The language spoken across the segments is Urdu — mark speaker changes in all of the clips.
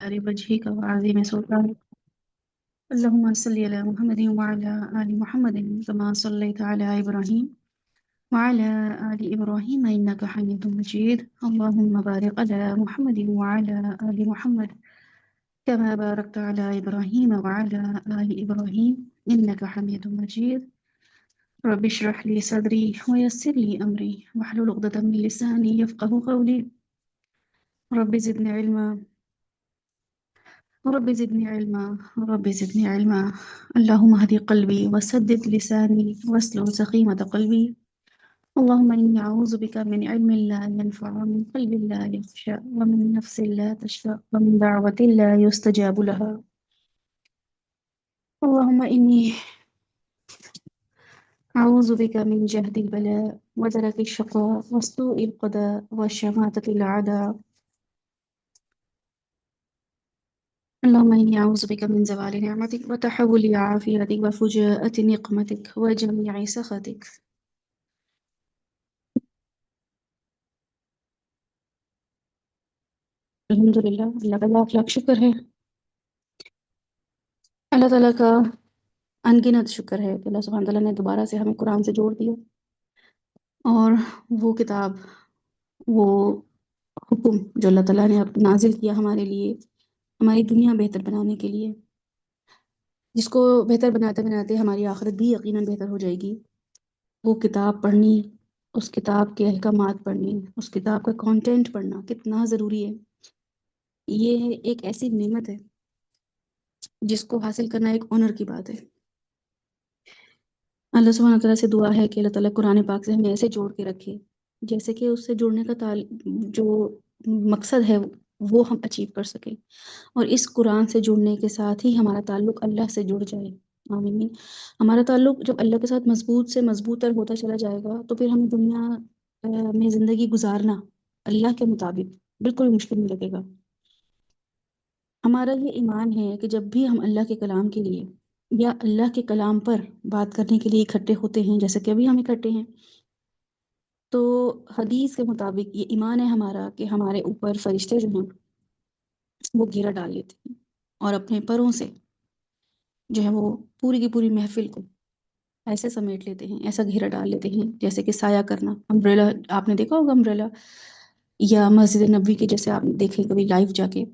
Speaker 1: وجهك وعظيم سلطانك اللهم صل على محمد وعلى آل محمد كما صليت على إبراهيم وعلى آل إبراهيم إنك حميد مجيد اللهم بارك على محمد وعلى آل محمد كما باركت على إبراهيم وعلى آل إبراهيم إنك حميد مجيد رب اشرح لي صدري ويسر لي أمري واحلل عقدة من لساني يفقه قولي رب زدني علما رب زدني علما رب زدني علما اللهم اهد قلبي وسدد لساني واسلل سخيمة قلبي اللهم إني أعوذ بك من علم لا ينفع ومن قلب لا يخشى ومن نفس لا تشفى ومن دعوة لا يستجاب لها اللهم إني أعوذ بك من جهد البلاء ودرك الشقاء وسوء القضاء وشماتة الأعداء اللهم إني أعوذ بك من زوال نعمتك وتحول عافيتك وفجاءة نقمتك وجميع سخطك الحمدللہ اللہ کا لاکھ لاکھ شکر ہے۔ اللہ تعالیٰ کا ان گنت شکر ہے کہ اللہ سبحانہ تعالیٰ نے دوبارہ سے ہمیں قرآن سے جوڑ دیا، اور وہ کتاب، وہ حکم جو اللہ تعالیٰ نے اب نازل کیا ہمارے لیے، ہماری دنیا بہتر بنانے کے لیے، جس کو بہتر بناتے بناتے ہماری آخرت بھی یقیناً بہتر ہو جائے گی، وہ کتاب پڑھنی، اس کتاب کے احکامات پڑھنے، اس کتاب کا کانٹینٹ پڑھنا کتنا ضروری ہے۔ یہ ایک ایسی نعمت ہے جس کو حاصل کرنا ایک آنر کی بات ہے۔ اللہ سبحانہ تعالیٰ سے دعا ہے کہ اللہ تعالیٰ قرآن پاک سے ہمیں ایسے جوڑ کے رکھے جیسے کہ اس سے جڑنے کا جو مقصد ہے وہ ہم اچیو کر سکیں، اور اس قرآن سے جڑنے کے ساتھ ہی ہمارا تعلق اللہ سے جڑ جائے۔ آمین۔ ہمارا تعلق جب اللہ کے ساتھ مضبوط سے مضبوط تر ہوتا چلا جائے گا تو پھر ہمیں دنیا میں زندگی گزارنا اللہ کے مطابق بالکل مشکل نہیں لگے گا۔ ہمارا یہ ایمان ہے کہ جب بھی ہم اللہ کے کلام کے لیے یا اللہ کے کلام پر بات کرنے کے لیے اکٹھے ہوتے ہیں، جیسے کہ ابھی ہم اکٹھے ہیں، تو حدیث کے مطابق یہ ایمان ہے ہمارا کہ ہمارے اوپر فرشتے جو ہیں وہ گھیرا ڈال لیتے ہیں، اور اپنے پروں سے جو ہے وہ پوری کی پوری محفل کو ایسے سمیٹ لیتے ہیں، ایسا گھیرا ڈال لیتے ہیں جیسے کہ سایہ کرنا۔ امبریلا آپ نے دیکھا ہوگا، امبریلا یا مسجد نبوی کے جیسے آپ دیکھیں کبھی لائیو جا کے،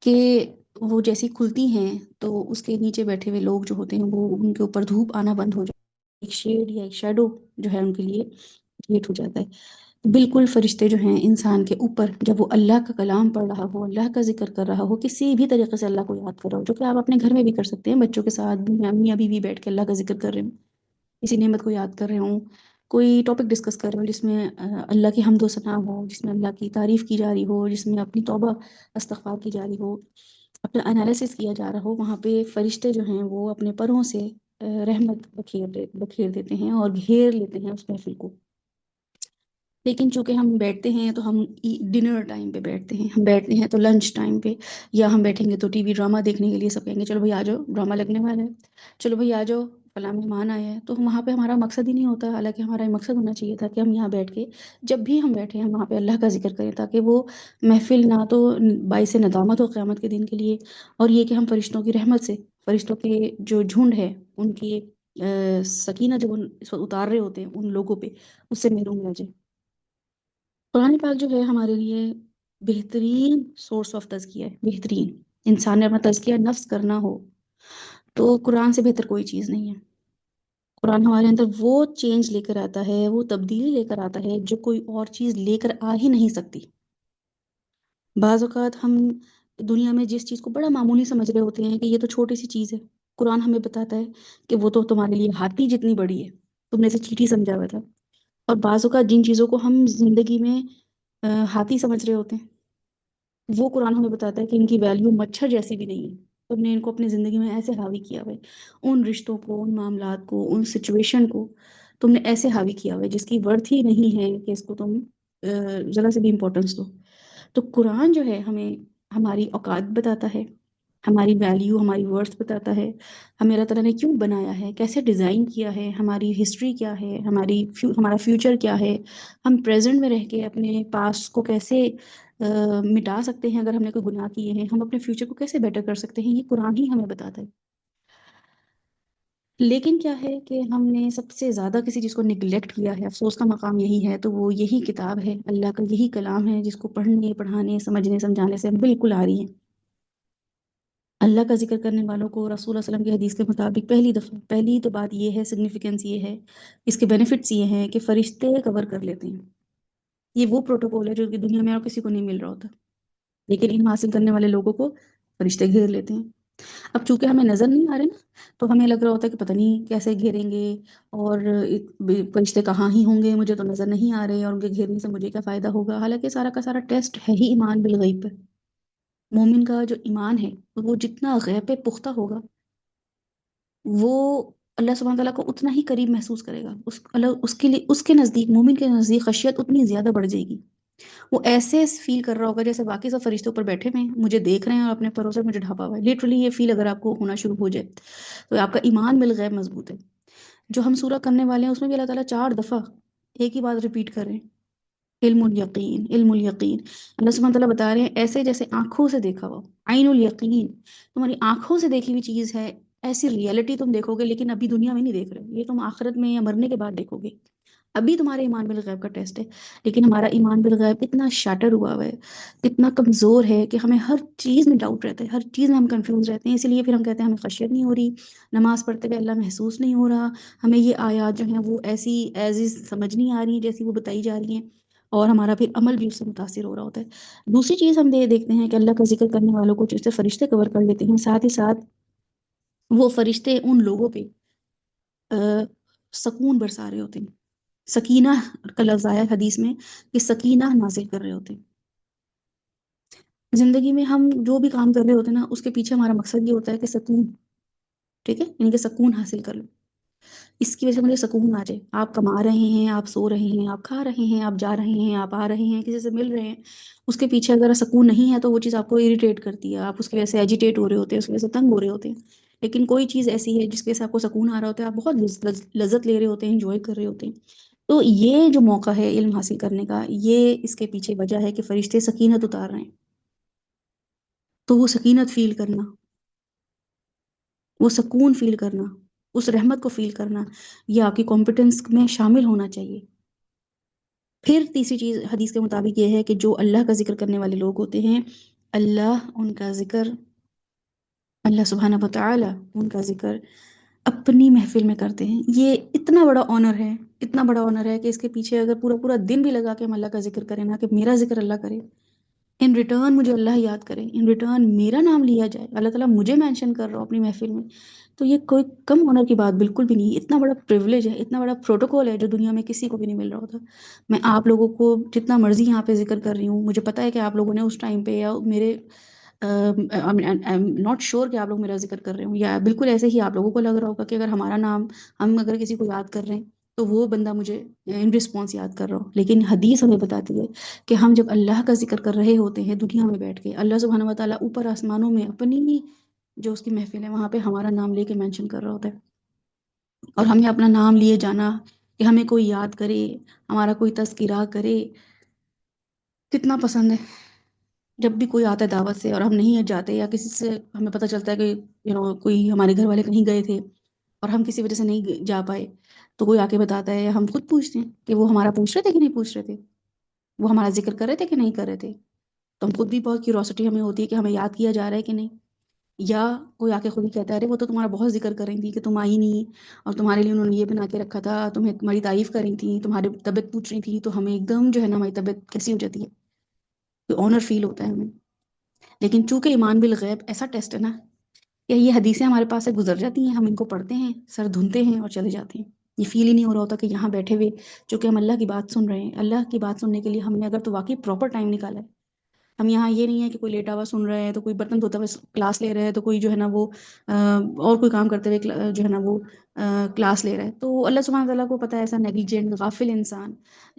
Speaker 1: کہ وہ جیسی کھلتی ہیں تو اس کے نیچے بیٹھے ہوئے لوگ جو ہوتے ہیں وہ ان کے اوپر دھوپ آنا بند ہو جاتا ہے، ایک شیڈ یا ایک شیڈو جو ہے ان کے لیے کریٹ ہو جاتا ہے۔ بالکل فرشتے جو ہیں انسان کے اوپر جب وہ اللہ کا کلام پڑھ رہا ہو، اللہ کا ذکر کر رہا ہو، کسی بھی طریقے سے اللہ کو یاد کر رہا ہو، جو کہ آپ اپنے گھر میں بھی کر سکتے ہیں، بچوں کے ساتھ میاں بیوی بیٹھ کے اللہ کا ذکر کر رہے ہوں، کسی نعمت کو یاد کر رہے ہوں، کوئی ٹاپک ڈسکس کر رہے ہوں جس میں اللہ کی حمد و ثنا ہو، جس میں اللہ کی تعریف کی جا رہی ہو، جس میں اپنی توبہ استغفار کی جا رہی ہو، اپنا انالیسس کیا جا رہا ہو، وہاں پہ فرشتے جو ہیں وہ اپنے پروں سے رحمت بکھیر دیتے ہیں اور گھیر لیتے ہیں اس محفل کو۔ لیکن چونکہ ہم بیٹھتے ہیں تو ہم ڈنر ٹائم پہ بیٹھتے ہیں، ہم بیٹھتے ہیں تو لنچ ٹائم پہ، یا ہم بیٹھیں گے تو ٹی وی ڈرامہ دیکھنے کے لیے سب کہیں گے چلو بھائی آ جاؤ ڈرامہ لگنے والا ہے، چلو بھائی آ جاؤ فلاں مہمان آیا ہے، تو وہاں پہ ہمارا مقصد ہی نہیں ہوتا، حالانکہ ہمارا مقصد ہونا چاہیے تھا کہ ہم یہاں بیٹھ کے جب بھی ہم بیٹھے ہیں وہاں پہ اللہ کا ذکر کریں، تاکہ وہ محفل نہ تو باعث ندامت ہو قیامت کے دن کے لیے، اور یہ کہ ہم فرشتوں کی رحمت سے، فرشتوں کے جو جھنڈ ہے ان کی سکینہ جب اس وقت اتار رہے ہوتے ہیں ان لوگوں پہ، اس سے محروم رہ جائے۔ قرآن پاک جو ہے ہمارے لیے بہترین سورس آف تزکیہ ہے، بہترین۔ انسان نے اپنا تزکیہ نفس کرنا ہو تو قرآن سے بہتر کوئی چیز نہیں ہے۔ قرآن ہمارے اندر وہ چینج لے کر آتا ہے، وہ تبدیلی لے کر آتا ہے جو کوئی اور چیز لے کر آ ہی نہیں سکتی۔ بعض اوقات ہم دنیا میں جس چیز کو بڑا معمولی سمجھ رہے ہوتے ہیں کہ یہ تو چھوٹی سی چیز ہے، قرآن ہمیں بتاتا ہے کہ وہ تو تمہارے لیے ہاتھی جتنی بڑی ہے، تم نے اسے چیٹی سمجھا ہوا تھا۔ اور بعض اوقات جن چیزوں کو ہم زندگی میں ہاتھی سمجھ رہے ہوتے ہیں، وہ قرآن ہمیں بتاتا ہے کہ ان کی ویلیو مچھر جیسی بھی نہیں ہے، تم نے ان کو اپنی زندگی میں ایسے حاوی کیا ہوا ہے، ان رشتوں کو، ان معاملات کو، ان سچویشن کو تم نے ایسے حاوی کیا ہوا ہے جس کی ورتھ ہی نہیں ہے کہ اس کو تم ذرا سے بھی امپورٹنس دو۔ تو قرآن جو ہے ہمیں ہماری اوقات بتاتا ہے، ہماری ویلیو، ہماری ورتھ بتاتا ہے، ہمیں اللہ تعالیٰ نے کیوں بنایا ہے، کیسے ڈیزائن کیا ہے، ہماری ہسٹری کیا ہے، ہمارا فیوچر کیا ہے، ہم پریزنٹ میں رہ کے اپنے پاسٹ کو کیسے مٹا سکتے ہیں اگر ہم نے کوئی گناہ کیے ہیں، ہم اپنے فیوچر کو کیسے بیٹر کر سکتے ہیں، یہ قرآن ہی ہمیں بتاتا ہے۔ لیکن کیا ہے کہ ہم نے سب سے زیادہ کسی چیز کو نگلیکٹ کیا ہے، افسوس کا مقام یہی ہے، تو وہ یہی کتاب ہے، اللہ کا یہی کلام ہے، جس کو پڑھنے پڑھانے سمجھنے سمجھانے سے ہم بالکل آ رہی ہیں۔ اللہ کا ذکر کرنے والوں کو رسول اللہ صلی اللہ علیہ وسلم کی حدیث کے مطابق پہلی تو بات یہ ہے، سگنیفیکنس یہ ہے، اس کے بینیفٹس یہ ہیں کہ فرشتے کور کر لیتے ہیں۔ یہ وہ پروٹوکول ہے جو کہ دنیا میں اور کسی کو نہیں مل رہا ہوتا، لیکن علم حاصل کرنے والے لوگوں کو فرشتے گھیر لیتے ہیں۔ اب چونکہ ہمیں نظر نہیں آ رہے نا، تو ہمیں لگ رہا ہوتا ہے کہ پتہ نہیں کیسے گھیریں گے، اور فرشتے کہاں ہی ہوں گے، مجھے تو نظر نہیں آ رہے، اور ان کے گھیرنے سے مجھے کیا فائدہ ہوگا۔ حالانکہ سارا کا سارا ٹیسٹ ہے ہی ایمان بالغیب پر۔ مومن کا جو ایمان ہے وہ جتنا غیب پہ پختہ ہوگا، وہ اللہ سبحانہ تعالیٰ کو اتنا ہی قریب محسوس کرے گا، اس کے لیے، اس کے نزدیک، مومن کے نزدیک خشیت اتنی زیادہ بڑھ جائے گی۔ وہ ایسے فیل کر رہا ہوگا جیسے باقی سب فرشتے اوپر بیٹھے ہوئے ہیں، مجھے دیکھ رہے ہیں اور اپنے پروں سے مجھے ڈھانپا ہوا ہے۔ لٹرلی یہ فیل اگر آپ کو ہونا شروع ہو جائے تو آپ کا ایمان بالغیب مضبوط ہے۔ جو ہم سورہ کرنے والے ہیں اس میں بھی اللہ تعالیٰ 4 دفعہ ایک ہی بات ریپیٹ کر رہے ہیں، علم الیقین، علم الیقین۔ اللہ سبحانہ تعالیٰ بتا رہے ہیں ایسے جیسے آنکھوں سے دیکھا ہوا، عین الیقین، تمہاری آنکھوں سے دیکھی ہوئی چیز ہے، ایسی ریئلٹی تم دیکھو گے، لیکن ابھی دنیا میں نہیں دیکھ رہے، یہ تم آخرت میں یا مرنے کے بعد دیکھو گے۔ ابھی تمہارے ایمان بالغیب کا ٹیسٹ ہے، لیکن ہمارا ایمان بالغیب اتنا شیٹر ہوا ہوا ہے، اتنا کمزور ہے کہ ہمیں ہر چیز میں ڈاؤٹ رہتا ہے، ہر چیز میں ہم کنفیوز رہتے ہیں۔ اسی لیے پھر ہم کہتے ہیں ہمیں خشیت نہیں ہو رہی، نماز پڑھتے ہوئے اللہ محسوس نہیں ہو رہا، ہمیں یہ آیات جو ہیں وہ ایسی ایز از سمجھ نہیں آ رہی جیسی وہ بتائی جا رہی ہیں، اور ہمارا پھر عمل بھی اس سے متاثر ہو رہا ہوتا ہے۔ دوسری چیز ہم دیکھتے ہیں کہ اللہ کا ذکر کرنے والوں کو جس سے فرشتے کور کر لیتے ہیں، ساتھ ہی ساتھ وہ فرشتے ان لوگوں پہ سکون برسا رہے ہوتے ہیں۔ سکینہ کا لفظ آیا ہے حدیث میں کہ سکینہ نازل کر رہے ہوتے ہیں۔ زندگی میں ہم جو بھی کام کر رہے ہوتے ہیں نا، اس کے پیچھے ہمارا مقصد یہ ہوتا ہے کہ سکون، ٹھیک ہے، یعنی کہ سکون حاصل کر لو، اس کی وجہ سے مجھے سکون آ جائے۔ آپ کما رہے ہیں، آپ سو رہے ہیں، آپ کھا رہے ہیں، آپ جا رہے ہیں، آپ آ رہے ہیں، کسی سے مل رہے ہیں، اس کے پیچھے اگر سکون نہیں ہے تو وہ چیز آپ کو اریٹیٹ کرتی ہے، آپ اس کی وجہ سے ایجیٹیٹ ہو رہے ہوتے ہیں، اس کی وجہ سے تنگ ہو رہے ہوتے ہیں۔ لیکن کوئی چیز ایسی ہے جس کے سے آپ کو سکون آ رہا ہوتا ہے، آپ بہت لذت لے رہے ہوتے ہیں، انجوائے کر رہے ہوتے ہیں۔ تو یہ جو موقع ہے علم حاصل کرنے کا، یہ اس کے پیچھے وجہ ہے کہ فرشتے سکینت اتار رہے ہیں۔ تو وہ سکینت فیل کرنا، وہ سکون فیل کرنا، اس رحمت کو فیل کرنا، یہ آپ کی کمپٹنس میں شامل ہونا چاہیے۔ پھر تیسری چیز حدیث کے مطابق یہ ہے کہ جو اللہ کا ذکر کرنے والے لوگ ہوتے ہیں، اللہ ان کا ذکر، اللہ سبحانہ وتعالی ان کا ذکر اپنی محفل میں کرتے ہیں۔ یہ اتنا بڑا آنر ہے، اتنا بڑا آنر ہے کہ اس کے پیچھے اگر پورا پورا دن بھی لگا کے ہم اللہ کا ذکر کریں نا، کہ میرا ذکر اللہ کرے، ان ریٹرن مجھے اللہ یاد کرے، ان ریٹرن میرا نام لیا جائے، اللہ تعالیٰ مجھے مینشن کر رہا ہو اپنی محفل میں، تو یہ کوئی کم آنر کی بات بالکل بھی نہیں۔ اتنا بڑا پریولیج ہے، اتنا بڑا پروٹوکول ہے جو دنیا میں کسی کو بھی نہیں مل رہا ہوتا۔ میں آپ لوگوں کو جتنا مرضی یہاں پہ ذکر کر رہی ہوں، مجھے پتا ہے کہ آپ لوگوں نے اس ٹائم پہ یا میرے ناٹ شور کہ آپ لوگ میرا ذکر کر رہے ہوں، یا بالکل ایسے ہی آپ لوگوں کو لگ رہا ہوگا کہ اگر ہمارا نام، ہم اگر کسی کو یاد کر رہے ہیں تو وہ بندہ مجھے ان رسپانس یاد کر رہا ہو۔ لیکن حدیث ہمیں بتاتی ہے کہ ہم جب اللہ کا ذکر کر رہے ہوتے ہیں دنیا میں بیٹھ کے، اللہ سبحانہ و تعالیٰ اوپر آسمانوں میں اپنی جو اس کی محفل ہے وہاں پہ ہمارا نام لے کے مینشن کر رہا ہوتا ہے، اور ہمیں اپنا نام لیے جانا، کہ ہمیں کوئی یاد کرے، ہمارا کوئی تذکرہ کرے، کتنا پسند ہے۔ جب بھی کوئی آتا ہے دعوت سے اور ہم نہیں جاتے، یا کسی سے ہمیں پتہ چلتا ہے کہ کوئی ہمارے گھر والے کہیں گئے تھے اور ہم کسی وجہ سے نہیں جا پائے، تو کوئی آ کے بتاتا ہے، یا ہم خود پوچھتے ہیں کہ وہ ہمارا پوچھ رہے تھے کہ نہیں پوچھ رہے تھے، وہ ہمارا ذکر کر رہے تھے کہ نہیں کر رہے تھے، تو ہم خود بھی بہت کیوروسٹی ہمیں ہوتی ہے کہ ہمیں یاد کیا جا رہا ہے کہ نہیں۔ یا کوئی آ کے خود ہی کہتا ہے ارے وہ تو تمہارا بہت ذکر کر رہی تھی کہ تم آئی نہیں، اور تمہارے لیے انہوں نے یہ بنا کے رکھا تھا، تمہیں تمہاری تعریف کر رہی تھی، تمہاری طبیعت پوچھ رہی تھی، تو ہمیں ایک دم جو ہے نا ہماری طبیعت کیسی ہو جاتی ہے، تو آنر فیل ہوتا ہے ہمیں۔ لیکن چونکہ ایمان بالغیب ایسا ٹیسٹ ہے نا کہ یہ حدیثیں ہمارے پاس سے گزر جاتی ہیں، ہم ان کو پڑھتے ہیں، سر دھنتے ہیں اور چلے جاتے ہیں، یہ فیل ہی نہیں ہو رہا ہوتا کہ یہاں بیٹھے ہوئے چونکہ ہم اللہ کی بات سن رہے ہیں، اللہ کی بات سننے کے لیے ہم نے اگر تو واقعی پراپر ٹائم نکالا ہے۔ ہم یہاں یہ نہیں ہے کہ کوئی لیٹا ہوا سن رہے ہیں، تو کوئی برتن دھوتا ہوا کلاس لے رہے ہیں، تو کوئی جو ہے نا وہ اور کوئی کام کرتے ہوئے جو ہے نا وہ کلاس لے رہا ہے۔ تو اللہ سبحانہ تعالیٰ کو پتہ ہے ایسا نیگلیجنٹ غافل انسان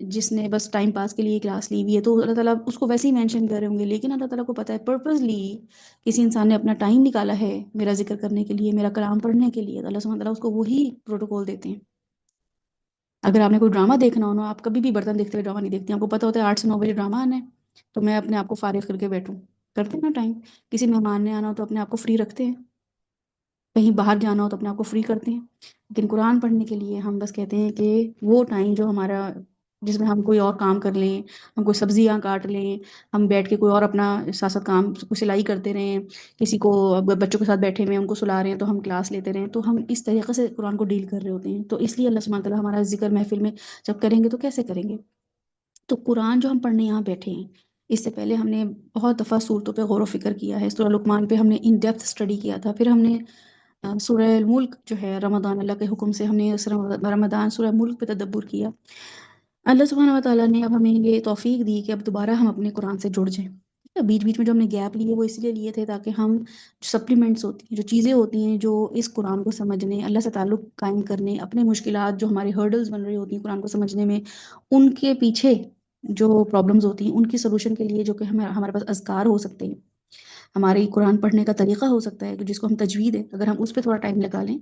Speaker 1: جس نے بس ٹائم پاس کے لیے کلاس لی ہوئی ہے، تو اللہ تعالیٰ اس کو ویسے ہی مینشن کر رہے ہوں گے، لیکن اللہ تعالیٰ کو پتہ ہے پرپزلی کسی انسان نے اپنا ٹائم نکالا ہے میرا ذکر کرنے کے لیے، میرا کلام پڑھنے کے لیے، تو اللہ سبحانہ تعالیٰ اس کو وہی پروٹوکول دیتے ہیں۔ اگر آپ نے کوئی ڈرامہ دیکھنا ہو نا، آپ کبھی بھی برتن دیکھتے ہوئے ڈرامہ نہیں دیکھتے ہیں، آپ کو پتہ ہوتا ہے 8 سے 9 بجے ڈرامہ آنا ہے، تو میں اپنے آپ کو فارغ کر کے بیٹھوں، کرتے ہیں نا ٹائم، کسی مہمان نے آنا ہو تو اپنے آپ کو فری رکھتے ہیں، کہیں باہر جانا ہو تو اپنے آپ کو فری کرتے ہیں، لیکن قرآن پڑھنے کے لیے ہم بس کہتے ہیں کہ وہ ٹائم جو ہمارا، جس میں ہم کوئی اور کام کر لیں، ہم کوئی سبزیاں کاٹ لیں، ہم بیٹھ کے کوئی اور اپنا ساتھ ساتھ کام، کوئی سلائی کرتے رہیں، کسی کو بچوں کے ساتھ بیٹھے ہوئے ہیں ان کو سلا رہے ہیں تو ہم کلاس لیتے رہیں، تو ہم اس طریقے سے قرآن کو ڈیل کر رہے ہوتے ہیں. تو اس لیے اللہ سبحانہ تعالیٰ ہمارا ذکر محفل میں جب کریں گے تو کیسے کریں گے؟ تو قرآن جو ہم پڑھنے یہاں بیٹھے ہیں، اس سے پہلے ہم نے بہت دفعہ صورتوں پہ غور و فکر کیا ہے. سورہ لقمان پہ ہم نے ان ڈیپتھ اسٹڈی کیا تھا، پھر ہم نے سورہ الملک جو ہے رمضان، اللہ کے حکم سے ہم نے اس رمضان سورہ ملک پہ تدبر کیا. اللہ سبحانہ وتعالیٰ نے اب ہمیں یہ توفیق دی کہ اب دوبارہ ہم اپنے قرآن سے جڑ جائیں. بیچ بیچ میں جو ہم نے گیپ لیے وہ اس لیے لیے تھے تاکہ ہم سپلیمنٹس ہوتی ہیں، جو چیزیں ہوتی ہیں جو اس قرآن کو سمجھنے، اللہ سے تعلق قائم کرنے، اپنے مشکلات جو ہماری ہرڈلز بن رہی ہوتی ہیں قرآن کو سمجھنے میں، ان کے پیچھے جو پرابلمز ہوتی ہیں ان کی سلوشن کے لیے، جو کہ ہمارے پاس اذکار ہو سکتے ہیں، ہماری قرآن پڑھنے کا طریقہ ہو سکتا ہے جس کو ہم تجوید ہے، اگر ہم اس پہ تھوڑا ٹائم لگا لیں،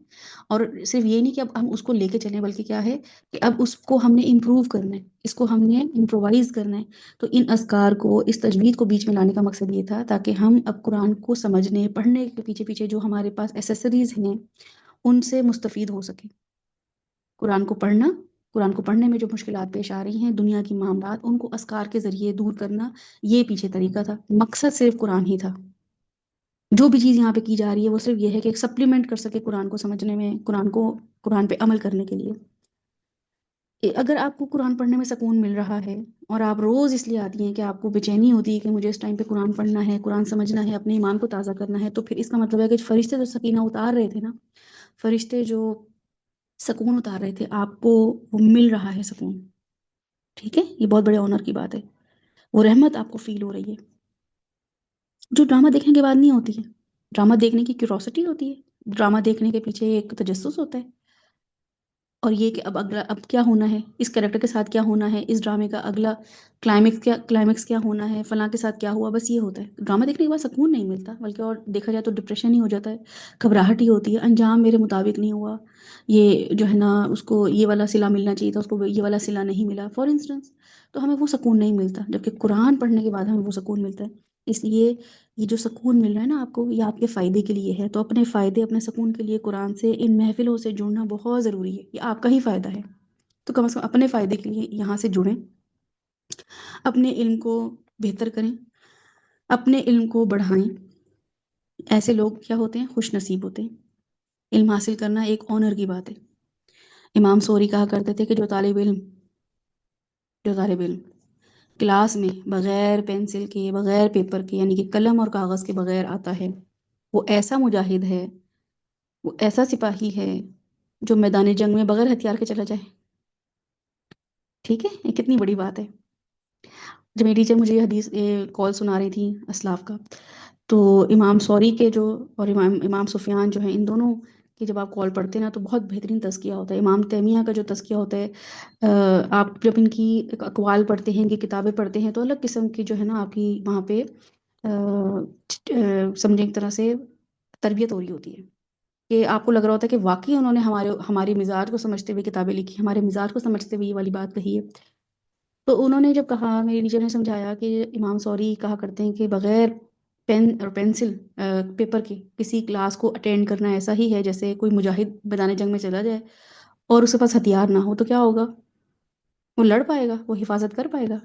Speaker 1: اور صرف یہ نہیں کہ اب ہم اس کو لے کے چلیں، بلکہ کیا ہے کہ اب اس کو ہم نے امپروو کرنا ہے، اس کو ہم نے امپرووائز کرنا ہے. تو ان اذکار کو، اس تجوید کو بیچ میں لانے کا مقصد یہ تھا تاکہ ہم اب قرآن کو سمجھنے، پڑھنے کے پیچھے پیچھے جو ہمارے پاس ایسیسریز ہیں ان سے مستفید ہو سکیں. قرآن کو پڑھنا، قرآن کو پڑھنے میں جو مشکلات پیش آ رہی ہیں دنیا کی معاملات، ان کو اذکار کے ذریعے دور کرنا، یہ پیچھے طریقہ تھا. مقصد صرف قرآن ہی تھا. جو بھی چیز یہاں پہ کی جا رہی ہے وہ صرف یہ ہے کہ ایک سپلیمنٹ کر سکے قرآن کو سمجھنے میں، قرآن پہ عمل کرنے کے لیے. اگر آپ کو قرآن پڑھنے میں سکون مل رہا ہے اور آپ روز اس لیے آتی ہیں کہ آپ کو بے چینی ہوتی ہے کہ مجھے اس ٹائم پہ قرآن پڑھنا ہے، قرآن سمجھنا ہے، اپنے ایمان کو تازہ کرنا ہے، تو پھر اس کا مطلب ہے کہ فرشتے جو سکینہ اتار رہے تھے نا، فرشتے جو سکون اتار رہے تھے، آپ کو وہ مل رہا ہے سکون. ٹھیک ہے، یہ بہت بڑے آنر کی بات ہے. وہ رحمت آپ کو فیل ہو رہی ہے جو ڈرامہ دیکھنے کے بعد نہیں ہوتی ہے. ڈرامہ دیکھنے کی کیوروسٹی ہوتی ہے، ڈرامہ دیکھنے کے پیچھے ایک تجسس ہوتا ہے، اور یہ کہ اب اگلا، اب کیا ہونا ہے، اس کریکٹر کے ساتھ کیا ہونا ہے، اس ڈرامے کا اگلا کلائمیکس کیا ہونا ہے، فلاں کے ساتھ کیا ہوا، بس یہ ہوتا ہے. ڈرامہ دیکھنے کے بعد سکون نہیں ملتا، بلکہ اور دیکھا جائے تو ڈپریشن ہی ہو جاتا ہے، گھبراہٹ ہی ہوتی ہے، انجام میرے مطابق نہیں ہوا، یہ جو ہے نا اس کو یہ والا صلہ ملنا چاہیے تھا، اس کو یہ والا صلہ نہیں ملا فار انسٹنس. تو ہمیں وہ سکون نہیں ملتا، جبکہ قرآن پڑھنے کے بعد ہمیں وہ سکون ملتا ہے. اس لیے یہ جو سکون مل رہا ہے نا آپ کو، یہ آپ کے فائدے کے لیے ہے. تو اپنے فائدے، اپنے سکون کے لیے قرآن سے، ان محفلوں سے جڑنا بہت ضروری ہے. یہ آپ کا ہی فائدہ ہے، تو کم از کم اپنے فائدے کے لیے یہاں سے جڑیں، اپنے علم کو بہتر کریں، اپنے علم کو بڑھائیں. ایسے لوگ کیا ہوتے ہیں؟ خوش نصیب ہوتے ہیں. علم حاصل کرنا ایک آنر کی بات ہے. امام سوری کہا کرتے تھے کہ جو طالب علم کلاس میں بغیر پینسل کے، بغیر پیپر کے، یعنی کہ قلم اور کاغذ کے بغیر آتا ہے، وہ ایسا مجاہد ہے، وہ ایسا سپاہی ہے جو میدان جنگ میں بغیر ہتھیار کے چلا جائے. ٹھیک ہے، یہ کتنی بڑی بات ہے. جب میری ٹیچر مجھے یہ حدیث کال سنا رہی تھی اسلاف کا، تو امام سوری کے جو، اور امام سفیان جو ہیں، ان دونوں کی جب آپ کال پڑھتے ہیں نا تو بہت بہترین تزکیہ ہوتا ہے. امام تیمیہ کا جو تزکیہ ہوتا ہے، آپ جب ان کی اقوال پڑھتے ہیں، ان کی کتابیں پڑھتے ہیں، تو الگ قسم کی جو ہے نا آپ کی وہاں پہ سمجھیں ایک طرح سے تربیت ہو رہی ہوتی ہے، کہ آپ کو لگ رہا ہوتا ہے کہ واقعی انہوں نے ہماری مزاج کو سمجھتے ہوئے کتابیں لکھی، ہمارے مزاج کو سمجھتے ہوئے یہ والی بات کہی ہے. تو انہوں نے جب کہا، میری ٹیچر نے سمجھایا کہ امام سوری کہا کرتے ہیں کہ بغیر پین اور پینسل، پیپر کے کسی کلاس کو اٹینڈ کرنا ایسا ہی ہے جیسے کوئی مجاہد میدان جنگ میں چلا جائے اور اس کے پاس ہتھیار نہ ہو. تو کیا ہوگا؟ وہ لڑ پائے گا؟ وہ حفاظت کر پائے گا؟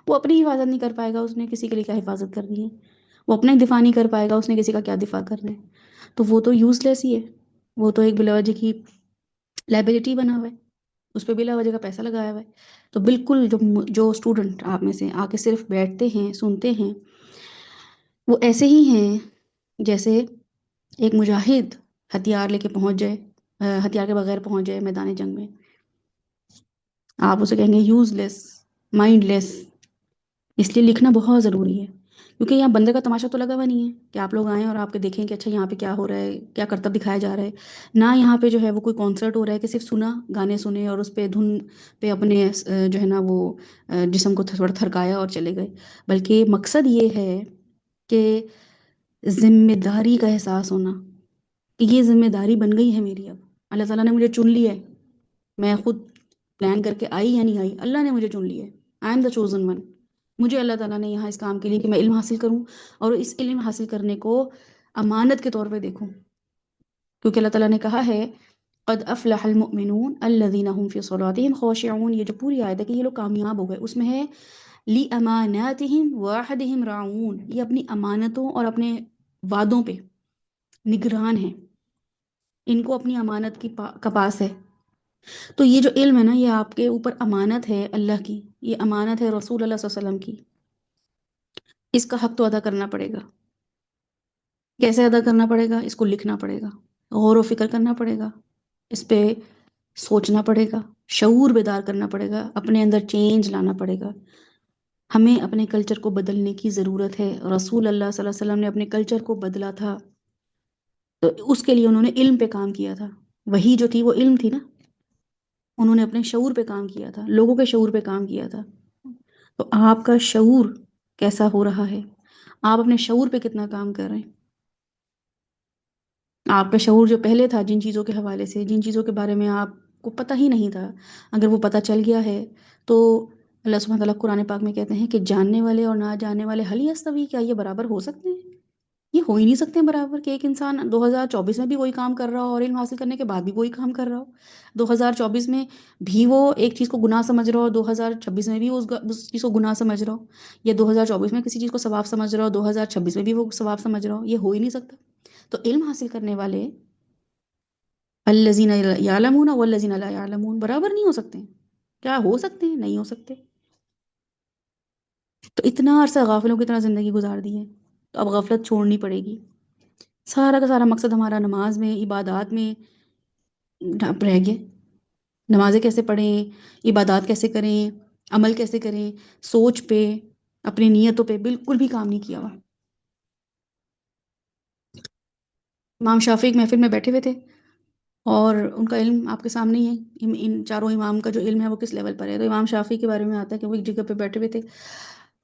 Speaker 1: وہ اپنی حفاظت نہیں کر پائے گا، اس نے کسی کے لیے کیا حفاظت کرنی ہے؟ وہ اپنا ہی دفاع نہیں کر پائے گا، اس نے کسی کا کیا دفاع کرنا ہے؟ تو وہ تو یوز لیس ہی ہے، وہ تو ایک بلا وجہ کی لائبلٹی بنا ہوا ہے، اس پہ بلا وجہ کا پیسہ لگایا ہوا ہے. تو بالکل جو اسٹوڈنٹ آپ میں سے آ کے صرف بیٹھتے ہیں، سنتے ہیں، وہ ایسے ہی ہیں جیسے ایک مجاہد ہتھیار لے کے پہنچ جائے، ہتھیار کے بغیر پہنچ جائے میدان جنگ میں. آپ اسے کہیں گے یوز لیس، مائنڈ لیس. اس لیے لکھنا بہت ضروری ہے، کیونکہ یہاں بندے کا تماشا تو لگا ہوا نہیں ہے کہ آپ لوگ آئیں اور آپ کے دیکھیں کہ اچھا یہاں پہ کیا ہو رہا ہے، کیا کرتب دکھایا جا رہا ہے. نہ یہاں پہ جو ہے وہ کوئی کانسرٹ ہو رہا ہے کہ صرف سنا، گانے سنے اور اس پہ دھن پہ اپنے جو ہے نا وہ جسم کو تھوڑا تھرکایا اور چلے گئے. بلکہ مقصد یہ ہے کہ ذمہ داری کا احساس ہونا، کہ یہ ذمہ داری بن گئی ہے میری، اب اللہ تعالیٰ نے مجھے چن لیا ہے. میں خود پلان کر کے آئی یا نہیں آئی، اللہ نے مجھے چن لیا ہے. I am the chosen one. مجھے اللہ تعالیٰ نے یہاں اس کام کے لیے کہ میں علم حاصل کروں، اور اس علم حاصل کرنے کو امانت کے طور پہ دیکھوں، کیونکہ اللہ تعالیٰ نے کہا ہے قد افلح المؤمنون الذین هم فی صلاتهم خاشعون، یہ جو پوری آیت ہے کہ یہ لوگ کامیاب ہو گئے، اس میں ہے لِأَمَانَاتِهِمْ وَعَهْدِهِمْ راعون، یہ اپنی امانتوں اور اپنے وعدوں پہ نگران ہیں، ان کو اپنی امانت کا پاس ہے۔ تو یہ جو علم ہے نا، یہ آپ کے اوپر امانت ہے اللہ کی، یہ امانت ہے رسول اللہ صلی اللہ علیہ وسلم کی، اس کا حق تو ادا کرنا پڑے گا۔ کیسے ادا کرنا پڑے گا؟ اس کو لکھنا پڑے گا، غور و فکر کرنا پڑے گا، اس پہ سوچنا پڑے گا، شعور بیدار کرنا پڑے گا، اپنے اندر چینج لانا پڑے گا۔ ہمیں اپنے کلچر کو بدلنے کی ضرورت ہے۔ رسول اللہ صلی اللہ علیہ وسلم نے اپنے کلچر کو بدلا تھا، تو اس کے لیے انہوں نے علم پہ کام کیا تھا، وہی جو تھی وہ علم تھی نا، انہوں نے اپنے شعور پہ کام کیا تھا، لوگوں کے شعور پہ کام کیا تھا۔ تو آپ کا شعور کیسا ہو رہا ہے؟ آپ اپنے شعور پہ کتنا کام کر رہے ہیں؟ آپ کا شعور جو پہلے تھا جن چیزوں کے حوالے سے، جن چیزوں کے بارے میں آپ کو پتہ ہی نہیں تھا، اگر وہ پتہ چل گیا ہے تو اللہ سبحانہ تعالیٰ قرآن پاک میں کہتے ہیں کہ جاننے والے اور نہ جاننے والے حل یستوی، کیا یہ برابر ہو سکتے ہیں؟ یہ ہو ہی نہیں سکتے ہیں برابر، کہ ایک انسان 2024 میں بھی وہی کام کر رہا ہو اور علم حاصل کرنے کے بعد بھی وہی کام کر رہا ہو، 2024 میں بھی وہ ایک چیز کو گناہ سمجھ رہا ہو، 2026 میں بھی اس چیز کو گناہ سمجھ رہا ہو، یا 2024 میں کسی چیز کو ثواب سمجھ رہا ہو، 2026 میں بھی وہ ثواب سمجھ رہا ہو، یہ ہو ہی نہیں سکتا۔ تو علم حاصل کرنے والے الذین یعلمون والذین لا یعلمون برابر نہیں ہو سکتے ہیں۔ کیا ہو سکتے ہیں؟ نہیں ہو سکتے۔ تو اتنا عرصہ غافلوں کی طرح زندگی گزار دی ہے، تو اب غفلت چھوڑنی پڑے گی۔ سارا کا سارا مقصد ہمارا نماز میں، عبادات میں ڈھپ رہ گیا۔ نمازیں کیسے پڑھیں، عبادات کیسے کریں، عمل کیسے کریں، سوچ پہ، اپنی نیتوں پہ بالکل بھی کام نہیں کیا ہوا۔ امام شافعی ایک محفل میں بیٹھے ہوئے تھے، اور ان کا علم آپ کے سامنے ہی ہے، ان چاروں امام کا جو علم ہے وہ کس لیول پر ہے۔ تو امام شافعی کے بارے میں آتا ہے کہ وہ ایک جگہ پہ بیٹھے ہوئے تھے،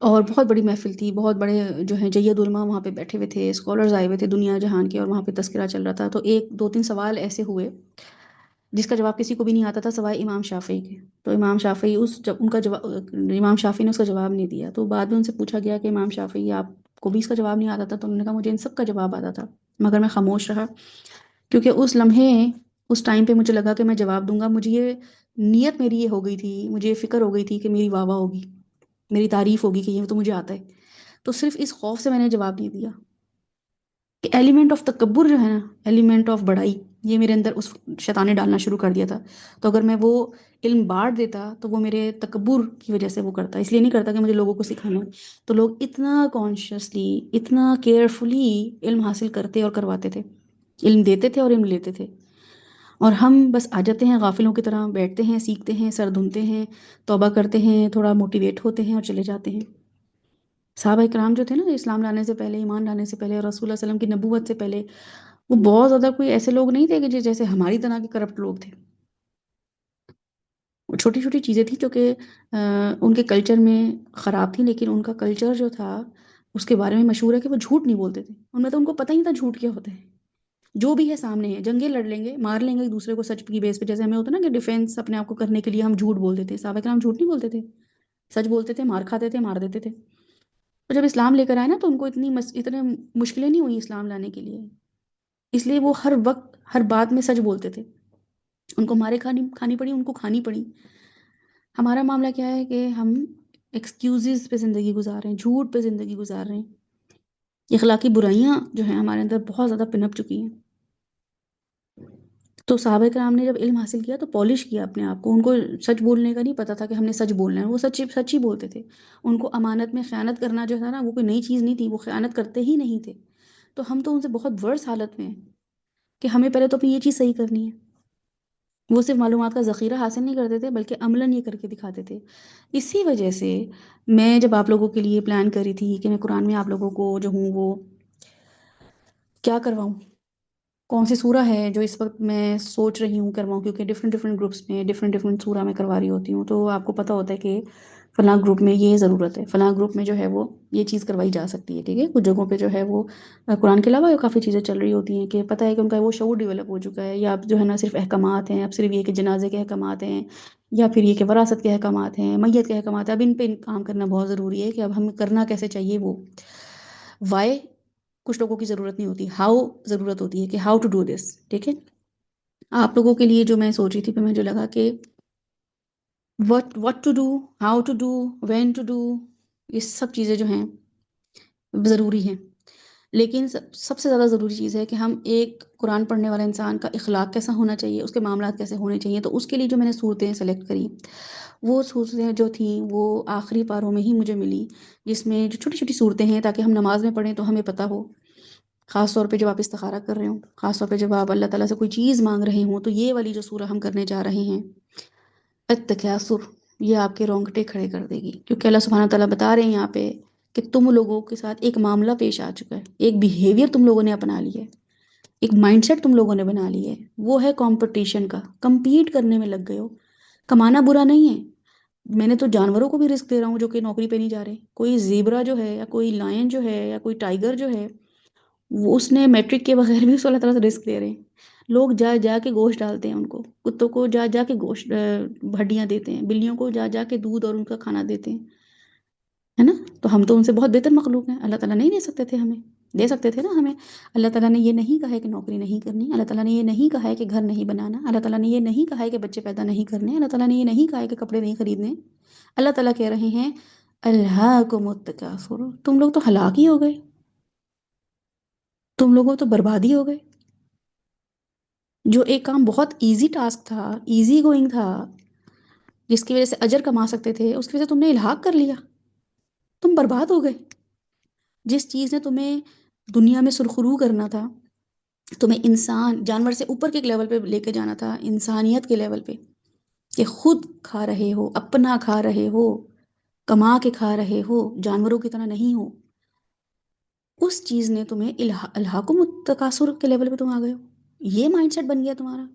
Speaker 1: اور بہت بڑی محفل تھی، بہت بڑے جو ہیں جید علماء وہاں پہ بیٹھے ہوئے تھے، اسکالرز آئے ہوئے تھے دنیا جہان کے، اور وہاں پہ تذکرہ چل رہا تھا۔ تو ایک دو تین سوال ایسے ہوئے جس کا جواب کسی کو بھی نہیں آتا تھا سوائے امام شافعی کے۔ تو امام شافعی ان کا جواب، امام شافعی نے اس کا جواب نہیں دیا۔ تو بعد میں ان سے پوچھا گیا کہ امام شافعی آپ کو بھی اس کا جواب نہیں آتا تھا؟ تو انہوں نے کہا مجھے ان سب کا جواب آتا تھا، مگر میں خاموش رہا، کیونکہ اس لمحے، اس ٹائم پہ مجھے لگا کہ میں جواب دوں گا، مجھے یہ نیت میری یہ ہو گئی تھی، مجھے یہ فکر ہو گئی تھی کہ میری واہ واہ ہوگی، میری تعریف ہوگی کہ یہ تو مجھے آتا ہے۔ تو صرف اس خوف سے میں نے جواب نہیں دیا کہ ایلیمنٹ آف تکبر جو ہے نا، ایلیمنٹ آف بڑائی، یہ میرے اندر اس شیطان نے ڈالنا شروع کر دیا تھا۔ تو اگر میں وہ علم بانٹ دیتا تو وہ میرے تکبر کی وجہ سے وہ کرتا، اس لیے نہیں کرتا کہ مجھے لوگوں کو سکھانا ہے۔ تو لوگ اتنا کانشیسلی، اتنا کیئرفلی علم حاصل کرتے اور کرواتے تھے، علم دیتے تھے اور علم لیتے تھے، اور ہم بس آ جاتے ہیں غافلوں کی طرح، بیٹھتے ہیں، سیکھتے ہیں، سر دھنتے ہیں، توبہ کرتے ہیں، تھوڑا موٹیویٹ ہوتے ہیں اور چلے جاتے ہیں۔ صحابہ کرام جو تھے نا، اسلام لانے سے پہلے، ایمان لانے سے پہلے، اور رسول اللہ صلی اللہ علیہ وسلم کی نبوت سے پہلے، وہ بہت زیادہ کوئی ایسے لوگ نہیں تھے کہ جیسے ہماری طرح کے کرپٹ لوگ تھے۔ وہ چھوٹی چھوٹی چیزیں تھیں جو کہ ان کے کلچر میں خراب تھیں، لیکن ان کا کلچر جو تھا اس کے بارے میں مشہور ہے کہ وہ جھوٹ نہیں بولتے تھے، ان میں تو ان کو پتہ ہی تھا جھوٹ کیا ہوتا ہے۔ جو بھی ہے سامنے ہے، جنگیں لڑ لیں گے، مار لیں گے ایک دوسرے کو سچ کی بیس پہ، جیسے ہمیں ہوتا نا کہ ڈیفینس اپنے آپ کو کرنے کے لیے ہم جھوٹ بول دیتے ہیں، صحابہ کرام جھوٹ نہیں بولتے تھے، سچ بولتے تھے، مار کھاتے تھے، مار دیتے تھے۔ تو جب اسلام لے کر آئے نا تو ان کو اتنے مشکلیں نہیں ہوئی اسلام لانے کے لیے، اس لیے وہ ہر وقت ہر بات میں سچ بولتے تھے، ان کو مارے کھانی پڑی، ان کو کھانی پڑی۔ ہمارا معاملہ کیا ہے کہ ہم ایکسکیوزز پہ زندگی گزار رہے ہیں، جھوٹ پہ زندگی گزار رہے ہیں، اخلاقی برائیاں جو ہیں ہمارے اندر بہت زیادہ پنپ چکی ہیں۔ تو صحابہ کرام نے جب علم حاصل کیا تو پالش کیا اپنے آپ کو، ان کو سچ بولنے کا نہیں پتا تھا کہ ہم نے سچ بولنا ہے، وہ سچ ہی بولتے تھے۔ ان کو امانت میں خیانت کرنا جو تھا نا، وہ کوئی نئی چیز نہیں تھی، وہ خیانت کرتے ہی نہیں تھے۔ تو ہم تو ان سے بہت ورس حالت میں ہیں کہ ہمیں پہلے تو اپنی یہ چیز صحیح کرنی ہے۔ وہ صرف معلومات کا ذخیرہ حاصل نہیں کرتے تھے بلکہ عملاً یہ کر کے دکھاتے تھے۔ اسی وجہ سے میں جب آپ لوگوں کے لیے پلان کری تھی کہ میں قرآن میں آپ لوگوں کو جو ہوں وہ کیا کرواؤں، کون سی سورہ ہے جو اس وقت میں سوچ رہی ہوں کرواؤں، کیونکہ ڈفرینٹ گروپس میں ڈفرینٹ سورہ میں کروا رہی ہوتی ہوں۔ تو آپ کو پتہ ہوتا ہے کہ فلاں گروپ میں یہ ضرورت ہے، فلاں گروپ میں جو ہے وہ یہ چیز کروائی جا سکتی ہے، ٹھیک ہے۔ کچھ جگہوں پہ جو ہے وہ قرآن کے علاوہ کافی چیزیں چل رہی ہوتی ہیں کہ پتہ ہے کہ ان کا وہ شعور ڈیولپ ہو چکا ہے، یا اب جو ہے نا صرف احکامات ہیں، اب صرف یہ کہ جنازے کے احکامات ہیں، یا پھر یہ کہ وراثت کے احکامات ہیں، میت کے احکامات ہیں، اب ان پہ کام کرنا بہت ضروری ہے کہ اب ہم کرنا کیسے چاہیے وہ وائی کچھ لوگوں کی ضرورت نہیں ہوتی، ہاؤ ضرورت ہوتی ہے کہ ہاؤ ٹو ڈو دس، ٹھیک ہے۔ آپ لوگوں کے لیے جو میں سوچ رہی تھی پھر مجھے لگا کہ what to do, how to do, when to do، یہ سب چیزیں جو ہیں ضروری ہیں، لیکن سب سے زیادہ ضروری چیز ہے کہ ہم ایک قرآن پڑھنے والا انسان کا اخلاق کیسا ہونا چاہیے، اس کے معاملات کیسے ہونے چاہیے۔ تو اس کے لیے جو میں نے صورتیں سلیکٹ کری، وہ صورتیں جو تھیں وہ آخری پاروں میں ہی مجھے ملی، جس میں جو چھوٹی چھوٹی صورتیں ہیں تاکہ ہم نماز میں پڑھیں تو ہمیں پتہ ہو، خاص طور پہ جب آپ استخارہ کر رہے ہوں، خاص طور پہ جب آپ اللہ تعالیٰ سے کوئی چیز مانگ رہے ہوں، تو یہ والی جو سورہ ہم کرنے جا رہے ہیں التکاثر، یہ آپ کے رونگٹے کھڑے کر دے گی، کیونکہ اللہ سبحانہ تعالیٰ بتا رہے ہیں یہاں پہ کہ تم لوگوں کے ساتھ ایک معاملہ پیش آ چکا ہے، ایک بیہیویئر تم لوگوں نے اپنا لی ہے، ایک مائنڈ سیٹ تم لوگوں نے بنا لی ہے، وہ ہے کمپٹیشن کا، کمپیٹ کرنے میں لگ گئے ہو۔ کمانا برا نہیں ہے، میں نے تو جانوروں کو بھی رزق دے رہا ہوں جو کہ نوکری پہ نہیں جا رہے، کوئی زیبرا جو ہے یا کوئی لائن جو ہے یا کوئی ٹائیگر جو ہے، وہ اس نے میٹرک کے بغیر بھی اس کو اللہ تعالیٰ سے رزق دے رہے ہیں۔ لوگ جا جا کے گوشت ڈالتے ہیں ان کو، کتوں کو جا جا کے گوشت ہڈیاں دیتے ہیں، بلیوں کو جا جا کے دودھ اور ان کا کھانا دیتے ہیں، ہے نا۔ تو ہم تو ان سے بہت بہتر مخلوق ہیں، اللہ تعالیٰ نہیں دے سکتے تھے ہمیں؟ دے سکتے تھے نا ہمیں۔ اللہ تعالیٰ نے یہ نہیں کہا ہے کہ نوکری نہیں کرنی، اللہ تعالیٰ نے یہ نہیں کہا ہے کہ گھر نہیں بنانا، اللہ تعالیٰ نے یہ نہیں کہا ہے کہ بچے پیدا نہیں کرنے، اللہ تعالیٰ نے یہ نہیں کہا ہے کہ کپڑے نہیں خریدنے۔ اللہ تعالیٰ کہہ رہے ہیں الہاکم التکاثر، تم لوگ تو ہلاک ہی ہو گئے، تم لوگوں تو بربادی ہو گئے۔ جو ایک کام بہت ایزی ٹاسک تھا، ایزی گوئنگ تھا، جس کی وجہ سے اجر کما سکتے تھے، اس کی وجہ سے تم نے الحاق کر لیا، تم برباد ہو گئے۔ جس چیز نے تمہیں دنیا میں سرخرو کرنا تھا، تمہیں انسان جانور سے اوپر کے لیول پہ لے کے جانا تھا، انسانیت کے لیول پہ، کہ خود کھا رہے ہو، اپنا کھا رہے ہو، کما کے کھا رہے ہو، جانوروں کی طرح نہیں ہو، اس چیز نے تمہیں الحاکم التکاثر کے لیول پہ تم آ گئے ہو، یہ مائنڈ سیٹ بن گیا تمہارا۔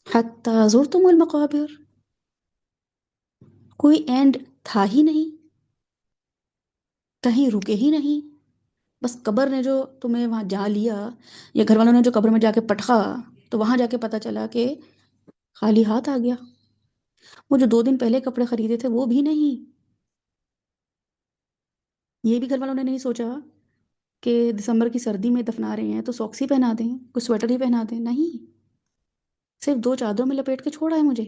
Speaker 1: حتی زرتم المقابر، کوئی اینڈ تھا ہی نہیں، کہیں رکے ہی نہیں، بس قبر نے جو تمہیں وہاں جا لیا، یا گھر والوں نے جو قبر میں جا کے پٹخا، تو وہاں جا کے پتہ چلا کہ خالی ہاتھ آ گیا، وہ جو 2 دن پہلے کپڑے خریدے تھے وہ بھی نہیں۔ یہ بھی گھر والوں نے نہیں سوچا کہ دسمبر کی سردی میں دفنا رہے ہیں تو سوکس ہی پہنا دیں، کوئی سویٹر ہی پہنا دیں، نہیں، صرف 2 چادروں میں لپیٹ کے چھوڑا ہے مجھے۔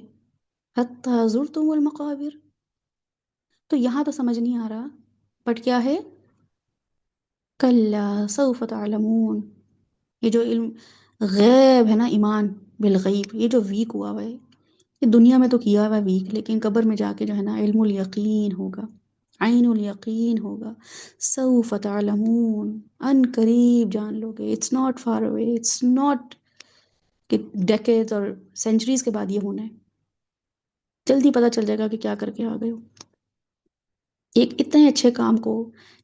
Speaker 1: حتی زرتم المقابر، تو یہاں تو سمجھ نہیں آ رہا، بٹ کیا ہے، کلا سوف تعلمون، یہ جو علم غیب ہے نا، ایمان بالغیب، یہ جو ویک ہوا ہے، یہ دنیا میں تو کیا ہوا ہے ویک، لیکن قبر میں جا کے جو ہے نا علم الیقین ہوگا، عین الیقین ہوگا، سوف تعلمون، ان قریب جان لو گے، it's not far away, it's not کہ ڈیکیڈز اور سینچریز کے بعد یہ ہونا ہے، جلدی پتہ چل جائے گا کہ کیا کر کے آ گئے ہو۔ ایک اتنے اچھے کام کو،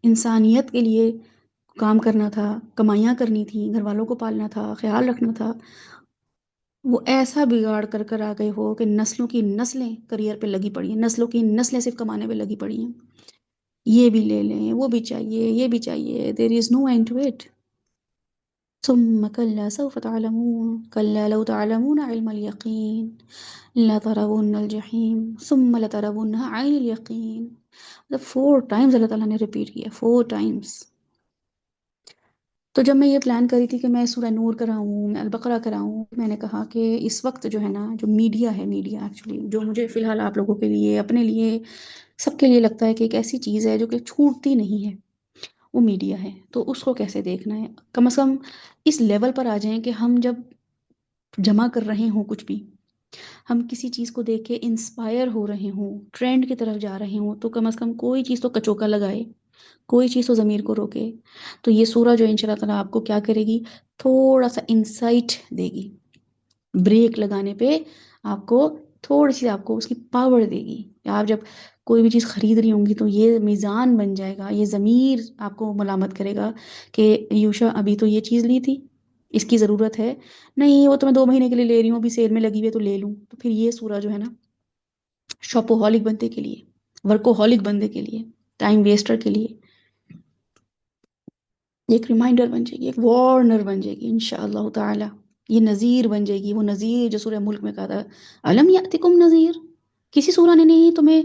Speaker 1: انسانیت کے لیے کام کرنا تھا، کمائیاں کرنی تھیں، گھر والوں کو پالنا تھا، خیال رکھنا تھا، وہ ایسا بگاڑ کر کر آ گئے ہو کہ نسلوں کی نسلیں کریئر پہ لگی پڑی ہیں، نسلوں کی نسلیں صرف کمانے پہ لگی پڑی ہیں، یہ بھی لے لیں، وہ بھی چاہیے، یہ بھی چاہیے، there is no end to it۔ ثم كلا سوف تعلمون كلا لو تعلمون علم اليقين لترون الجحیم ثم لترونها عین الیقین، مطلب 4 ٹائمز اللہ تعالیٰ نے ریپیٹ کیا، 4 ٹائمز۔ تو جب میں یہ پلان کری تھی کہ میں سورہ نور کراؤں، میں البقرہ کراؤں، میں نے کہا کہ اس وقت جو ہے نا، جو میڈیا ہے، میڈیا ایکچولی جو مجھے فی الحال آپ لوگوں کے لیے، اپنے لیے، سب کے لیے لگتا ہے کہ ایک ایسی چیز ہے جو کہ چھوٹتی نہیں ہے، وہ میڈیا ہے۔ تو اس کو کیسے دیکھنا ہے، کم از کم اس لیول پر آ جائیں کہ ہم جب جمع کر رہے ہوں کچھ بھی، ہم کسی چیز کو دیکھ کے انسپائر ہو رہے ہوں، ٹرینڈ کی طرف جا رہے ہوں، تو کم از کم کوئی چیز تو کچوکا لگائے، کوئی چیز تو ضمیر کو روکے۔ تو یہ سورہ جو انشاءاللہ تعالیٰ آپ کو کیا کرے گی، تھوڑا سا انسائٹ دے گی، بریک لگانے پہ آپ کو تھوڑی سی، آپ کو اس کی پاور دے گی کہ آپ جب کوئی بھی چیز خرید رہی ہوں گی تو یہ میزان بن جائے گا، یہ ضمیر آپ کو ملامت کرے گا کہ یوشا ابھی تو یہ چیز لی تھی، اس کی ضرورت ہے نہیں، وہ تو میں 2 مہینے کے لیے لے رہی ہوں، ابھی سیل میں لگی ہوئی ہے تو لے لوں۔ تو پھر یہ سورہ جو ہے نا شاپوہولک بنتے کے لیے، ورکوہولک بندے کے لیے، ٹائم ویسٹر کے لیے ایک ریمائنڈر بن جائے گی، ایک وارنر بن جائے گی انشاءاللہ تعالی. یہ نذیر بن جائے گی، وہ نذیر جو سورہ ملک میں کہا تھا الم یاتکم نذیر. کسی سورہ نے نہیں تمہیں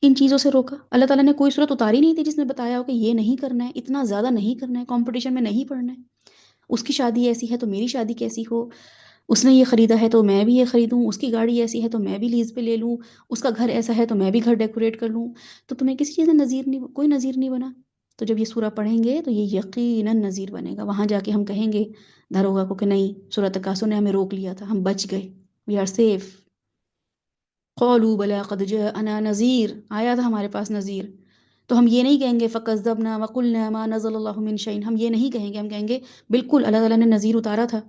Speaker 1: ان چیزوں سے روکا. اللہ تعالیٰ نے کوئی صورت اتاری نہیں تھی جس نے بتایا ہو کہ یہ نہیں کرنا ہے، اتنا زیادہ نہیں کرنا ہے، کمپٹیشن میں نہیں پڑھنا ہے. اس کی شادی ایسی ہے تو میری شادی کیسی ہو، اس نے یہ خریدا ہے تو میں بھی یہ خریدوں، اس کی گاڑی ایسی ہے تو میں بھی لیز پہ لے لوں، اس کا گھر ایسا ہے تو میں بھی گھر ڈیکوریٹ کر لوں. تو تمہیں کسی چیز میں نظیر نہیں، کوئی نظیر نہیں بنا. تو جب یہ سورہ پڑھیں گے تو یہ یقیناً نظیر بنے گا. وہاں جا کے ہم کہیں گے داروغہ کو کہ نہیں، سورہ تکاثر نے ہمیں روک لیا تھا، ہم بچ گئے، وی آر سیف. قالوا بلا قد جاءنا نذیر، آیا تھا ہمارے پاس نذیر. تو ہم یہ نہیں کہیں گے فکذبنا وقلنا ما نزل اللہ من شیء، ہم یہ نہیں کہیں گے. ہم کہیں گے بالکل اللہ تعالیٰ نے نذیر اتارا تھا.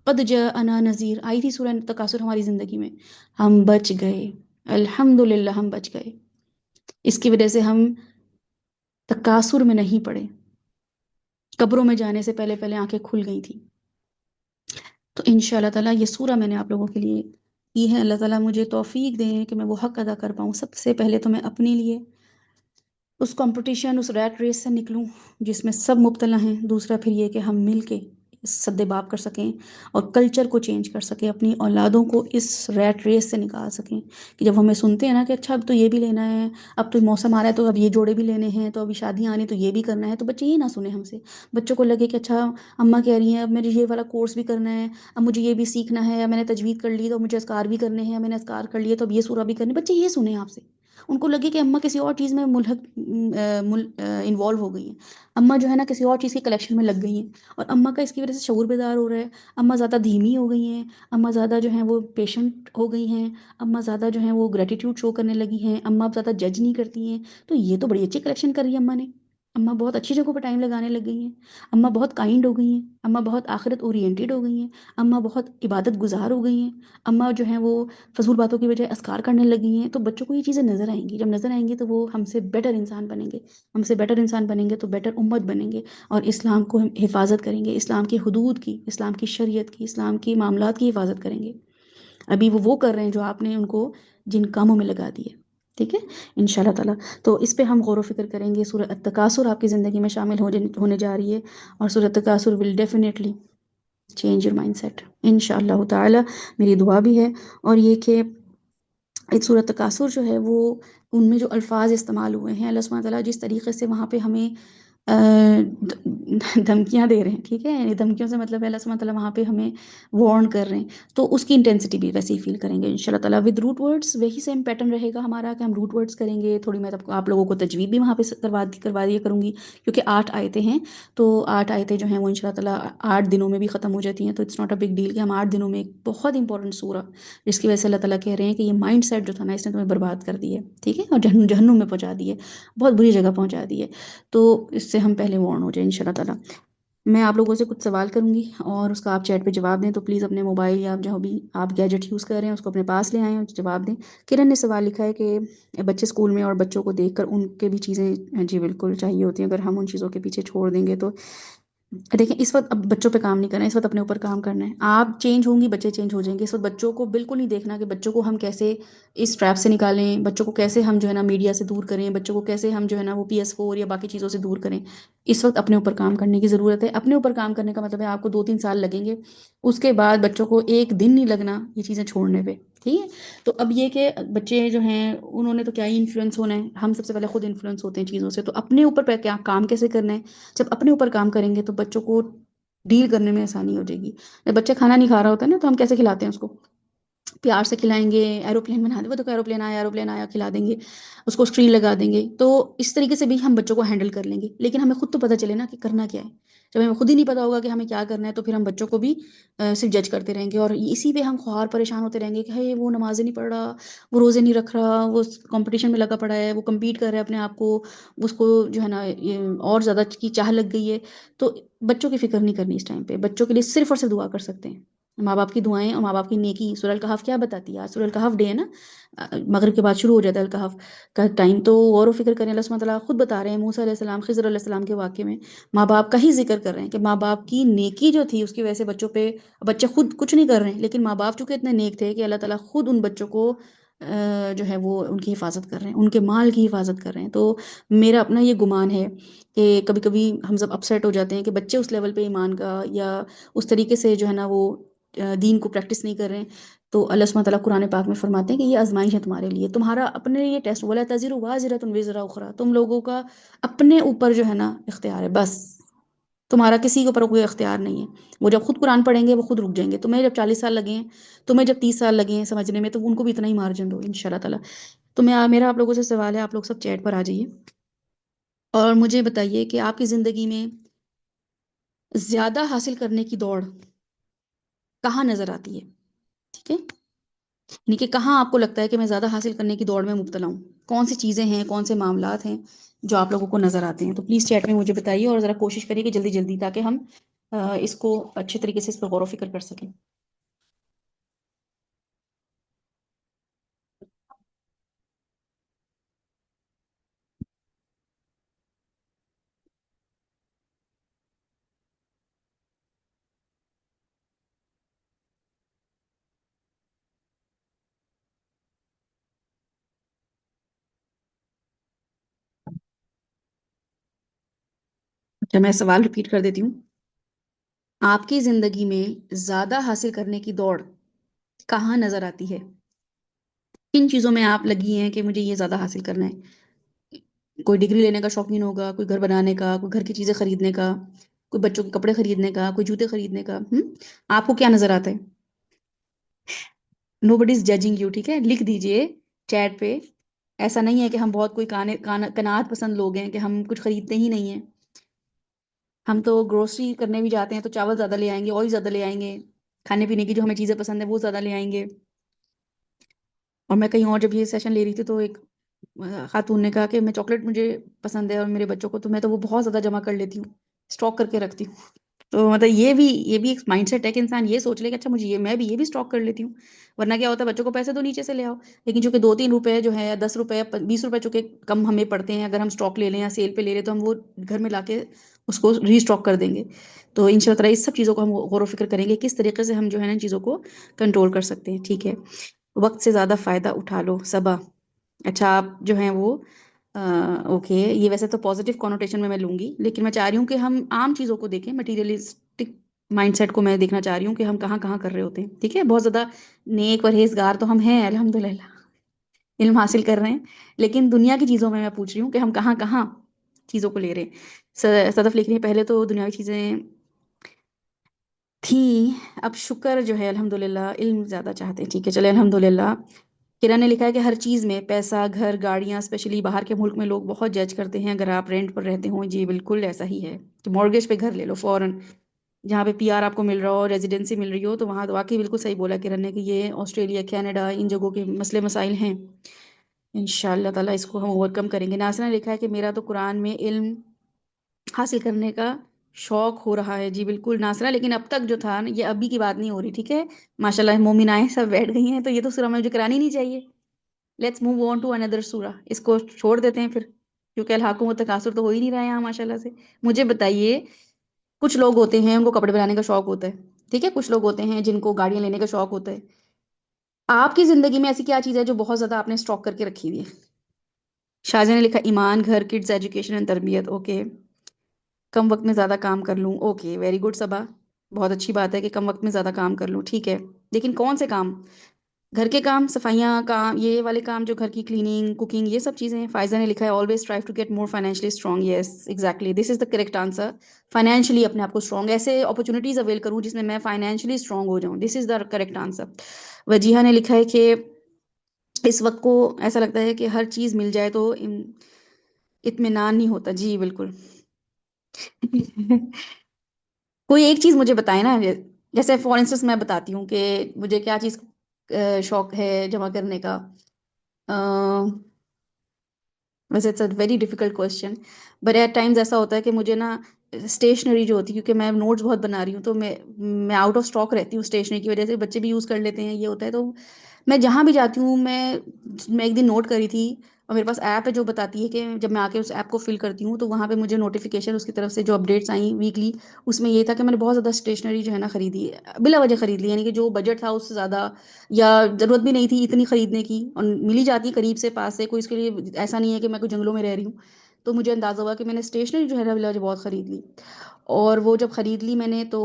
Speaker 1: قد جاءنا نذیر آئی تھی سورہ تکاثر ہماری زندگی میں، ہم بچ گئے. الحمدللہ ہم بچ گئے. اس کی وجہ سے ہم تکاثر میں نہیں پڑے. قبروں میں جانے سے پہلے پہلے آنکھیں کھل گئی تھی. تو انشاءاللہ تعالیٰ یہ سورہ میں نے آپ لوگوں کے لیے کی ہے. اللہ تعالیٰ مجھے توفیق دیں کہ میں وہ حق ادا کر پاؤں. سب سے پہلے تو میں اپنے لیے اس کمپٹیشن، اس ریٹ ریس سے نکلوں جس میں سب مبتلا ہیں. دوسرا پھر یہ کہ ہم مل کے سد باب کر سکیں اور کلچر کو چینج کر سکیں، اپنی اولادوں کو اس ریٹ ریس سے نکال سکیں. کہ جب ہمیں سنتے ہیں نا کہ اچھا اب تو یہ بھی لینا ہے، اب تو موسم آ رہا ہے تو اب یہ جوڑے بھی لینے ہیں، تو ابھی شادیاں آنی تو یہ بھی کرنا ہے، تو بچے یہ نہ سنیں ہم سے. بچوں کو لگے کہ اچھا اماں کہہ رہی ہیں اب میرے یہ والا کورس بھی کرنا ہے، اب مجھے یہ بھی سیکھنا ہے، اب میں نے تجوید کر لی تو مجھے اذکار بھی کرنے ہیں، میں نے اذکار کر لیے تو اب یہ سورہ بھی کرنے. بچے یہ سنیں آپ سے. ان کو لگے کہ اماں کسی اور چیز میں ملحق انوالو ہو گئی ہیں، اماں جو ہے نا کسی اور چیز کی کلیکشن میں لگ گئی ہیں، اور اماں کا اس کی وجہ سے شعور بیدار ہو رہا ہے. اماں زیادہ دھیمی ہو گئی ہیں، اماں زیادہ جو ہیں وہ پیشنٹ ہو گئی ہیں، اماں زیادہ جو ہیں وہ گریٹیٹیوڈ شو کرنے لگی ہیں، اماں زیادہ جج نہیں کرتی ہیں. تو یہ تو بڑی اچھی کلیکشن کر رہی ہے اماں نے. اماں بہت اچھی جگہوں پہ ٹائم لگانے لگ گئی ہیں، اماں بہت کائنڈ ہو گئی ہیں، اماں بہت آخرت اورینٹیڈ ہو گئی ہیں، اماں بہت عبادت گزار ہو گئی ہیں، اماں جو ہیں وہ فضول باتوں کی بجائے اذکار کرنے لگی ہیں. تو بچوں کو یہ چیزیں نظر آئیں گی. جب نظر آئیں گی تو وہ ہم سے بیٹر انسان بنیں گے. ہم سے بیٹر انسان بنیں گے تو بیٹر امت بنیں گے، اور اسلام کو ہم حفاظت کریں گے، اسلام کی حدود کی، اسلام کی شریعت کی، اسلام کی معاملات کی حفاظت کریں گے. ابھی وہ کر رہے ہیں جو آپ نے ان کو جن کاموں میں لگا دیے. ٹھیک ہے انشاءاللہ تعالیٰ. تو اس پہ ہم غور و فکر کریں گے. سورہ التکاثر آپ کی زندگی میں شامل ہونے جا رہی ہے، اور سورہ التکاثر will definitely change your mindset انشاءاللہ تعالیٰ. میری دعا بھی ہے. اور یہ کہ ایک سورۃ تکاثر جو ہے وہ ان میں جو الفاظ استعمال ہوئے ہیں، اللہ سبحانہ تعالیٰ جس طریقے سے وہاں پہ ہمیں دھمکیاں دے رہے ہیں، ٹھیک ہے، یعنی دھمکیوں سے مطلب ہے اللہ سبحانہ تعالیٰ وہاں پہ ہمیں وارن کر رہے ہیں، تو اس کی انٹینسٹی بھی ویسے ہی فیل کریں گے انشاءاللہ تعالیٰ. ود روٹ ورڈز وہی سیم پیٹرن رہے گا ہمارا کہ ہم روٹ ورڈز کریں گے. تھوڑی میں آپ لوگوں کو تجوید بھی وہاں پہ کروا دیا کروں گی، کیونکہ 8 آیتیں ہیں. تو 8 آیتیں جو ہیں وہ انشاءاللہ تعالیٰ 8 دنوں میں بھی ختم ہو جاتی ہیں. تو it's not a big deal کہ ہم 8 دنوں میں ایک بہت امپورٹنٹ سورہ، جس کی وجہ سے اللہ تعالیٰ کہہ رہے ہیں کہ یہ مائنڈ سیٹ جو تھا نا اس نے تمہیں برباد کر دی ہے، ٹھیک ہے، اور جہنم میں پہنچا دی ہے، بہت بری جگہ پہنچا دی ہے. تو اس سے ہم پہلے وارن ہو جائیں انشاءاللہ تعالیٰ. میں آپ لوگوں سے کچھ سوال کروں گی اور اس کا آپ چیٹ پہ جواب دیں. تو پلیز اپنے موبائل یا جو بھی آپ گیجٹ یوز کر رہے ہیں اس کو اپنے پاس لے آئیں اور جواب دیں. کرن نے سوال لکھا ہے کہ بچے اسکول میں اور بچوں کو دیکھ کر ان کے بھی چیزیں جی بالکل چاہیے ہوتی ہیں، اگر ہم ان چیزوں کے پیچھے چھوڑ دیں گے تو دیکھیں اس وقت اب بچوں پہ کام نہیں کرنا ہے، اس وقت اپنے اوپر کام کرنا ہے. آپ چینج ہوں گی، بچے چینج ہو جائیں گے. اس وقت بچوں کو بالکل نہیں دیکھنا کہ بچوں کو ہم کیسے اس ٹریپ سے نکالیں، بچوں کو کیسے ہم جو ہے نا میڈیا سے دور کریں، بچوں کو کیسے ہم جو ہے نا وہ PS4 یا باقی چیزوں سے دور کریں. اس وقت اپنے اوپر کام کرنے کی ضرورت ہے. اپنے اوپر کام کرنے کا مطلب ہے آپ کو 2-3 سال لگیں گے، اس کے بعد بچوں کو ایک دن نہیں لگنا یہ چیزیں چھوڑنے پہ، ٹھیک ہے. تو اب یہ کہ بچے جو ہیں انہوں نے تو کیا ہی انفلوئنس ہونا ہے، ہم سب سے پہلے خود انفلوئنس ہوتے ہیں چیزوں سے. تو اپنے اوپر پہ کیا کام کیسے کرنا ہے، جب اپنے اوپر کام کریں گے تو بچوں کو ڈیل کرنے میں آسانی ہو جائے گی. جب بچہ کھانا نہیں کھا رہا ہوتا ہے نا تو ہم کیسے کھلاتے ہیں اس کو، پیار سے کھلائیں گے. ایروپلین بنا دیں، وہ تو ایروپلین آیا کھلا دیں گے، اس کو اسکرین لگا دیں گے. تو اس طریقے سے بھی ہم بچوں کو ہینڈل کر لیں گے. لیکن ہمیں خود تو پتہ چلے نا کہ کرنا کیا ہے. جب ہمیں خود ہی نہیں پتا ہوگا کہ ہمیں کیا کرنا ہے تو پھر ہم بچوں کو بھی صرف جج کرتے رہیں گے، اور اسی پہ ہم خوار پریشان ہوتے رہیں گے کہ ہے وہ نمازیں نہیں پڑھ رہا، وہ روزے نہیں رکھ رہا، وہ کمپٹیشن میں لگا پڑا ہے، وہ کمپیٹ کر رہا ہے اپنے آپ کو، اس کو جو ہے نا اور زیادہ کی چاہ لگ گئی ہے. تو بچوں کی فکر نہیں کرنی اس ٹائم پہ. بچوں کے لیے صرف اور صرف دعا کر سکتے ہیں، ماں باپ کی دعائیں اور ماں باپ کی نیکی. سورہ الکہف کیا بتاتی ہے؟ آج سورہ الکہف ڈے ہے نا، مغرب کے بعد شروع ہو جاتا ہے الکہف کا ٹائم. تو غور و فکر کریں. اللہ سبحانہ تعالیٰ خود بتا رہے ہیں موسیٰ علیہ السلام، خضر علیہ السلام کے واقعے میں ماں باپ کا ہی ذکر کر رہے ہیں کہ ماں باپ کی نیکی جو تھی اس کی وجہ سے بچوں پہ، بچے خود کچھ نہیں کر رہے ہیں لیکن ماں باپ چونکہ اتنے نیک تھے کہ اللہ تعالیٰ خود ان بچوں کو جو ہے وہ ان کی حفاظت کر رہے ہیں، ان کے مال کی حفاظت کر رہے ہیں. تو میرا اپنا یہ گمان ہے کہ کبھی کبھی ہم سب اپسیٹ ہو جاتے ہیں کہ بچے اس لیول پہ ایمان کا یا اس طریقے سے جو ہے نا وہ دین کو پریکٹس نہیں کر رہے ہیں. تو اللہ سبحانہ تعالیٰ قرآن پاک میں فرماتے ہیں کہ یہ آزمائش ہے تمہارے لیے، تمہارا اپنے لیے ٹیسٹ. ولا تزر وازرۃ وزر اخری، تم لوگوں کا اپنے اوپر جو ہے نا اختیار ہے، بس تمہارا کسی کے اوپر کوئی اختیار نہیں ہے. وہ جب خود قرآن پڑھیں گے وہ خود رک جائیں گے. تمہیں جب 40 سال لگے ہیں، تمہیں جب 30 سال لگے ہیں سمجھنے میں، تو ان کو بھی اتنا ہی مارجن دو ان شاء اللہ تعالیٰ. تو میرا آپ لوگوں سے سوال ہے، آپ لوگ سب چیٹ پر آ جائیے اور مجھے بتائیے کہ آپ کی زندگی میں زیادہ حاصل کرنے کی دوڑ کہاں نظر آتی ہے؟ ٹھیک ہے، یعنی کہ کہاں آپ کو لگتا ہے کہ میں زیادہ حاصل کرنے کی دوڑ میں مبتلا ہوں؟ کون سی چیزیں ہیں، کون سے معاملات ہیں جو آپ لوگوں کو نظر آتے ہیں؟ تو پلیز چیٹ میں مجھے بتائیے اور ذرا کوشش کریے کہ جلدی جلدی، تاکہ ہم اس کو اچھے طریقے سے اس پر غور و فکر کر سکیں. اچھا، میں سوال ریپیٹ کر دیتی ہوں. آپ کی زندگی میں زیادہ حاصل کرنے کی دوڑ کہاں نظر آتی ہے؟ کن چیزوں میں آپ لگی ہیں کہ مجھے یہ زیادہ حاصل کرنا ہے؟ کوئی ڈگری لینے کا شوقین ہوگا، کوئی گھر بنانے کا، کوئی گھر کی چیزیں خریدنے کا، کوئی بچوں کے کپڑے خریدنے کا، کوئی جوتے خریدنے کا. آپ کو کیا نظر آتا ہے؟ نو بڈی از ججنگ یو، ٹھیک ہے، لکھ دیجئے چیٹ پہ. ایسا نہیں ہے کہ ہم بہت کوئی قناعت پسند لوگ ہیں کہ ہم کچھ خریدتے ہی نہیں ہیں. ہم تو گروسری کرنے بھی جاتے ہیں تو چاول زیادہ لے آئیں گے، آئل زیادہ لے آئیں گے، کھانے پینے کی جو ہمیں چیزیں پسند ہیں وہ زیادہ لے آئیں گے. اور میں کہیں اور جب یہ سیشن لے رہی تھی تو ایک خاتون نے کہا کہ میں چاکلیٹ مجھے پسند ہے اور میرے بچوں کو، تو میں تو وہ بہت زیادہ جمع کر لیتی ہوں، اسٹاک کر کے رکھتی ہوں. تو مطلب یہ بھی ایک مائنڈ سیٹ ہے کہ انسان یہ سوچ لے کہ اچھا مجھے میں بھی یہ بھی اسٹاک کر لیتی ہوں. ورنہ کیا ہوتا ہے، بچوں کو پیسے تو نیچے سے لے آؤ، لیکن چونکہ 2-3 روپے جو ہے یا 10 روپے 20 روپے چونکہ کم ہمیں پڑتے ہیں، اگر ہم اسٹاک لے لیں یا سیل پہ لے لیں تو ہم وہ گھر میں لا کے اس کو ری اسٹاک کر دیں گے. تو ان شاء اللہ تعالیٰ اس سب چیزوں کو ہم غور و فکر کریں گے کس طریقے سے ہم جو ہے نا ان چیزوں کو کنٹرول کر سکتے ہیں. ٹھیک ہے، وقت سے زیادہ فائدہ اٹھا لو صبا. اچھا، آپ جو ہیں وہ اوکے، یہ ویسے تو پازیٹیو کونوٹیشن میں لوں گی، لیکن میں چاہ رہی ہوں کہ ہم عام چیزوں کو دیکھیں، مٹیریلسٹک مائنڈ سیٹ کو میں دیکھنا چاہ رہی ہوں کہ ہم کہاں کہاں کر رہے ہوتے ہیں. ٹھیک ہے، بہت زیادہ نیک پرہیزگار تو ہم ہیں الحمدللہ، علم حاصل کر رہے ہیں، لیکن دنیا کی چیزوں میں پوچھ رہی ہوں کہ ہم کہاں کہاں چیزوں کو لے رہے ہیں. صدف لکھ رہی ہیں پہلے تو دنیاوی چیزیں تھیں، اب شکر جو ہے الحمدللہ علم زیادہ چاہتے ہیں. ٹھیک ہے، چلے الحمدللہ. کرن نے لکھا ہے کہ ہر چیز میں پیسہ، گھر، گاڑیاں، اسپیشلی باہر کے ملک میں لوگ بہت جج کرتے ہیں اگر آپ رینٹ پر رہتے ہوں. جی بالکل ایسا ہی ہے، تو مارگیج پہ گھر لے لو فوراً. جہاں پہ پی آر آپ کو مل رہا ہو، ریزیڈنسی مل رہی ہو، تو وہاں واقعی بالکل صحیح بولا کرن نے کہ یہ آسٹریلیا، کینیڈا، ان جگہوں کے مسئلے مسائل ہیں. ان شاء اللہ تعالیٰ اس کو ہم اوور کم کریں گے. ناصرہ نے لکھا ہے کہ میرا تو قرآن میں علم حاصل کرنے کا شوق ہو رہا ہے. جی بالکل ناصرہ، لیکن اب تک جو تھا نا، یہ ابھی کی بات نہیں ہو رہی. ٹھیک ہے، ماشاء اللہ مومنائیں سب بیٹھ گئی ہیں، تو یہ تو سورہ مجھے کرانی نہیں چاہیے. لیٹس موو آن ٹو اندر سورہ، اس کو چھوڑ دیتے ہیں پھر، کیونکہ الحاکم والتکاثر تو ہو ہی نہیں رہا ہے یہاں ماشاء اللہ سے. مجھے بتائیے، کچھ لوگ ہوتے ہیں ان کو کپڑے بنانے کا شوق ہوتا ہے، ٹھیک ہے، کچھ لوگ ہوتے ہیں جن کو گاڑیاں لینے کا شوق ہوتا ہے. آپ کی زندگی میں ایسی کیا چیز ہے جو بہت زیادہ آپ نے اسٹاک کر کے رکھی ہوئی ہے؟ شاہجہاں نے لکھا ایمان، گھر، کڈز، ایجوکیشن اینڈ تربیت. اوکے، کم وقت میں زیادہ کام کر لوں. اوکے، ویری گڈ صبا، بہت اچھی بات ہے کہ کم وقت میں زیادہ کام کر لوں. ٹھیک ہے، لیکن کون سے کام؟ گھر کے کام، صفائیاں، کام یہ والے کام جو گھر کی کلیننگ، کوکنگ، یہ سب چیزیں ہیں. فائزہ نے لکھا ہے always try to get more financially strong. Yes exactly, this is the correct answer. Financially اپنے آپ کو اسٹرانگ، ایسے اپرچونیٹیز اویل کروں جس میں میں فائنینشلی اسٹرانگ ہو جاؤں. دس is the correct answer. Wajiha نے لکھا ہے کہ اس وقت کو ایسا لگتا ہے کہ ہر چیز مل جائے تو اطمینان نہیں ہوتا. جی بالکل. کوئی ایک چیز مجھے بتائیں نا، جیسے فار انسٹنس میں بتاتی ہوں کہ مجھے کیا چیز شوق ہے جمع کرنے کا. ویسے it's a very difficult question, but at times ایسا ہوتا ہے کہ مجھے نا اسٹیشنری جو ہوتی ہے، کیونکہ میں نوٹس بہت بنا رہی ہوں تو میں آؤٹ آف اسٹاک رہتی ہوں اسٹیشنری کی وجہ سے. بچے بھی یوز کر لیتے ہیں، یہ ہوتا ہے. تو میں جہاں بھی جاتی ہوں، میں ایک دن نوٹ کری تھی اور میرے پاس ایپ ہے جو بتاتی ہے کہ جب میں آ کے اس ایپ کو فل کرتی ہوں تو وہاں پہ مجھے نوٹیفیکیشن اس کی طرف سے جو اپڈیٹس آئیں ویکلی، اس میں یہ تھا کہ میں نے بہت زیادہ اسٹیشنری جو ہے نا خریدی ہے، بلا وجہ خرید لی، یعنی کہ جو بجٹ تھا اس سے زیادہ، یا ضرورت بھی نہیں تھی اتنی خریدنے کی، اور ملی جاتی ہے قریب سے پاس سے، کوئی اس کے لیے ایسا نہیں ہے کہ میں کوئی جنگلوں میں رہ رہی ہوں۔ تو مجھے اندازہ ہوا کہ میں نے اسٹیشنری جو ہے نا بلا وجہ بہت خرید لی، اور وہ جب خرید لی میں نے تو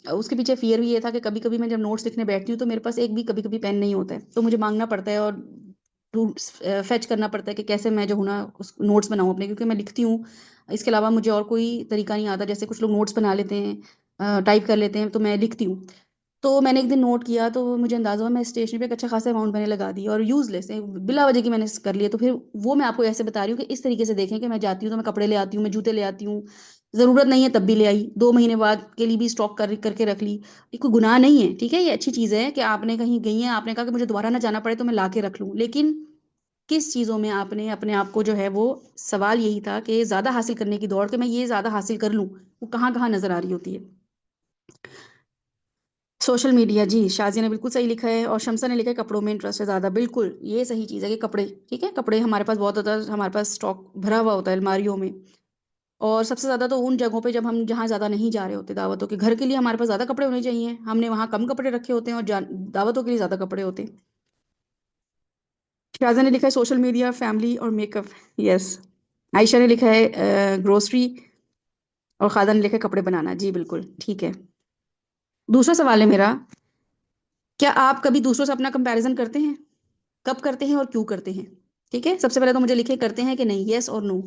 Speaker 1: اس کے پیچھے فیئر بھی یہ تھا کہ کبھی کبھی میں جب نوٹس لکھنے بیٹھتی ہوں تو میرے پاس ایک بھی کبھی کبھی پین نہیں ہوتا ہے، تو مجھے مانگنا پڑتا ہے اور فیچ کرنا پڑتا ہے کہ کیسے میں جو ہوں نا اس نوٹس بناؤں اپنے، کیونکہ میں لکھتی ہوں اس کے علاوہ مجھے اور کوئی طریقہ نہیں آتا، جیسے کچھ لوگ نوٹس بنا لیتے ہیں ٹائپ کر لیتے ہیں، تو میں لکھتی ہوں۔ تو میں نے ایک دن نوٹ کیا تو مجھے اندازہ ہوا میں اسٹیشنری پہ ایک اچھا خاصا اماؤنٹ میں نے لگا دی، اور یوز لیس بلا وجہ کی میں نے کر لیا، تو پھر وہ میں آپ کو ایسے بتا رہی ہوں کہ اس طریقے سے دیکھیں کہ میں جاتی ہوں تو میں کپڑے لے آتی ہوں، میں جوتے لے آتی ہوں، ضرورت نہیں ہے تب بھی لے آئی، 2 مہینے بعد کے لیے بھی اسٹاک کر کے رکھ لی، یہ کوئی گناہ نہیں ہے، ٹھیک ہے، یہ اچھی چیز ہے کہ آپ نے کہیں گئی ہیں، آپ نے کہا کہ مجھے دوبارہ نہ جانا پڑے تو میں لا کے رکھ لوں، لیکن کس چیزوں میں آپ نے اپنے آپ کو جو ہے وہ، سوال یہی تھا کہ زیادہ حاصل کرنے کی دوڑ، کہ میں یہ زیادہ حاصل کر لوں، وہ کہاں کہاں نظر آ رہی ہوتی ہے۔ سوشل میڈیا، جی شازیہ نے بالکل صحیح لکھا ہے، اور شمسا نے لکھا ہے کپڑوں میں انٹرسٹ ہے زیادہ، بالکل یہ صحیح چیز ہے کہ کپڑے، ٹھیک ہے، کپڑے ہمارے پاس بہت ہوتا ہے، ہمارے پاس اسٹاک بھرا ہوا ہوتا ہے الماریوں میں، اور سب سے زیادہ تو ان جگہوں پہ جب ہم جہاں زیادہ نہیں جا رہے ہوتے دعوتوں کے، گھر کے لیے ہمارے پاس زیادہ کپڑے ہونے چاہیے، ہم نے وہاں کم کپڑے رکھے ہوتے ہیں، اور دعوتوں کے لیے زیادہ کپڑے ہوتے ہیں۔ شازیہ نے لکھا ہے سوشل میڈیا، فیملی اور میک اپ، یس۔ عائشہ نے لکھا ہے گروسری، اور خالدہ نے لکھا ہے کپڑے بنانا، جی بالکل ٹھیک ہے۔ دوسرا سوال ہے میرا، کیا آپ کبھی دوسروں سے اپنا کمپیریزن کرتے ہیں؟ کب کرتے ہیں اور کیوں کرتے ہیں؟ ٹھیک ہے، سب سے پہلے تو مجھے لکھے کرتے ہیں کہ نہیں، یس اور نو،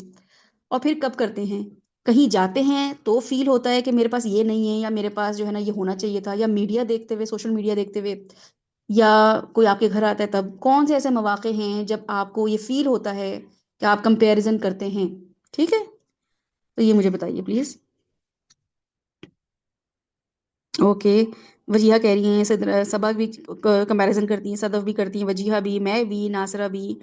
Speaker 1: اور پھر کب کرتے ہیں؟ کہیں جاتے ہیں تو فیل ہوتا ہے کہ میرے پاس یہ نہیں ہے، یا میرے پاس جو ہے نا یہ ہونا چاہیے تھا، یا میڈیا دیکھتے ہوئے، سوشل میڈیا دیکھتے ہوئے، یا کوئی آپ کے گھر آتا ہے تب، کون سے ایسے مواقع ہیں جب آپ کو یہ فیل ہوتا ہے کہ آپ کمپیریزن کرتے ہیں؟ ٹھیک ہے، تو یہ مجھے بتائیے پلیز۔ اوکے، وجیہہ کہہ رہی ہیں صبا بھی کمپیریزن کرتی ہیں، صدف بھی کرتی ہیں، وجیہہ بھی، میں بھی، ناصرہ بھی،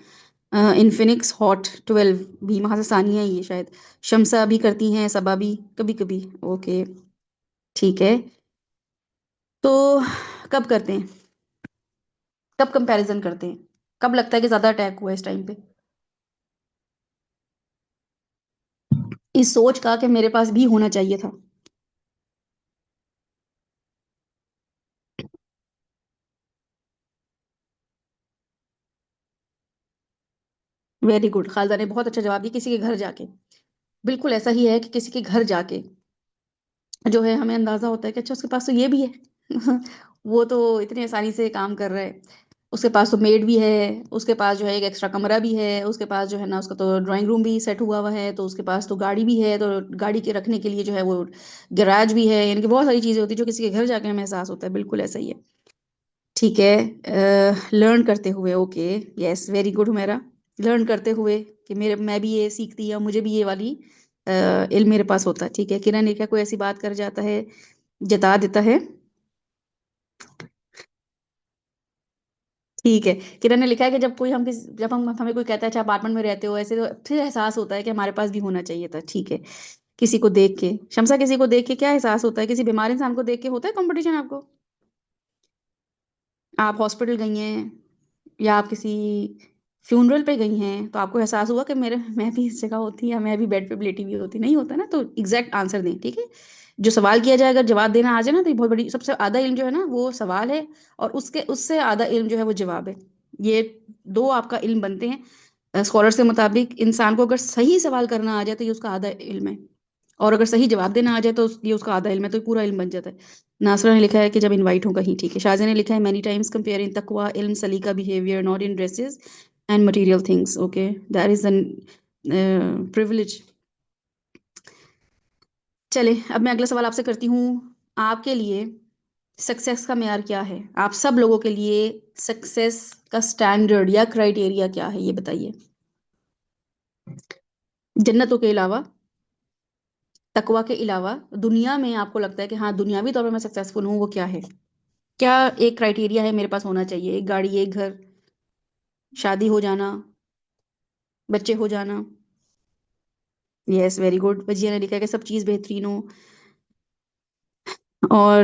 Speaker 1: انفینکس ہاٹ 12 بھی، وہاں سے ثانیہ ہی ہے شاید، شمسہ بھی کرتی ہیں، صبا بھی کبھی کبھی، اوکے ٹھیک ہے۔ تو کب کرتے ہیں، کب کمپیریزن کرتے ہیں، کب لگتا ہے کہ زیادہ اٹیک ہوا ہے اس ٹائم پہ، اس سوچ کا کہ میرے پاس بھی ہونا چاہیے تھا؟ ویری گڈ، خالدہ نے بہت اچھا جواب دیا، کسی کے گھر جا کے، بالکل ایسا ہی ہے کہ کسی کے گھر جا کے جو ہے ہمیں اندازہ ہوتا ہے کہ اچھا اس کے پاس تو یہ بھی ہے وہ تو اتنی آسانی سے کام کر رہا ہے، اس کے پاس تو میڈ بھی ہے، اس کے پاس جو ہے ایک ایکسٹرا کمرہ بھی ہے، اس کے پاس جو ہے نا اس کا تو ڈرائنگ روم بھی سیٹ ہوا ہے، تو اس کے پاس تو گاڑی بھی ہے، تو گاڑی کے رکھنے کے لیے جو ہے وہ گراج بھی ہے، یعنی کہ بہت ساری چیزیں ہوتی ہیں جو کسی کے گھر جا کے ہمیں احساس ہوتا ہے، بالکل ایسا ہی ہے۔ ٹھیک ہے، لرن کرتے ہوئے، اوکے، یس ویری گڈ میرا، لرن کرتے ہوئے کہ میرے میں بھی یہ سیکھتی یا مجھے بھی یہ والی علم میرے پاس ہوتا ہے، ٹھیک ہے۔ کرن نے کیا کوئی ایسی بات کر جاتا ہے، جتا دیتا ہے، ٹھیک ہے۔ کرن نے لکھا ہے کہ جب کوئی جب ہمیں کوئی کہتا ہے اچھا اپارٹمنٹ میں رہتے ہو ایسے، تو پھر احساس ہوتا ہے کہ ہمارے پاس بھی ہونا چاہیے تھا، ٹھیک ہے۔ کسی کو دیکھ کے، شمسا کسی کو دیکھ کے کیا احساس ہوتا ہے، کسی بیمار انسان کو دیکھ کے ہوتا ہے کمپٹیشن آپ کو؟ آپ ہاسپٹل گئی ہیں، یا آپ کسی فیونرل پہ گئی ہیں، تو آپ کو احساس ہوا کہ میں بھی اس جگہ ہوتی، یا میں بھی بیڈ پہ لیٹی ہوئی ہوتی، نہیں ہوتا نا، تو ایگزیکٹ آنسر دیں، ٹھیک ہے۔ جو سوال کیا جائے اگر جواب دینا آ جائے نا، تو یہ بہت بڑی، سب سے آدھا علم جو ہے نا وہ سوال ہے، اور اس سے آدھا علم جو ہے وہ جواب ہے، یہ دو آپ کا علم بنتے ہیں۔ اسکالرس کے مطابق انسان کو اگر صحیح سوال کرنا آ جائے تو یہ اس کا آدھا علم ہے، اور اگر صحیح جواب دینا آ جائے تو یہ اس کا آدھا علم ہے، تو یہ پورا علم بن جاتا ہے۔ ناصرہ نے لکھا ہے کہ جب انوائٹ ہوں کہیں، ٹھیک ہے۔ شازیہ نے لکھا ہے مینی ٹائمز کمپیئر ان تقوی، علم، سلیقہ، behaviour, not in dresses and material things, okay that is an privilege. چلے اب میں اگلا سوال آپ سے کرتی ہوں، آپ کے لیے سکسیس کا معیار کیا ہے؟ آپ سب لوگوں کے لیے سکسیس کا سٹینڈرڈ یا کرائٹیریا کیا ہے، یہ بتائیے، جنتوں کے علاوہ، تقوی کے علاوہ، دنیا میں آپ کو لگتا ہے کہ ہاں دنیاوی طور پہ میں سکسیسفل ہوں، وہ کیا ہے؟ کیا ایک کرائٹیریا ہے میرے پاس ہونا چاہیے، ایک گاڑی، ایک گھر، شادی ہو جانا، بچے ہو جانا، یس ویری گڈ۔ وجیہ نے لکھا ہے کہ سب چیز بہترین ہو، اور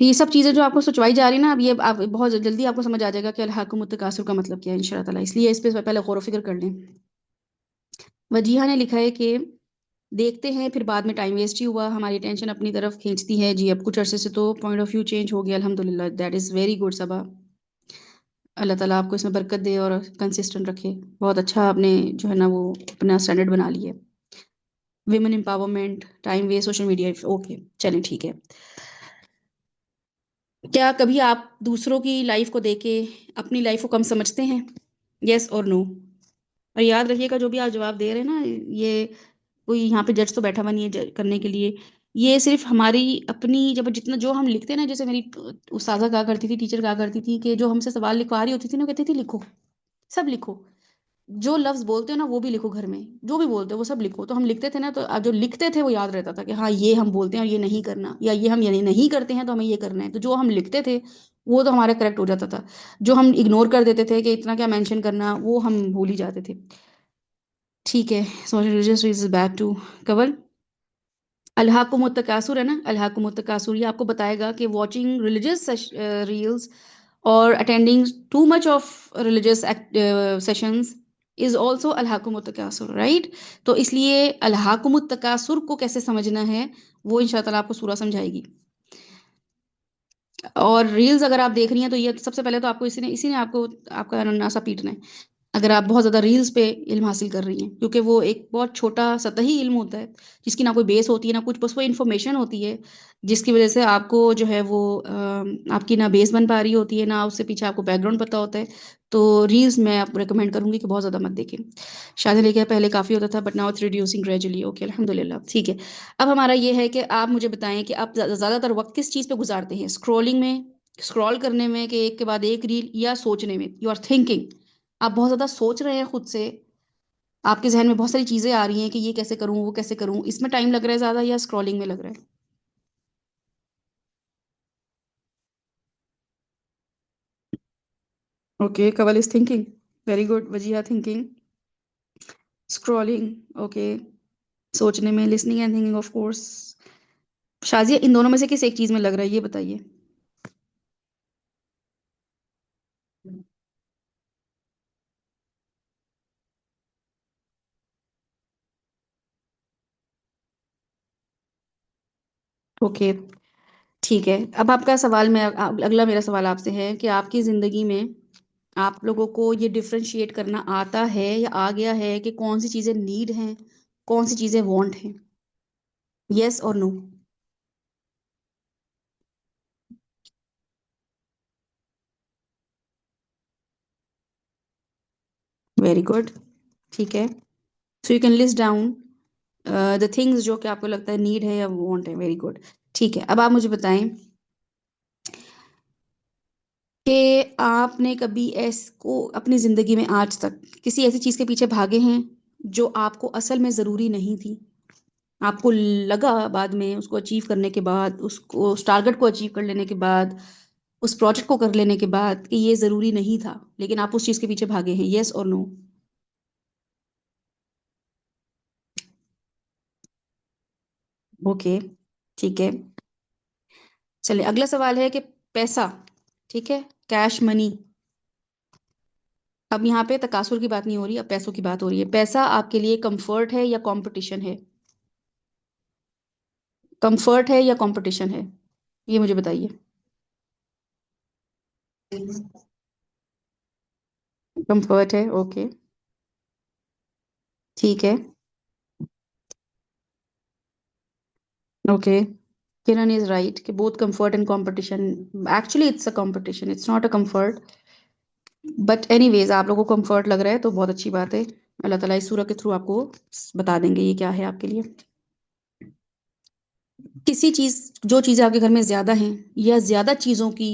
Speaker 1: یہ سب چیزیں جو آپ کو سوچوائی جا رہی ہیں نا، اب یہ آپ بہت جلدی آپ کو سمجھ آ جائے گا کہ الحاکم التکاثر کا مطلب کیا ہے ان شاء اللہ تعالیٰ، اس لیے اس پہ پہلے غور و فکر کر لیں۔ وجیہہ نے لکھا ہے کہ دیکھتے ہیں پھر بعد میں ٹائم ویسٹ ہی ہوا، ہماری ٹینشن اپنی طرف کھینچتی ہے جی، اب کچھ عرصے سے تو پوائنٹ آف ویو چینج ہو گیا الحمدللہ، دیٹ از ویری گڈ صبا، اللہ تعالیٰ آپ کو اس میں برکت دے اور کنسسٹنٹ رکھے، بہت اچھا آپ نے جو ہے نا وہ اپنا اسٹینڈرڈ بنا لی ہے۔ Women empowerment, time waste, social media, okay چلیں ٹھیک ہے۔ کیا کبھی آپ دوسروں کی لائف کو دیکھ کے اپنی لائف کو کم سمجھتے ہیں؟ یس اور نو؟ اور یاد رکھیے گا جو بھی آپ جواب دے رہے ہیں نا، یہ کوئی یہاں پہ جج تو بیٹھا ہوا نہیں ہے کرنے کے لیے، یہ صرف ہماری اپنی جب جتنا جو ہم لکھتے ہیں نا، جیسے میری استاذہ کہا کرتی تھی، ٹیچر کہا کرتی تھی کہ جو ہم سے سوال لکھوا رہی ہوتی تھی نا، وہ کہتی تھی لکھو، سب لکھو، جو لفظ بولتے ہو نا وہ بھی لکھو، گھر میں جو بھی بولتے ہو وہ سب لکھو، تو ہم لکھتے تھے نا، تو جو لکھتے تھے وہ یاد رہتا تھا کہ ہاں یہ ہم بولتے ہیں اور یہ نہیں کرنا، یا یہ ہم یعنی نہیں کرتے ہیں تو ہمیں یہ کرنا ہے، تو جو ہم لکھتے تھے وہ تو ہمارا کریکٹ ہو جاتا تھا، جو ہم اگنور کر دیتے تھے کہ اتنا کیا مینشن کرنا، وہ ہم بھول ہی جاتے تھے۔ ٹھیک ہے، سو ریلیجیس ریزز بیک ٹو کور الحاکم التکاثر ہے نا، الحاکم التکاثر یہ آپ کو بتائے گا کہ واچنگ ریلیجیس ریلز اور attending too much of religious sessions is also الحاکم التکاثر، رائٹ؟ تو اس لیے الحاکم التکاثر کو کیسے سمجھنا ہے وہ ان شاء اللہ تعالیٰ آپ کو سورہ سمجھائے گی۔ اور ریلز اگر آپ دیکھ رہی ہیں تو یہ سب سے پہلے تو آپ کو اسی نے آپ کو آپ کا ناسا پیٹنا ہے اگر آپ بہت زیادہ ریلز پہ علم حاصل کر رہی ہیں، کیونکہ وہ ایک بہت چھوٹا سطحی علم ہوتا ہے جس کی نہ کوئی بیس ہوتی ہے نہ کچھ، بس وہ انفارمیشن ہوتی ہے جس کی وجہ سے آپ کو جو ہے وہ آپ کی نہ بیس بن پا رہی ہوتی ہے نہ اس سے پیچھے آپ کو بیک گراؤنڈ پتہ ہوتا ہے۔ تو ریلز میں آپ ریکمینڈ کروں گی کہ بہت زیادہ مت دیکھیں۔ شاید لے کے پہلے کافی ہوتا تھا but now it's reducing gradually, okay الحمد للہ ٹھیک ہے۔ اب ہمارا یہ ہے کہ آپ مجھے بتائیں کہ آپ زیادہ تر وقت کس چیز پہ گزارتے ہیں؟ اسکرولنگ میں، اسکرول کرنے میں کہ ایک کے بعد ایک ریل، یا سوچنے میں، یو آر تھنکنگ، آپ بہت زیادہ سوچ رہے ہیں خود سے، آپ کے ذہن میں بہت ساری چیزیں آ رہی ہیں کہ یہ کیسے کروں وہ کیسے کروں، اس میں ٹائم لگ رہا ہے زیادہ یا اسکرولنگ میں لگ رہا ہے؟ اوکے، کول is thinking, very good, Wajiha thinking, scrolling, okay, سوچنے میں، listening and thinking of course. Shazia ان دونوں میں سے کس ایک چیز میں لگ رہا ہے یہ بتائیے؟ اوکے ٹھیک ہے، اب آپ کا سوال میں اگلا میرا سوال آپ سے ہے کہ آپ کی زندگی میں آپ لوگوں کو یہ ڈفرینشیٹ کرنا آتا ہے یا آ گیا ہے کہ کون سی چیزیں نیڈ ہیں، کون سی چیزیں وانٹ ہیں؟ یس اور نو؟ ویری گڈ ٹھیک ہے، so you can list down the things جو کہ آپ کو لگتا ہے نیڈ ہے یا وانٹ ہے، ویری گڈ ٹھیک ہے۔ اب آپ مجھے بتائیں کہ آپ نے کبھی کو اپنی زندگی میں آج تک کسی ایسی چیز کے پیچھے بھاگے ہیں جو آپ کو اصل میں ضروری نہیں تھی، آپ کو لگا بعد میں اس کو اچیو کرنے کے بعد، اس ٹارگٹ کو اچیو کر لینے کے بعد، اس پروجیکٹ کو کر لینے کے بعد کہ یہ ضروری نہیں تھا لیکن آپ اس چیز کے پیچھے بھاگے ہیں؟ یس اور نو؟ اوکے ٹھیک ہے، چلے اگلا سوال ہے کہ پیسہ، ٹھیک ہے، کیش منی، اب یہاں پہ تکاثر کی بات نہیں ہو رہی، اب پیسوں کی بات ہو رہی ہے، پیسہ آپ کے لیے کمفرٹ ہے یا کمپٹیشن ہے؟ کمفرٹ ہے یا کمپٹیشن ہے، یہ مجھے بتائیے۔ کمفرٹ ہے، اوکے ٹھیک ہے، اوکے، کرن از رائٹ کہ both comfort and competition, actually it's a competition, it's not a comfort, but anyways آپ لوگوں کو کمفرٹ لگ رہا ہے تو بہت اچھی بات ہے، اللہ تعالیٰ اس سورہ کے تھرو آپ کو بتا دیں گے یہ کیا ہے آپ کے لیے۔ کسی چیز، جو چیزیں آپ کے گھر میں زیادہ ہیں یا زیادہ چیزوں کی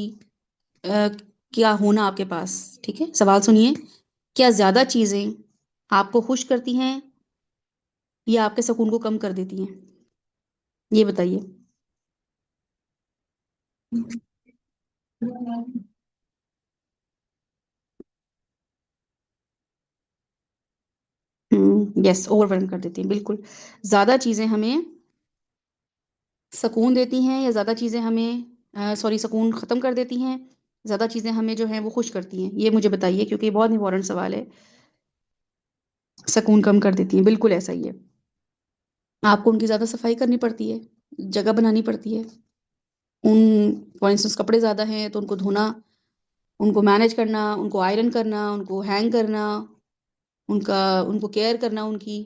Speaker 1: کیا ہونا آپ کے پاس، ٹھیک ہے، سوال سنیے، کیا زیادہ چیزیں آپ کو خوش کرتی ہیں یا آپ کے سکون کو کم کر دیتی ہیں؟ یہ بتائیے۔ یس، اوور ویلم کر دیتی ہیں، بالکل، زیادہ چیزیں ہمیں سکون دیتی ہیں یا زیادہ چیزیں ہمیں سوری سکون ختم کر دیتی ہیں، زیادہ چیزیں ہمیں جو ہیں وہ خوش کرتی ہیں؟ یہ مجھے بتائیے، کیونکہ یہ بہت امپورٹنٹ سوال ہے۔ سکون کم کر دیتی ہیں، بالکل ایسا ہی ہے۔ آپ کو ان کی زیادہ صفائی کرنی پڑتی ہے، جگہ بنانی پڑتی ہے، ان فار انسٹنس کپڑے زیادہ ہیں تو ان کو دھونا، ان کو مینج کرنا، ان کو آئرن کرنا، ان کو ہینگ کرنا، ان کو کیئر کرنا ان کی،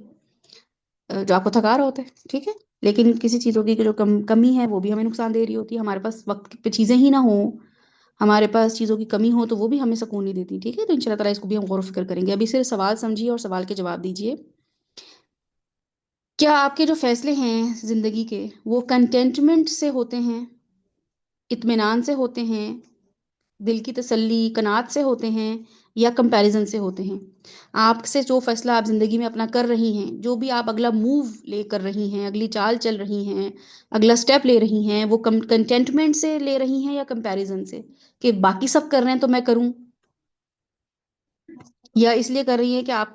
Speaker 1: جو آپ کو تھکا رہا ہوتا ہے، ٹھیک ہے۔ لیکن کسی چیزوں کی جو کمی ہے وہ بھی ہمیں نقصان دے رہی ہوتی ہے، ہمارے پاس وقت پہ چیزیں ہی نہ ہوں، ہمارے پاس چیزوں کی کمی ہو تو وہ بھی ہمیں سکون نہیں دیتی، ٹھیک ہے۔ تو ان شاء اللہ تعالیٰ اس کو بھی ہم غور و فکر کریں گے۔ ابھی صرف سوال سمجھیے اور سوال کے جواب دیجیے۔ کیا آپ کے جو فیصلے ہیں زندگی کے، وہ کنٹینٹمنٹ سے ہوتے ہیں، اطمینان سے ہوتے ہیں، دل کی تسلی قناعت سے ہوتے ہیں، یا کمپیریزن سے ہوتے ہیں؟ آپ سے جو فیصلہ آپ زندگی میں اپنا کر رہی ہیں، جو بھی آپ اگلا موو لے کر رہی ہیں، اگلی چال چل رہی ہیں، اگلا سٹیپ لے رہی ہیں، وہ کنٹینٹمنٹ سے لے رہی ہیں یا کمپیریزن سے، کہ باقی سب کر رہے ہیں تو میں کروں، یا اس لیے کر رہی ہیں کہ آپ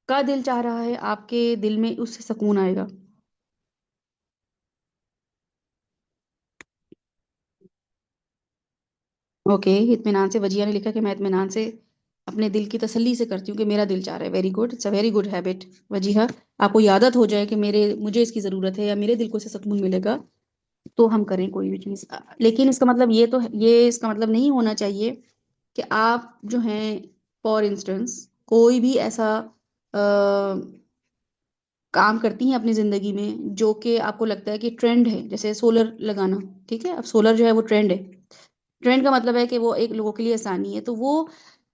Speaker 1: کا دل چاہ رہا ہے، آپ کے دل میں اس سے سکون آئے گا؟ اوکے، اطمینان سے، وجیہ نے لکھا کہ میں اطمینان سے اپنے دل کی تسلی سے کرتی ہوں کہ میرا دل چاہ رہا ہے۔ Very good, it's a very good habit Wajiha. آپ کو یہ عادت ہو جائے کہ مجھے اس کی ضرورت ہے یا میرے دل کو اس سے سکون ملے گا تو ہم کریں کوئی بھی چیز۔ لیکن اس کا مطلب یہ اس کا مطلب نہیں ہونا چاہیے کہ آپ جو ہیں فار انسٹنس کوئی بھی ایسا کام کرتی ہیں اپنی زندگی میں جو کہ آپ کو لگتا ہے کہ ٹرینڈ ہے، جیسے سولر لگانا، ٹھیک ہے۔ اب سولر جو ہے وہ ٹرینڈ ہے، ٹرینڈ کا مطلب ہے کہ وہ ایک لوگوں کے لیے آسانی ہے، تو وہ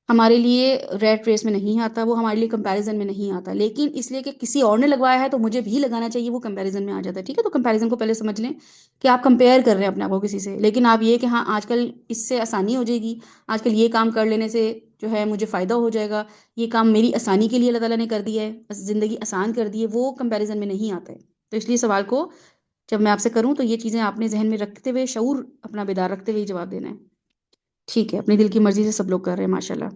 Speaker 1: ہمارے لیے ریٹ ریس میں نہیں آتا، وہ ہمارے لیے کمپیریزن میں نہیں آتا، لیکن اس لیے کہ کسی اور نے لگوایا ہے تو مجھے بھی لگانا چاہیے، وہ کمپیریزن میں آ جاتا ہے، ٹھیک ہے۔ تو کمپیریزن کو پہلے سمجھ لیں کہ آپ کمپیئر کر رہے ہیں اپنے آپ کو کسی سے، لیکن آپ یہ کہ ہاں آج کل اس سے آسانی ہو جائے گی، آج کل یہ کام کر لینے سے جو ہے مجھے فائدہ ہو جائے گا، یہ کام میری آسانی کے لیے اللہ تعالیٰ نے کر دیا ہے، بس زندگی آسان کر دی ہے، وہ کمپیریزن میں نہیں آتا ہے۔ تو اس لیے سوال کو جب میں آپ سے کروں تو یہ چیزیں آپ نے ذہن میں رکھتے ہوئے، شعور اپنا بیدار رکھتے ہوئے جواب دینا ہے، ٹھیک ہے۔ اپنی دل کی مرضی سے سب لوگ کر رہے ہیں ماشاء اللہ۔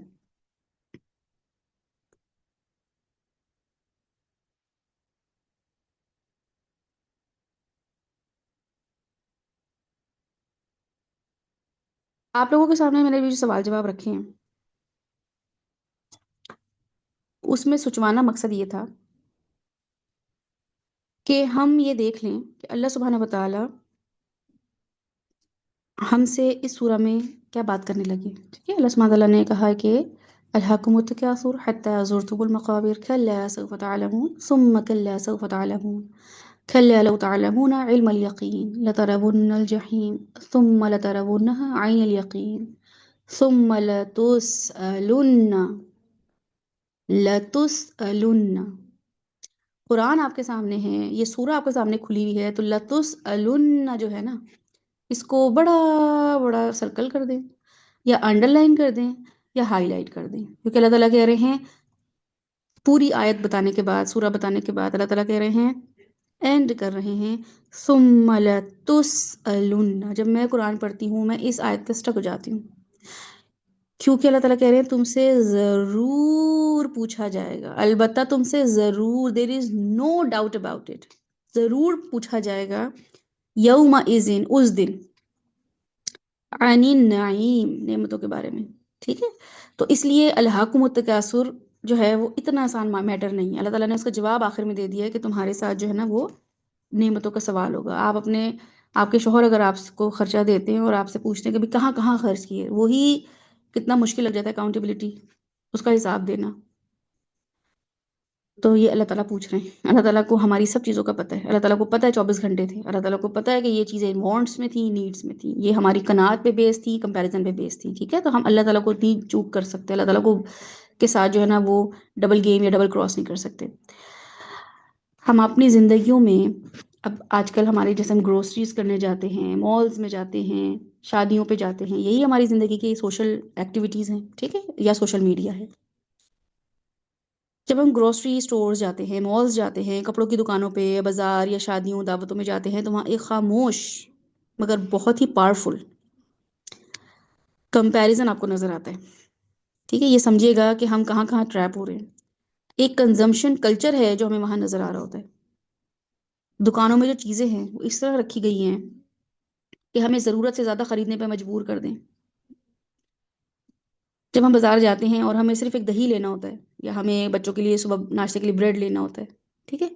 Speaker 1: آپ لوگوں کے سامنے میں نے بھی جو سوال جواب رکھے ہیں، اس میں سوچوانا مقصد یہ تھا کہ ہم یہ دیکھ لیں کہ اللہ سبحانہ وتعالی ہم سے اس سورہ میں کیا بات کرنے لگے، ٹھیک ہے۔ اللہ سبحانہ وتعالی نے کہا کہ الہاکم التکاثر حتی زرتم المقابر کلا سوف تعلمون ثم کلا سوف تعلمون کلا لو تعلمون علم الیقین لترون الجحیم ثم لترونها عین الیقین ثم لتسألن۔ قرآن آپ کے سامنے ہے، یہ سورہ آپ کے سامنے کھلی ہوئی ہے، تو لتسألن جو ہے نا، اس کو بڑا بڑا سرکل کر دیں، یا انڈر لائن کر دیں، یا ہائی لائٹ کر دیں، کیونکہ اللہ تعالیٰ کہہ رہے ہیں پوری آیت بتانے کے بعد، سورہ بتانے کے بعد، اللہ تعالیٰ کہہ رہے ہیں، اینڈ کر رہے ہیں ثم لتسألن۔ جب میں قرآن پڑھتی ہوں میں اس آیت پہ سٹک ہو جاتی ہوں، کیونکہ اللہ تعالیٰ کہہ رہے ہیں تم سے ضرور پوچھا جائے گا، البتہ تم سے ضرور، دیر از نو ڈاؤٹ اباؤٹ اٹ، ضرور پوچھا جائے گا، یوم اذن، اس دن، عن النعیم، نعمتوں کے بارے میں، ٹھیک ہے۔ تو اس لیے الہاکم التکاثر جو ہے وہ اتنا آسان میٹر نہیں ہے، اللہ تعالیٰ نے اس کا جواب آخر میں دے دیا ہے کہ تمہارے ساتھ جو ہے نا وہ نعمتوں کا سوال ہوگا۔ آپ کے شوہر اگر آپ کو خرچہ دیتے ہیں اور آپ سے پوچھتے ہیں کہ بھی کہاں کہاں خرچ کیے، وہی کتنا مشکل لگ جاتا ہے اکاؤنٹیبلٹی، اس کا حساب دینا۔ تو یہ اللہ تعالیٰ پوچھ رہے ہیں، اللہ تعالیٰ کو ہماری سب چیزوں کا پتہ ہے، اللہ تعالیٰ کو پتہ ہے 24 گھنٹے تھے، اللہ تعالیٰ کو پتہ ہے کہ یہ چیزیں وانٹس میں تھیں، نیڈس میں تھیں، یہ ہماری قناعت پہ بیس تھی، کمپیریزن پہ بیس تھی، ٹھیک ہے۔ تو ہم اللہ تعالیٰ کو نہیں چوک کر سکتے، اللہ تعالیٰ کو کے ساتھ جو ہے نا وہ ڈبل گیم یا ڈبل کراس نہیں کر سکتے۔ ہم اپنی زندگیوں میں اب آج کل ہمارے جیسے ہم گروسریز کرنے جاتے ہیں، مالز میں جاتے ہیں، شادیوں پہ جاتے ہیں، یہی ہماری زندگی کی سوشل ایکٹیویٹیز ہیں، ٹھیک ہے، یا سوشل میڈیا ہے۔ جب ہم گروسری اسٹورز جاتے ہیں، مالز جاتے ہیں، کپڑوں کی دکانوں پہ، بازار یا شادیوں دعوتوں میں جاتے ہیں، تو وہاں ایک خاموش مگر بہت ہی پاورفل کمپیریزن آپ کو نظر آتا ہے، ٹھیک ہے۔ یہ سمجھیے گا کہ ہم کہاں کہاں ٹریپ ہو رہے ہیں۔ ایک کنزمپشن کلچر ہے جو ہمیں وہاں نظر آ رہا ہوتا ہے، دکانوں میں جو چیزیں ہیں وہ اس طرح رکھی گئی ہیں کہ ہمیں ضرورت سے زیادہ خریدنے پہ مجبور کر دیں. جب ہم بازار جاتے ہیں اور ہمیں صرف ایک دہی لینا ہوتا ہے، یا ہمیں بچوں کے لیے صبح ناشتے کے لیے بریڈ لینا ہوتا ہے، ٹھیک ہے،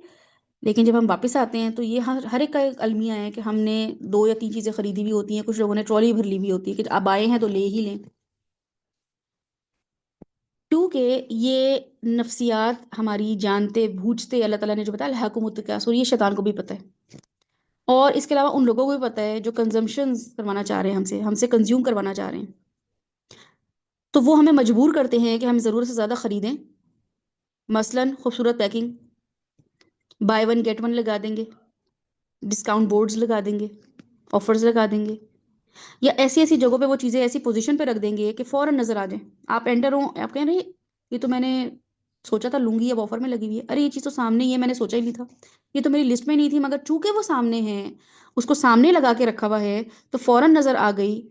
Speaker 1: لیکن جب ہم واپس آتے ہیں تو یہ ہر ایک کا ایک المیہ ہے کہ ہم نے 2 یا 3 چیزیں خریدی ہوئی ہوتی ہیں، کچھ لوگوں نے ٹرالی بھر لی ہوئی ہوتی ہے کہ اب آئے ہیں تو لے ہی لیں. کیونکہ یہ نفسیات ہماری جانتے بوجھتے اللہ تعالیٰ نے جو بتایا الحاکم التکاثر، یہ شیطان کو بھی پتہ ہے، اور اس کے علاوہ ان لوگوں کو بھی پتہ ہے جو کنزمپشن کروانا چاہ رہے ہیں، ہم سے کنزیوم کروانا چاہ رہے ہیں. تو وہ ہمیں مجبور کرتے ہیں کہ ہم ضرورت سے زیادہ خریدیں. مثلا خوبصورت packing, buy one get one لگا دیں گے، ڈسکاؤنٹ بورڈز لگا دیں گے، آفرز لگا دیں گے، یا ایسی ایسی جگہوں پہ وہ چیزیں ایسی پوزیشن پہ رکھ دیں گے کہ فوراً نظر آ جائیں. آپ انٹر ہوں، آپ کہیں رہے یہ تو میں نے سوچا تھا لوں گی، اب آفر میں لگی ہوئی ہے، ارے یہ چیز تو سامنے ہی ہے، میں نے سوچا ہی نہیں تھا، یہ تو میری لسٹ میں نہیں تھی، مگر چونکہ وہ سامنے ہے، اس کو سامنے لگا کے رکھا ہوا ہے، تو فوراً نظر آ گئی.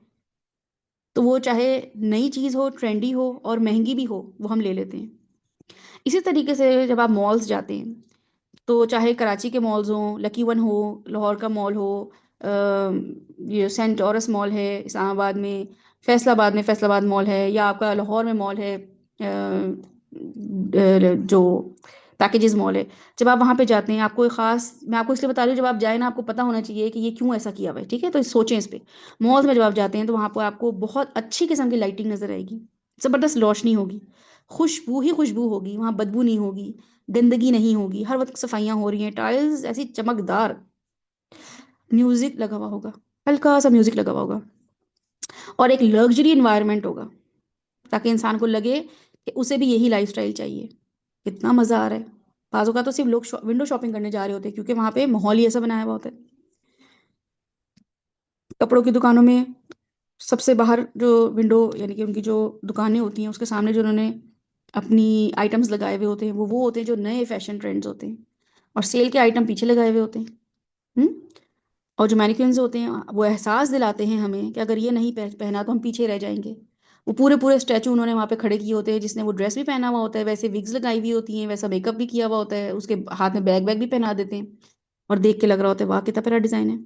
Speaker 1: تو وہ چاہے نئی چیز ہو، ٹرینڈی ہو اور مہنگی بھی ہو، وہ ہم لے لیتے ہیں. اسی طریقے سے جب آپ مالز جاتے ہیں تو چاہے کراچی کے مالز ہوں، لکی ون ہو، لاہور کا مال ہو، یہ سینٹ اورس مال ہے اسلام آباد میں، فیصل آباد میں فیصل آباد مال ہے، یا آپ کا لاہور میں مال ہے جو پیکیجز مال ہے. جب آپ وہاں پہ جاتے ہیں، آپ کو ایک خاص، میں آپ کو اس لیے بتا رہی ہوں، جب آپ جائیں نا آپ کو پتہ ہونا چاہیے کہ یہ کیوں ایسا کیا ہوا ہے، ٹھیک ہے، تو سوچیں اس پہ. مالز میں جب آپ جاتے ہیں تو وہاں پہ آپ کو بہت اچھی قسم کی لائٹنگ نظر آئے گی، زبردست روشنی ہوگی، خوشبو ہی خوشبو ہوگی، وہاں بدبو نہیں ہوگی، گندگی نہیں ہوگی، ہر وقت صفائیاں ہو رہی ہیں، ٹائلز ایسی چمکدار، میوزک لگا ہوا ہوگا، ہلکا سا میوزک لگا ہوا ہوگا، اور ایک لگژری انوائرمنٹ ہوگا تاکہ انسان کو لگے کہ اسے بھی یہی لائف سٹائل چاہیے. کتنا مزہ آ رہا ہے. بعض اوقات تو صرف لوگ ونڈو شاپنگ کرنے جا رہے ہوتے ہیں کیونکہ وہاں پہ ماحول ہی ایسا بنایا ہوا ہوتا ہے. کپڑوں کی دکانوں میں سب سے باہر جو ونڈو، یعنی کہ ان کی جو دکانیں ہوتی ہیں، اس کے سامنے جو انہوں نے اپنی آئٹمز لگائے ہوئے ہوتے ہیں، وہ ہوتے ہیں جو نئے فیشن ٹرینڈز ہوتے ہیں، اور سیل کے آئٹم پیچھے لگائے ہوئے ہوتے ہیں. اور جو مینیکوینز ہوتے ہیں وہ احساس دلاتے ہیں ہمیں کہ اگر یہ نہیں پہنا تو ہم پیچھے رہ جائیں گے. وہ پورے پورے اسٹیچو انہوں نے وہاں پہ کھڑے کیے ہوتے ہیں، جس نے وہ ڈریس بھی پہنا ہوا ہوتا ہے، ویسے وگز لگائی ہوئی ہوتی ہیں، ویسا میک اپ بھی کیا ہوا ہوتا ہے، اس کے ہاتھ میں بیگ بھی پہنا دیتے ہیں، اور دیکھ کے لگ رہا ہوتا ہے واہ کتنا پیارا ڈیزائن ہے.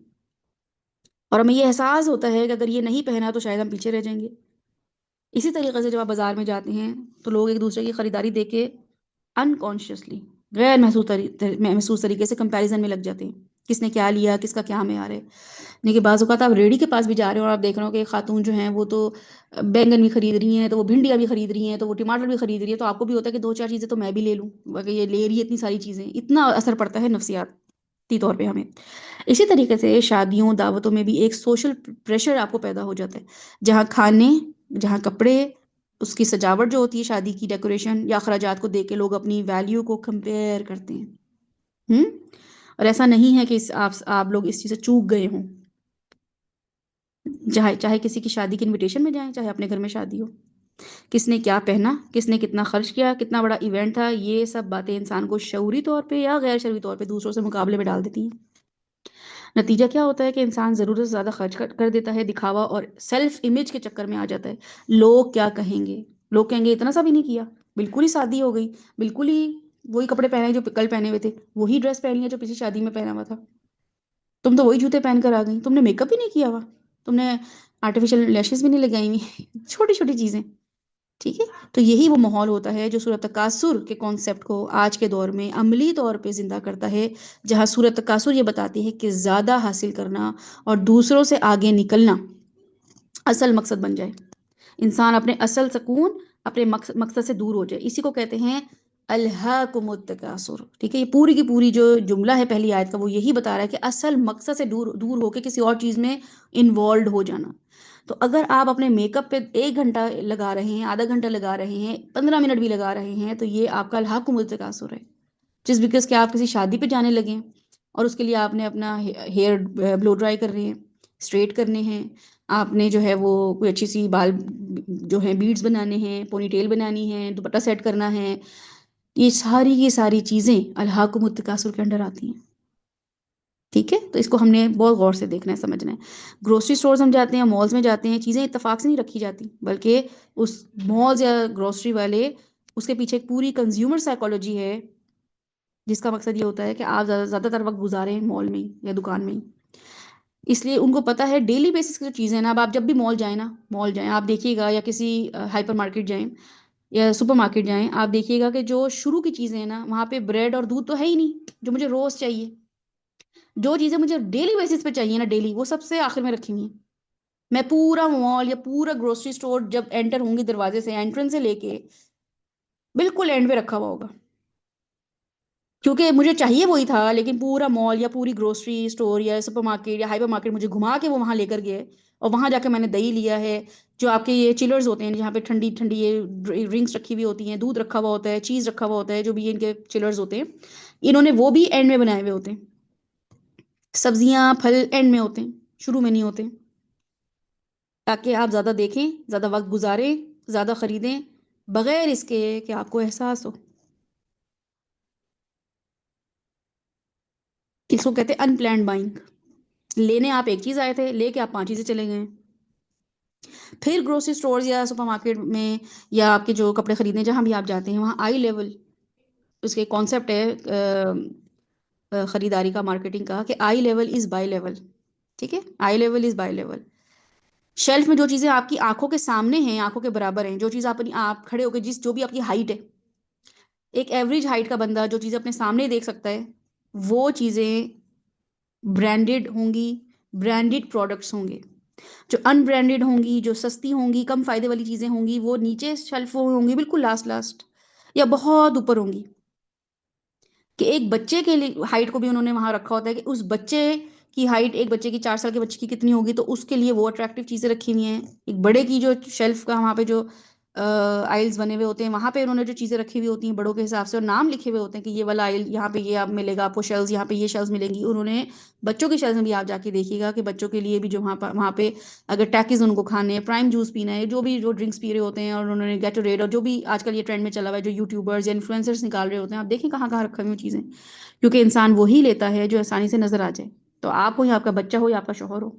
Speaker 1: اور ہمیں یہ احساس ہوتا ہے کہ اگر یہ نہیں پہنا تو شاید ہم پیچھے رہ جائیں گے. اسی طریقے سے جب آپ بازار میں جاتے ہیں تو لوگ ایک دوسرے کی خریداری دیکھ کے انکانشیسلی، غیر محسوس طریقے سے کمپیریزن میں لگ جاتے ہیں، کس نے کیا لیا، کس کا کیا معیار ہے. دیکھیے بعض اوقات آپ ریڑھی کے پاس بھی جا رہے ہو اور آپ دیکھ رہے ہو کہ خاتون جو ہیں وہ تو بینگن بھی خرید رہی ہیں، تو وہ بھنڈیاں بھی خرید رہی ہیں، تو وہ ٹماٹر بھی خرید رہی ہے، تو آپ کو بھی ہوتا ہے کہ 2 4 چیزیں تو میں بھی لے لوں، اگر یہ لے رہی ہے اتنی ساری چیزیں. اتنا اثر پڑتا ہے نفسیاتی طور پہ ہمیں. اسی طریقے سے شادیوں دعوتوں میں بھی ایک سوشل پریشر آپ کو پیدا ہو جاتا ہے، جہاں کھانے، جہاں کپڑے، اس کی سجاوٹ جو ہوتی ہے، شادی کی ڈیکوریشن یا اخراجات کو دیکھ کے لوگ اپنی ویلیو کو کمپیئر کرتے ہیں. اور ایسا نہیں ہے کہ آپ لوگ اس چیز سے چوک گئے ہوں. چاہے کسی کی شادی کی انویٹیشن میں جائیں، چاہے اپنے گھر میں شادی ہو، کس نے کیا پہنا، کس نے کتنا خرچ کیا، کتنا بڑا ایونٹ تھا، یہ سب باتیں انسان کو شعوری طور پہ یا غیر شعوری طور پہ دوسروں سے مقابلے میں ڈال دیتی ہیں. نتیجہ کیا ہوتا ہے کہ انسان ضرورت سے زیادہ خرچ کر دیتا ہے، دکھاوا اور سیلف امیج کے چکر میں آ جاتا ہے. لوگ کیا کہیں گے، لوگ کہیں گے اتنا سا بھی نہیں کیا، بالکل ہی شادی ہو گئی، بالکل ہی وہی کپڑے پہنے جو کل پہنے ہوئے تھے، وہی ڈریس پہنی ہے جو پچھلی شادی میں پہنا ہوا تھا، تم تو وہی جوتے پہن کر آ گئی، تم نے میک اپ بھی نہیں کیا ہوا، تم نے آرٹیفیشل لیشز بھی نہیں لگائی ہوئی، چھوٹی چھوٹی چیزیں. ٹھیک ہے، تو یہی وہ ماحول ہوتا ہے جو سورۃ تکاثر کے کانسیپٹ کو آج کے دور میں عملی طور پہ زندہ کرتا ہے، جہاں سورۃ تکاثر یہ بتاتی ہے کہ زیادہ حاصل کرنا اور دوسروں سے آگے نکلنا اصل مقصد بن جائے، انسان اپنے اصل سکون، اپنے مقصد سے دور ہو جائے. اسی کو کہتے ہیں الہاکم التکاثر. ٹھیک ہے، یہ پوری کی پوری جو جملہ ہے پہلی آیت کا وہ یہی بتا رہا ہے کہ اصل مقصد سے دور ہو کے کسی اور چیز میں انوالوڈ ہو جانا. تو اگر آپ اپنے میک اپ پہ 1 گھنٹہ لگا رہے ہیں، آدھا گھنٹہ لگا رہے ہیں، 15 منٹ بھی لگا رہے ہیں، تو یہ آپ کا الحاکم التکاثر ہے. جس بیکاز کہ آپ کسی شادی پہ جانے لگے ہیں اور اس کے لیے آپ نے اپنا ہیئر بلو ڈرائی کر رہے ہیں، اسٹریٹ کرنے ہیں، آپ نے جو ہے وہ کوئی اچھی سی بال جو ہیں بیڈز بنانے ہیں، پونی ٹیل بنانی ہے، دوپٹہ سیٹ کرنا ہے، یہ ساری کی ساری چیزیں الحاکم التکاثر کے انڈر آتی ہیں. ٹھیک ہے، تو اس کو ہم نے بہت غور سے دیکھنا ہے، سمجھنا ہے. گروسری سٹورز ہم جاتے ہیں، مالز میں جاتے ہیں، چیزیں اتفاق سے نہیں رکھی جاتی، بلکہ اس مالز یا گروسری والے اس کے پیچھے ایک پوری کنزیومر سائیکالوجی ہے، جس کا مقصد یہ ہوتا ہے کہ آپ زیادہ تر وقت گزاریں مال میں یا دکان میں. اس لیے ان کو پتا ہے ڈیلی بیسس کی جو چیزیں ہیں نا. اب آپ جب بھی مال جائیں نا، مال جائیں آپ دیکھیے گا، یا کسی ہائپر مارکیٹ جائیں یا سپر مارکیٹ جائیں، آپ دیکھیے گا کہ جو شروع کی چیزیں ہیں نا وہاں پہ بریڈ اور دودھ تو ہے ہی نہیں جو مجھے روز چاہیے. جو چیزیں مجھے ڈیلی بیسس پہ چاہیے نا، ڈیلی، وہ سب سے آخر میں رکھی ہوئی ہیں. میں پورا مال یا پورا گروسری اسٹور جب انٹر ہوں گی دروازے سے، انٹرنس سے لے کے بالکل اینڈ پہ رکھا ہوا ہوگا، کیونکہ مجھے چاہیے وہی تھا. لیکن پورا مال یا پوری گروسری اسٹور یا سپر مارکیٹ یا ہائپر مارکیٹ مجھے گھما کے وہ وہاں لے کر گئے، اور وہاں جا کے میں نے دہی لیا ہے. جو آپ کے یہ چلرز ہوتے ہیں جہاں پہ ٹھنڈی ٹھنڈی یہ ڈرنکس رکھی ہوئی ہوتی ہیں، دودھ رکھا ہوا ہوتا ہے، چیز رکھا ہوا ہوتا ہے، جو بھی ان کے چلرز ہوتے ہیں، انہوں نے وہ بھی اینڈ میں بنائے ہوئے ہوتے ہیں. سبزیاں پھل اینڈ میں ہوتے ہیں، شروع میں نہیں ہوتے، تاکہ آپ زیادہ دیکھیں، زیادہ وقت گزاریں، زیادہ خریدیں، بغیر اس کے کہ آپ کو احساس ہو. اس کو کہتے ہیں ان پلانڈ بائنگ. لینے آپ ایک چیز آئے تھے، لے کے آپ 5 چیزیں چلے گئے. پھر گروسری اسٹورز یا سپر مارکیٹ میں یا آپ کے جو کپڑے خریدنے جہاں بھی آپ جاتے ہیں، وہاں آئی لیول اس کے کانسیپٹ ہے خریداری کا، مارکیٹنگ کا، کہ eye level is buy level. ٹھیک ہے، eye level is buy level. Shelf میں جو چیزیں آپ کی آنکھوں کے سامنے ہیں، آنکھوں کے برابر ہیں، جو چیز آپ کھڑے ہو کے جو بھی آپ کی ہائٹ ہے، ایک ایوریج ہائٹ کا بندہ جو چیزیں اپنے سامنے دیکھ سکتا ہے، وہ چیزیں برانڈڈ ہوں گی، برانڈڈ پروڈکٹس ہوں گے. جو ان برانڈڈ ہوں گی، جو سستی ہوں گی، کم فائدے والی چیزیں ہوں گی، وہ نیچے شیلف ہوں گی، بالکل لاسٹ یا بہت اوپر ہوں گی. کہ ایک بچے کے لیے ہائٹ کو بھی انہوں نے وہاں رکھا ہوتا ہے کہ اس بچے کی ہائٹ، ایک بچے کی 4 سال کے بچے کی کتنی ہوگی، تو اس کے لیے وہ اٹریکٹیو چیزیں رکھی ہوئی ہیں. ایک بڑے کی جو شیلف کا وہاں پہ جو آئلز بنے ہوئے ہوتے ہیں، وہاں پہ انہوں نے جو چیزیں رکھی ہوئی ہوتی ہیں بڑوں کے حساب سے، اور نام لکھے ہوئے ہوتے ہیں کہ یہ والا آئل یہاں پہ یہ آپ ملے گا، آپ کو شیلز یہاں پہ یہ شیلز ملیں گی. انہوں نے بچوں کی شیلز میں بھی آپ جا کے دیکھیے گا کہ بچوں کے لیے بھی جو وہاں پہ اگر ٹیکیز ان کو کھانے ہیں، پرائم جوس پینا ہے، جو بھی جو ڈرنکس پی رہے ہوتے ہیں، اور انہوں نے گیٹوریڈ اور جو بھی آج کل یہ ٹرینڈ میں چلا ہوا ہے، جو یوٹیوبرز یا انفلوئنسرز نکال رہے ہوتے ہیں، آپ دیکھیں کہاں کہاں رکھی ہوئی چیزیں. کیونکہ انسان وہی لیتا ہے جو آسانی سے نظر آ جائے، تو آپ ہو یا آپ کا بچہ ہو یا آپ کا شوہر ہو.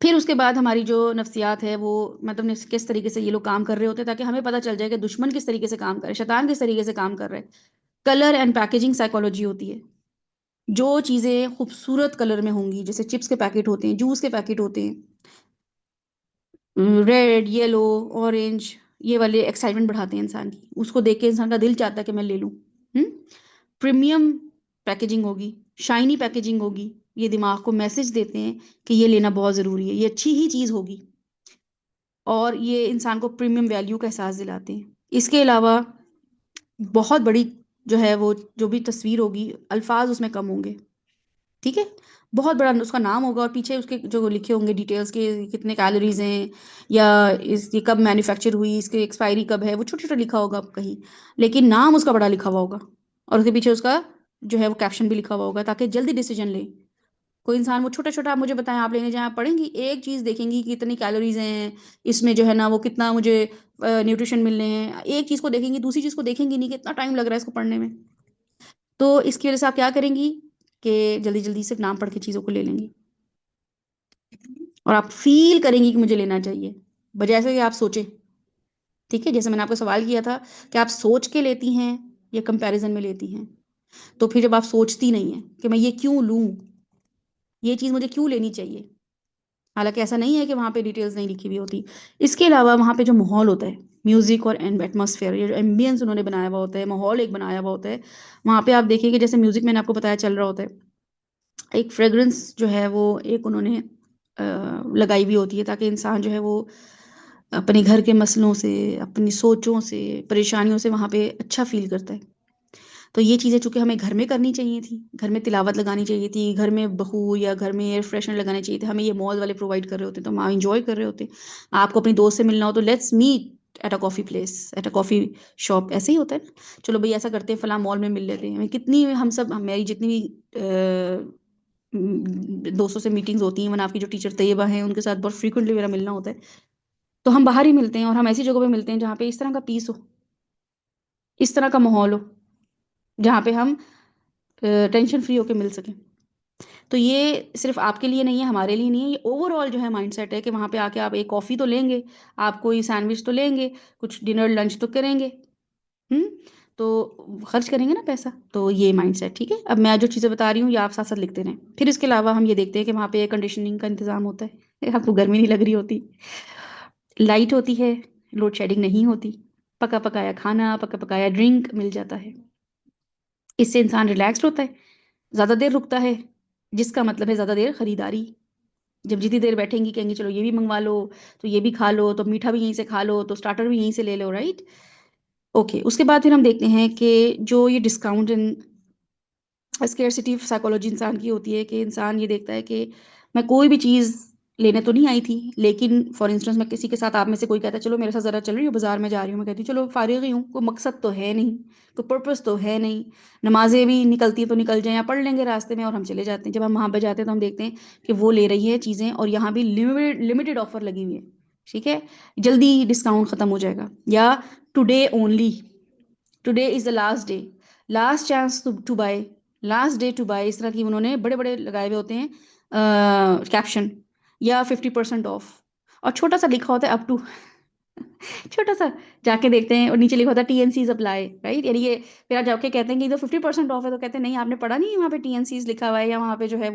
Speaker 1: پھر اس کے بعد ہماری جو نفسیات ہے، وہ مطلب کس طریقے سے یہ لوگ کام کر رہے ہوتے ہیں، تاکہ ہمیں پتہ چل جائے کہ دشمن کس طریقے سے کام کر رہے، شیطان کس طریقے سے کام کر رہے. کلر اینڈ پیکیجنگ سائیکولوجی ہوتی ہے. جو چیزیں خوبصورت کلر میں ہوں گی، جیسے چپس کے پیکٹ ہوتے ہیں، جوس کے پیکٹ ہوتے ہیں، ریڈ، یلو، اورنج، یہ والے ایکسائٹمنٹ بڑھاتے ہیں انسان کی. اس کو دیکھ کے انسان کا دل چاہتا ہے کہ میں لے لوں. پریمیم پیکیجنگ ہوگی، شائنی پیکیجنگ ہوگی، یہ دماغ کو میسج دیتے ہیں کہ یہ لینا بہت ضروری ہے، یہ اچھی ہی چیز ہوگی، اور یہ انسان کو پریمیم ویلیو کا احساس دلاتے ہیں. اس کے علاوہ بہت بڑی جو ہے وہ جو بھی تصویر ہوگی، الفاظ اس میں کم ہوں گے. ٹھیک ہے، بہت بڑا اس کا نام ہوگا، اور پیچھے اس کے جو لکھے ہوں گے ڈیٹیلز کے، کتنے کیلوریز ہیں، یا اس کی کب مینوفیکچر ہوئی، اس کی ایکسپائری کب ہے، وہ چھوٹا چھوٹا لکھا ہوگا کہیں، لیکن نام اس کا بڑا لکھا ہوا ہوگا، اور اس کے پیچھے اس کا جو ہے وہ کیپشن بھی لکھا ہوا ہوگا، تاکہ جلدی ڈیسیجن لیں. کوئی انسان وہ چھوٹا چھوٹا، آپ مجھے بتائیں، آپ لینے جائیں، آپ پڑھیں گی ایک چیز دیکھیں گی کہ کتنی کیلوریز ہیں اس میں، جو ہے نا وہ کتنا مجھے نیوٹریشن ملنے ہیں، ایک چیز کو دیکھیں گی، دوسری چیز کو دیکھیں گی نہیں کہ اتنا ٹائم لگ رہا ہے اس کو پڑھنے میں. تو اس کی وجہ سے آپ کیا کریں گی کہ جلدی جلدی صرف نام پڑھ کے چیزوں کو لے لیں گی، اور آپ فیل کریں گی کہ مجھے لینا چاہیے، بجائے سے کہ آپ سوچیں. ٹھیک ہے، جیسے میں نے آپ کو سوال کیا تھا کہ آپ سوچ کے لیتی ہیں یا کمپیریزن میں لیتی ہیں. تو پھر جب آپ سوچتی نہیں ہیں کہ میں یہ کیوں لوں، یہ چیز مجھے کیوں لینی چاہیے، حالانکہ ایسا نہیں ہے کہ وہاں پہ ڈیٹیلز نہیں لکھی ہوئی ہوتی. اس کے علاوہ وہاں پہ جو ماحول ہوتا ہے، میوزک اور ایٹماسفیئر، یہ جو ایمبینس انہوں نے بنایا ہوا ہوتا ہے، ماحول ایک بنایا ہوا ہوتا ہے، وہاں پہ آپ دیکھیں کہ جیسے میوزک میں نے آپ کو بتایا چل رہا ہوتا ہے، ایک فریگرنس جو ہے وہ ایک انہوں نے لگائی ہوئی ہوتی ہے، تاکہ انسان جو ہے وہ اپنے گھر کے مسئلوں سے، اپنی سوچوں سے، پریشانیوں سے وہاں پہ اچھا فیل کرتا ہے. تو یہ چیزیں چونکہ ہمیں گھر میں کرنی چاہیے تھی، گھر میں تلاوت لگانی چاہیے تھی، گھر میں بخور یا گھر میں ایئر فریشنر لگانے چاہیے تھے، ہمیں یہ مال والے پرووائڈ کر رہے ہوتے، تو ہم انجوائے کر رہے ہوتے. آپ کو اپنی دوست سے ملنا ہو تو let's meet at a coffee place, at a coffee shop, ایسے ہی ہوتا ہے نا. چلو بھئی ایسا کرتے ہیں، فلاں مال میں مل لیتے ہیں. کتنی ہم سب، میری جتنی بھی دوستوں سے میٹنگز ہوتی ہیں، آپ کی جو ٹیچر طیبہ ہیں ان کے ساتھ بہت فریکوینٹلی میرا ملنا ہوتا ہے، تو ہم باہر ہی ملتے ہیں، اور ہم ایسی جگہوں پہ ملتے ہیں جہاں پہ اس طرح کا پیس ہو، اس طرح کا ماحول ہو، جہاں پہ ہم ٹینشن فری ہو کے مل سکیں. تو یہ صرف آپ کے لیے نہیں ہے، ہمارے لیے نہیں ہے، یہ اوور آل جو ہے مائنڈ سیٹ ہے کہ وہاں پہ آ کے آپ ایک کافی تو لیں گے، آپ کوئی سینڈوچ تو لیں گے، کچھ ڈنر لنچ تو کریں گے. تو خرچ کریں گے نا پیسہ. تو یہ مائنڈ سیٹ. ٹھیک ہے, اب میں جو چیزیں بتا رہی ہوں یہ آپ ساتھ ساتھ لکھتے رہیں. پھر اس کے علاوہ ہم یہ دیکھتے ہیں کہ وہاں پہ ایئر کنڈیشننگ کا انتظام ہوتا ہے, آپ کو گرمی نہیں لگ رہی ہوتی, لائٹ ہوتی ہے, لوڈ شیڈنگ نہیں ہوتی, پکا پکایا کھانا, پکا پکایا ڈرنک مل جاتا ہے. اس سے انسان ریلیکسڈ ہوتا ہے, زیادہ دیر رکتا ہے, جس کا مطلب ہے زیادہ دیر خریداری. جب جتنی دیر بیٹھیں گی کہیں گے چلو یہ بھی منگوا لو, تو یہ بھی کھا لو, تو میٹھا بھی یہیں سے کھا لو, تو سٹارٹر بھی یہیں سے لے لو, رائٹ. اوکے, اس کے بعد پھر ہم دیکھتے ہیں کہ جو یہ ڈسکاؤنٹ اسکیئرسٹی سائیکولوجی انسان کی ہوتی ہے کہ انسان یہ دیکھتا ہے کہ میں کوئی بھی چیز لینے تو نہیں آئی تھی, لیکن فار انسٹنس میں کسی کے ساتھ, آپ میں سے کوئی کہتا ہے چلو میرے ساتھ ذرا چل رہی ہوں, بازار میں جا رہی ہوں, میں کہتی ہوں چلو فارغ ہی ہوں, کوئی مقصد تو ہے نہیں, کوئی پرپس تو ہے نہیں, نمازیں بھی نکلتی ہیں تو نکل جائیں یا پڑھ لیں گے راستے میں, اور ہم چلے جاتے ہیں. جب ہم وہاں پہ جاتے ہیں تو ہم دیکھتے ہیں کہ وہ لے رہی ہے چیزیں, اور یہاں بھی لمیٹڈ آفر لگی ہوئی ہے. ٹھیک ہے, جلدی ڈسکاؤنٹ ختم ہو جائے گا, یا today only, today is the last day, last chance to buy, last day to buy, اس طرح کی انہوں نے بڑے بڑے لگائے ہوئے ہوتے ہیں کیپشن, یا 50% آف, اور چھوٹا سا لکھا ہوتا ہے اپ ٹو, چھوٹا سا جا کے دیکھتے ہیں, اور نیچے لکھا ہوتا ہے TNCs اپلائی, رائٹ. یعنی یہ پھر آپ جا کے کہتے ہیں کہ یہ تو 50% آف ہے, تو کہتے ہیں نہیں آپ نے پڑھا نہیں, وہاں پہ TNCs لکھا ہوا ہے, یا وہاں پہ جو ہے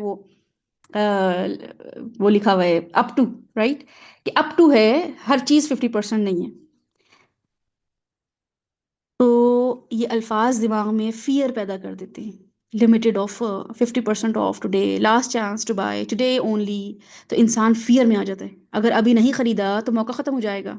Speaker 1: وہ لکھا ہوا ہے اپ ٹو, رائٹ, کہ اپ ٹو ہے, ہر چیز 50% نہیں ہے. تو یہ الفاظ دماغ میں فیئر پیدا کر دیتے ہیں. Limited offer, 50% off today, last chance to buy, today only. تو انسان فیئر میں آ جاتا ہے, اگر ابھی نہیں خریدا تو موقع ختم ہو جائے گا.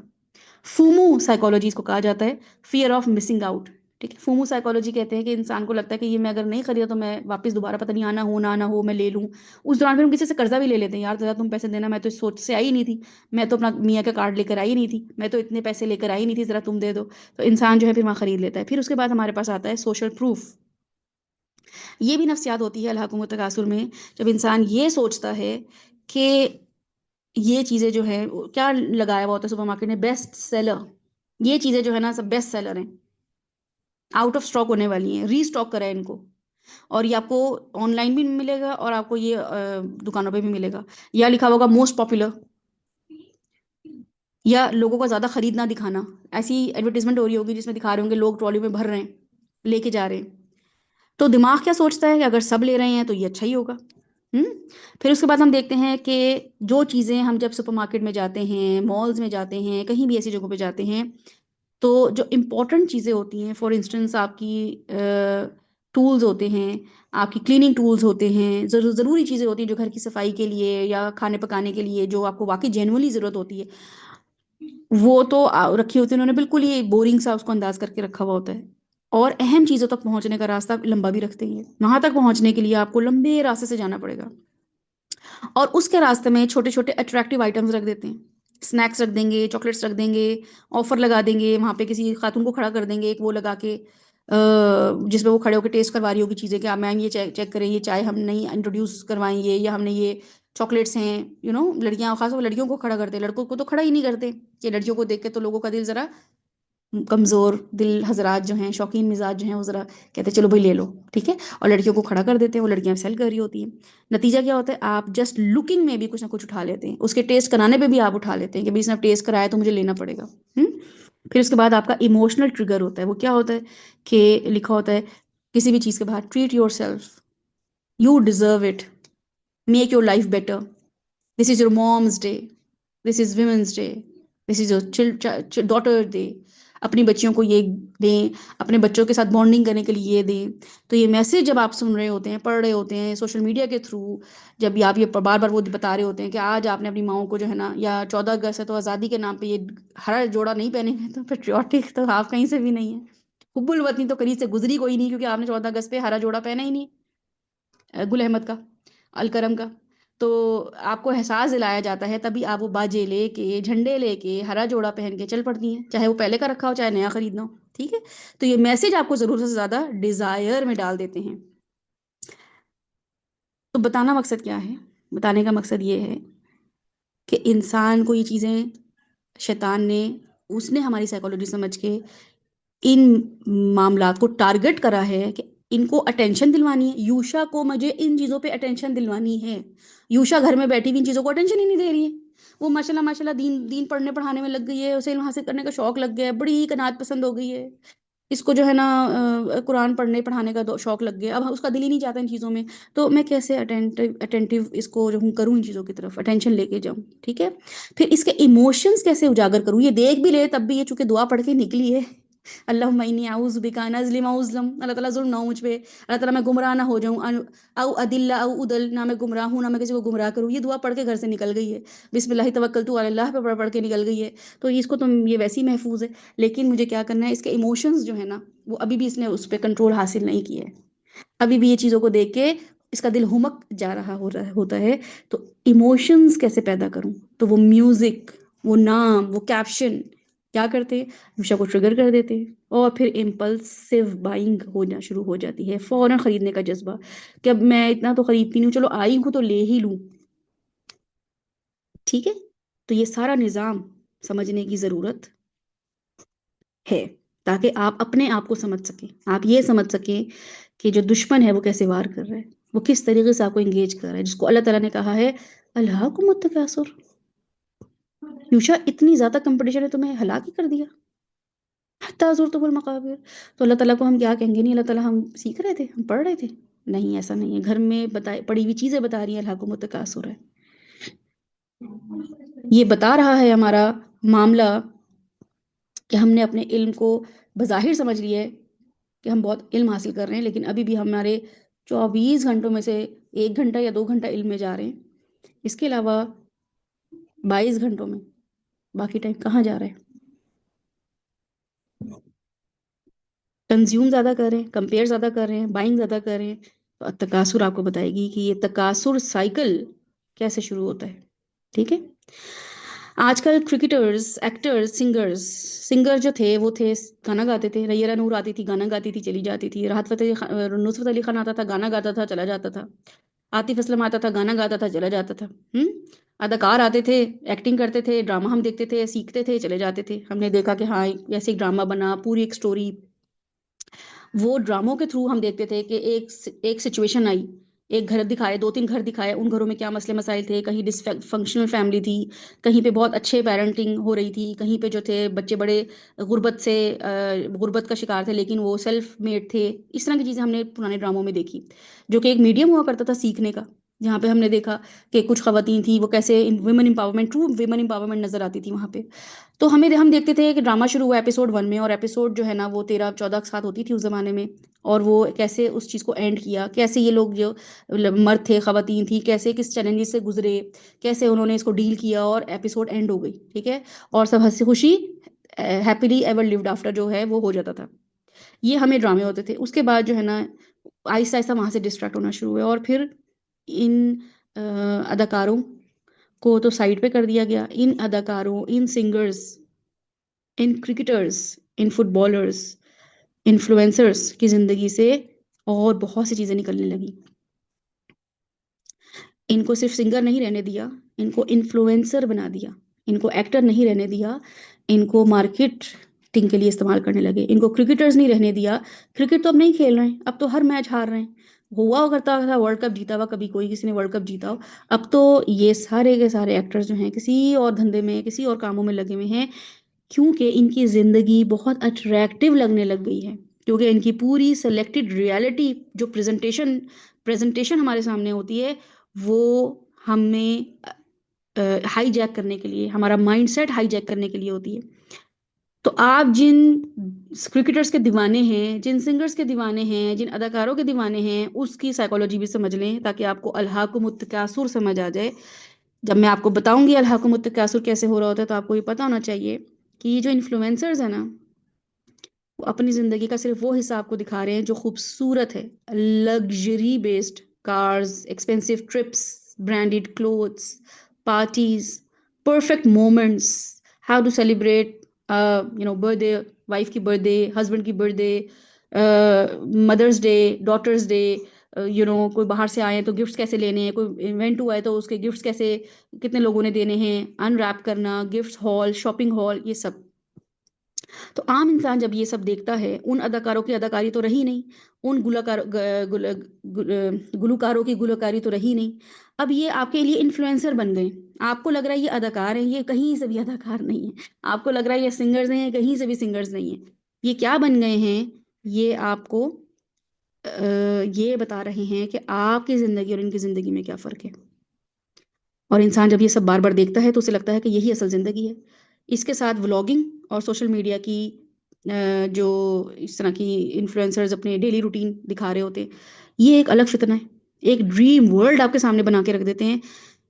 Speaker 1: فومو سائیکالوجی اس کو کہا جاتا ہے, فیئر آف مسنگ آؤٹ. ٹھیک ہے, فومو سائیکالوجی کہتے ہیں کہ انسان کو لگتا ہے کہ یہ میں اگر نہیں خریدا تو میں واپس دوبارہ پتہ نہیں آنا ہو نہ ہو میں لے لوں. اس دوران پھر ہم کسی سے قرضہ بھی لے لیتے ہیں, یار ذرا تم پیسے دینا, میں تو اس سوچ سے آئی نہیں تھی, میں تو اپنا میاں کا کارڈ لے کر آئی نہیں تھی, میں تو اتنے پیسے لے کر آئی نہیں تھی, ذرا تم دے دو. تو انسان جو ہے پھر وہاں خرید لیتا ہے. پھر اس کے بعد ہمارے پاس آتا ہے سوشل پروف. یہ بھی نفسیات ہوتی ہے الحاکم التکاثر میں, جب انسان یہ سوچتا ہے کہ یہ چیزیں جو ہے کیا لگایا ہوا ہوتا ہے سپر مارکیٹ میں, بیسٹ سیلر, یہ چیزیں جو ہے نا سب بیسٹ سیلر ہیں, آؤٹ آف سٹاک ہونے والی ہیں, ری اسٹاک کریں ان کو, اور یہ آپ کو آن لائن بھی ملے گا اور آپ کو یہ دکانوں پہ بھی ملے گا. یا لکھا ہوگا موسٹ پاپولر, یا لوگوں کا زیادہ خریدنا دکھانا, ایسی ایڈورٹیزمنٹ ہو رہی ہوگی جس میں دکھا رہے ہوں گے لوگ ٹرالی میں بھر رہے ہیں, لے کے جا رہے ہیں. تو دماغ کیا سوچتا ہے کہ اگر سب لے رہے ہیں تو یہ اچھا ہی ہوگا. پھر اس کے بعد ہم دیکھتے ہیں کہ جو چیزیں ہم جب سپر مارکیٹ میں جاتے ہیں, مالز میں جاتے ہیں, کہیں بھی ایسی جگہوں پہ جاتے ہیں, تو جو امپورٹنٹ چیزیں ہوتی ہیں, فار انسٹنس آپ کی ٹولز ہوتے ہیں, آپ کی کلیننگ ٹولز ہوتے ہیں, ضروری چیزیں ہوتی ہیں جو گھر کی صفائی کے لیے یا کھانے پکانے کے لیے, جو آپ کو واقعی جینولی ضرورت ہوتی ہے, وہ تو رکھی ہوتی ہے انہوں نے بالکل ہی بورنگ سا اس کو انداز کر کے رکھا ہوا ہوتا ہے. اور اہم چیزوں تک پہنچنے کا راستہ لمبا بھی رکھتے ہیں, وہاں تک پہنچنے کے لیے آپ کو لمبے راستے سے جانا پڑے گا, اور اس کے راستے میں چھوٹے چھوٹے اٹریکٹیو آئٹمز رکھ دیتے ہیں, اسنیکس رکھ دیں گے, چاکلیٹس رکھ دیں گے, آفر لگا دیں گے, وہاں پہ کسی خاتون کو کھڑا کر دیں گے ایک وہ لگا کے, جس میں وہ کھڑے ہو کے ٹیسٹ کروا رہی ہوگی چیزیں کہ آپ میم یہ چیک کریں, یہ چائے ہم نہیں انٹروڈیوس کروائیں گے, یا ہم نے یہ چاکلیٹس ہیں, لڑکیاں خاص طور پر لڑکیوں کو کھڑا کرتے ہیں, لڑکوں کو تو کھڑا ہی نہیں کرتے, کہ لڑکیوں کو دیکھ کے تو لوگوں کا دل ذرا کمزور دل حضرات جو ہیں, شوقین مزاج جو ہیں, وہ ذرا کہتے ہیں چلو بھائی لے لو, ٹھیک ہے, اور لڑکیوں کو کھڑا کر دیتے ہیں, وہ لڑکیاں سیل کر رہی ہوتی ہیں. نتیجہ کیا ہوتا ہے, آپ جسٹ لکنگ میں بھی کچھ نہ کچھ اٹھا لیتے ہیں, اس کے ٹیسٹ کرانے پہ بھی آپ اٹھا لیتے ہیں کہ اس نے ٹیسٹ کرایا تو مجھے لینا پڑے گا. پھر اس کے بعد آپ کا ایموشنل ٹریگر ہوتا ہے, وہ کیا ہوتا ہے کہ لکھا ہوتا ہے کسی بھی چیز کے بعد, treat yourself, you deserve it, make your life better, this is your mom's day, this is women's day, this is your daughter day, اپنی بچیوں کو یہ دیں, اپنے بچوں کے ساتھ بانڈنگ کرنے کے لیے یہ دیں. تو یہ میسج جب آپ سن رہے ہوتے ہیں, پڑھ رہے ہوتے ہیں سوشل میڈیا کے تھرو, جب آپ یہ بار بار وہ بتا رہے ہوتے ہیں کہ آج آپ نے اپنی ماؤں کو جو ہے نا, یا 14 اگست ہے تو آزادی کے نام پہ یہ ہرا جوڑا نہیں پہنے گے, تو پیٹریوٹک تو آپ کہیں سے بھی نہیں ہے. حب الوطنی تو قریب سے گزری کوئی نہیں, کیونکہ آپ نے 14 اگست پہ ہرا جوڑا پہنا ہی نہیں, گل احمد کا, الکرم کا. تو آپ کو احساس دلایا جاتا ہے, تبھی آپ وہ باجے لے کے, جھنڈے لے کے, ہرا جوڑا پہن کے چل پڑتی ہیں, چاہے وہ پہلے کا رکھا ہو چاہے نیا خریدنا ہو. ٹھیک ہے, تو یہ میسج آپ کو ضرورت سے زیادہ ڈیزائر میں ڈال دیتے ہیں. تو بتانا مقصد کیا ہے, بتانے کا مقصد یہ ہے کہ انسان کو یہ چیزیں شیطان نے, اس نے ہماری سائیکالوجی سمجھ کے ان معاملات کو ٹارگٹ کرا ہے کہ ان کو اٹینشن دلوانی ہے. یوشا کو مجھے ان چیزوں پہ اٹینشن دلوانی ہے. یوشا گھر میں بیٹھی ہوئی ان چیزوں کو اٹینشن ہی نہیں دے رہی ہے. وہ ماشاءاللہ دین پڑھنے پڑھانے میں لگ گئی ہے, اسے علم حاصل کرنے کا شوق لگ گیا ہے, بڑی قناعت پسند ہو گئی ہے, اس کو جو ہے نا قرآن پڑھانے کا شوق لگ گیا، اب اس کا دل ہی نہیں چاہتا ان چیزوں میں، تو میں کیسے اٹینٹیو اس کو جو ہوں کروں، ان چیزوں کی طرف اٹینشن لے کے جاؤں، ٹھیک ہے؟ پھر اس کے ایموشنز کیسے اجاگر کروں، یہ دیکھ بھی لے تب بھی، یہ چونکہ دعا پڑھ کے نکلی ہے، اللہم انی اعوذ بک ان اظلم او اظلم، اللہ تعالیٰ ظلم نہ ہو مجھ پہ، اللہ تعالیٰ میں گمراہ نہ ہو جاؤں، او ادل او ادل، نہ میں گمراہ ہوں نہ میں کسی کو گمراہ کروں، یہ دعا پڑھ کے گھر سے نکل گئی ہے، بسم اللہ توکلت علی اللہ پہ پڑھ کے نکل گئی ہے، تو اس کو تو یہ ویسے ہی محفوظ ہے، لیکن مجھے کیا کرنا ہے، اس کے ایموشنز جو ہے نا وہ ابھی بھی اس نے اس پہ کنٹرول حاصل نہیں کیا ہے، ابھی بھی یہ چیزوں کو دیکھ کے اس کا دل ہمک جا رہا ہوتا ہے، تو ایموشنز کیسے پیدا کروں، تو وہ میوزک، وہ نام، وہ کیپشن کیا کرتے ہیں، ہمیشہ کو ٹریگر کر دیتے ہیں، اور پھر امپلسیو بائنگ ہونا شروع ہو جاتی ہے، فوراً خریدنے کا جذبہ کہ اب میں اتنا تو خریدتی نہیں ہوں، چلو آئی ہوں تو لے ہی لوں، ٹھیک ہے؟ تو یہ سارا نظام سمجھنے کی ضرورت ہے، تاکہ آپ اپنے آپ کو سمجھ سکیں، آپ یہ سمجھ سکیں کہ جو دشمن ہے وہ کیسے وار کر رہا ہے، وہ کس طریقے سے آپ کو انگیج کر رہا ہے، جس کو اللہ تعالیٰ نے کہا ہے الہاکم التکاثر، یوشا اتنی زیادہ کمپٹیشن ہے تمہیں ہلاک ہی کر دیا، حتی زرتم المقابر، تو اللہ تعالیٰ کو ہم کیا کہیں گے، نہیں اللہ تعالیٰ ہم سیکھ رہے تھے، ہم پڑھ رہے تھے، نہیں ایسا نہیں ہے، گھر میں پڑھی ہوئی چیزیں بتا رہی ہیں الہاکم التکاثر ہے، یہ بتا رہا ہے ہمارا معاملہ کہ ہم نے اپنے علم کو بظاہر سمجھ لیا ہے کہ ہم بہت علم حاصل کر رہے ہیں، لیکن ابھی بھی ہمارے 24 گھنٹوں میں سے 1 گھنٹہ یا 2 گھنٹہ علم میں جا رہے ہیں، اس کے علاوہ 22 گھنٹوں میں باقی ٹائم کہاں جا رہا ہے، کنزیوم زیادہ کر رہے ہیں، کمپیئر زیادہ کر رہے ہیں، بائنگ زیادہ کر رہے ہیں، تو تکاثر آپ کو بتائے گی کہ یہ تکاثر سائیکل کیسے شروع ہوتا ہے، ٹھیک ہے؟ آج کل کرکٹرز، ایکٹرز، سنگر جو تھے وہ تھے گانا گاتے تھے، ریرا نور آتی تھی گانا گاتی تھی چلی جاتی تھی، نصرت علی خان آتا تھا گانا گاتا تھا چلا جاتا تھا، عاطف اسلم آتا تھا گانا گاتا تھا چلا جاتا تھا، اداکار آتے تھے ایکٹنگ کرتے تھے، ڈرامہ ہم دیکھتے تھے سیکھتے تھے چلے جاتے تھے، ہم نے دیکھا کہ ہاں ایسے ایک ڈرامہ بنا، پوری ایک سٹوری، وہ ڈراموں کے تھرو ہم دیکھتے تھے کہ ایک سچویشن آئی، ایک گھر دکھائے، 2 3 گھر دکھائے، ان گھروں میں کیا مسئلے مسائل تھے، کہیں ڈس فنکشنل فیملی تھی، کہیں پہ بہت اچھے پیرنٹنگ ہو رہی تھی، کہیں پہ جو تھے بچے بڑے غربت کا شکار تھے لیکن وہ سیلف میڈ تھے، اس طرح کی چیزیں ہم نے پرانے ڈراموں میں دیکھی، جو کہ ایک میڈیم ہوا کرتا تھا سیکھنے کا، جہاں پہ ہم نے دیکھا کہ کچھ خواتین تھیں وہ کیسے women empowerment, true women empowerment نظر آتی تھی وہاں پہ، تو ہم دیکھتے تھے کہ ڈرامہ شروع ہوا ایپیسوڈ 1 میں، اور ایپیسوڈ جو ہے نا وہ 13 14 کے ساتھ ہوتی تھی اس زمانے میں، اور وہ کیسے اس چیز کو اینڈ کیا، کیسے یہ لوگ جو مرد تھے خواتین تھی کیسے کس چیلنجز سے گزرے، کیسے انہوں نے اس کو ڈیل کیا، اور ایپیسوڈ اینڈ ہو گئی، ٹھیک ہے، اور سب ہنسی خوشی ہیپیلی ایور لیوڈ آفٹر جو ہے وہ ہو جاتا تھا، یہ ہمیں ڈرامے ہوتے تھے، اس کے بعد جو ہے نا آہستہ آہستہ وہاں سے ڈسٹریکٹ ہونا شروع ہوئے، اور پھر ان اداکاروں کو تو سائڈ پہ کر دیا گیا، ان اداکاروں، ان سنگرز، ان کرکٹرز، ان فٹ بالرز، انفلوئنسرز کی زندگی سے اور بہت سی چیزیں نکلنے لگی، ان کو صرف سنگر نہیں رہنے دیا، ان کو انفلوئنسر بنا دیا، ان کو ایکٹر نہیں رہنے دیا، ان کو مارکیٹنگ کے لیے استعمال کرنے لگے، ان کو کرکٹرز نہیں رہنے دیا، کرکٹ تو اب نہیں کھیل رہے ہیں، اب تو ہر میچ ہار رہے ہیں، ہوا کرتا تھا ورلڈ کپ جیتا ہوا کبھی کوئی کسی نے ورلڈ کپ جیتا ہو، اب تو یہ سارے کے سارے ایکٹرز جو ہیں کسی اور دھندے میں کسی اور کاموں میں لگے ہوئے ہیں، کیونکہ ان کی زندگی بہت اٹریکٹیو لگنے لگ گئی ہے، کیونکہ ان کی پوری سلیکٹڈ ریالٹی جو پریزنٹیشن ہمارے سامنے ہوتی ہے وہ ہمیں ہائی جیک کرنے کے لیے، ہمارا مائنڈ سیٹ ہائی جیک کرنے کے لیے ہوتی ہے، تو آپ جن کرکٹرز کے دیوانے ہیں، جن سنگرز کے دیوانے ہیں، جن اداکاروں کے دیوانے ہیں، اس کی سائیکالوجی بھی سمجھ لیں تاکہ آپ کو الہاکم التکاثر سمجھ آ جائے، جب میں آپ کو بتاؤں گی الہاکم التکاثر کیسے ہو رہا ہوتا ہے تو آپ کو یہ پتا ہونا چاہیے کہ یہ جو انفلوئنسرز ہیں نا وہ اپنی زندگی کا صرف وہ حصہ آپ کو دکھا رہے ہیں جو خوبصورت ہے، luxury based cars, expensive trips, branded clothes, parties, perfect moments, how to celebrate birthday, wife کی برتھ ڈے، ہسبینڈ کی birthday, mother's day, daughter's day, کوئی باہر سے آئے تو گفٹس کیسے لینے ہیں، کوئی ایونٹ ہوا ہے تو اس کے گفٹس کیسے کتنے لوگوں نے دینے ہیں، ان ریپ کرنا، گفٹس ہال، شاپنگ ہال، یہ سب، تو عام انسان جب یہ سب دیکھتا ہے، ان اداکاروں کی اداکاری تو رہی نہیں، ان گلوکاروں کی گلوکاری تو رہی نہیں، اب یہ آپ کے لیے انفلوئنسر بن گئے، آپ کو لگ رہا ہے یہ اداکار ہیں، یہ کہیں سے بھی اداکار نہیں ہے، آپ کو لگ رہا ہے یہ سنگرز ہیں، کہیں سے بھی سنگرز نہیں ہیں، یہ کیا بن گئے ہیں؟ یہ آپ کو یہ بتا رہے ہیں کہ آپ کی زندگی اور ان کی زندگی میں کیا فرق ہے. اور انسان جب یہ سب بار بار دیکھتا ہے تو اسے لگتا ہے کہ یہی اصل زندگی ہے. اس کے ساتھ ولاگنگ اور سوشل میڈیا کی جو اس طرح کی انفلوئنسرز اپنے ڈیلی روٹین دکھا رہے ہوتے ہیں، یہ ایک الگ فتنہ ہے. ایک ڈریم ورلڈ آپ کے سامنے بنا کے رکھ دیتے ہیں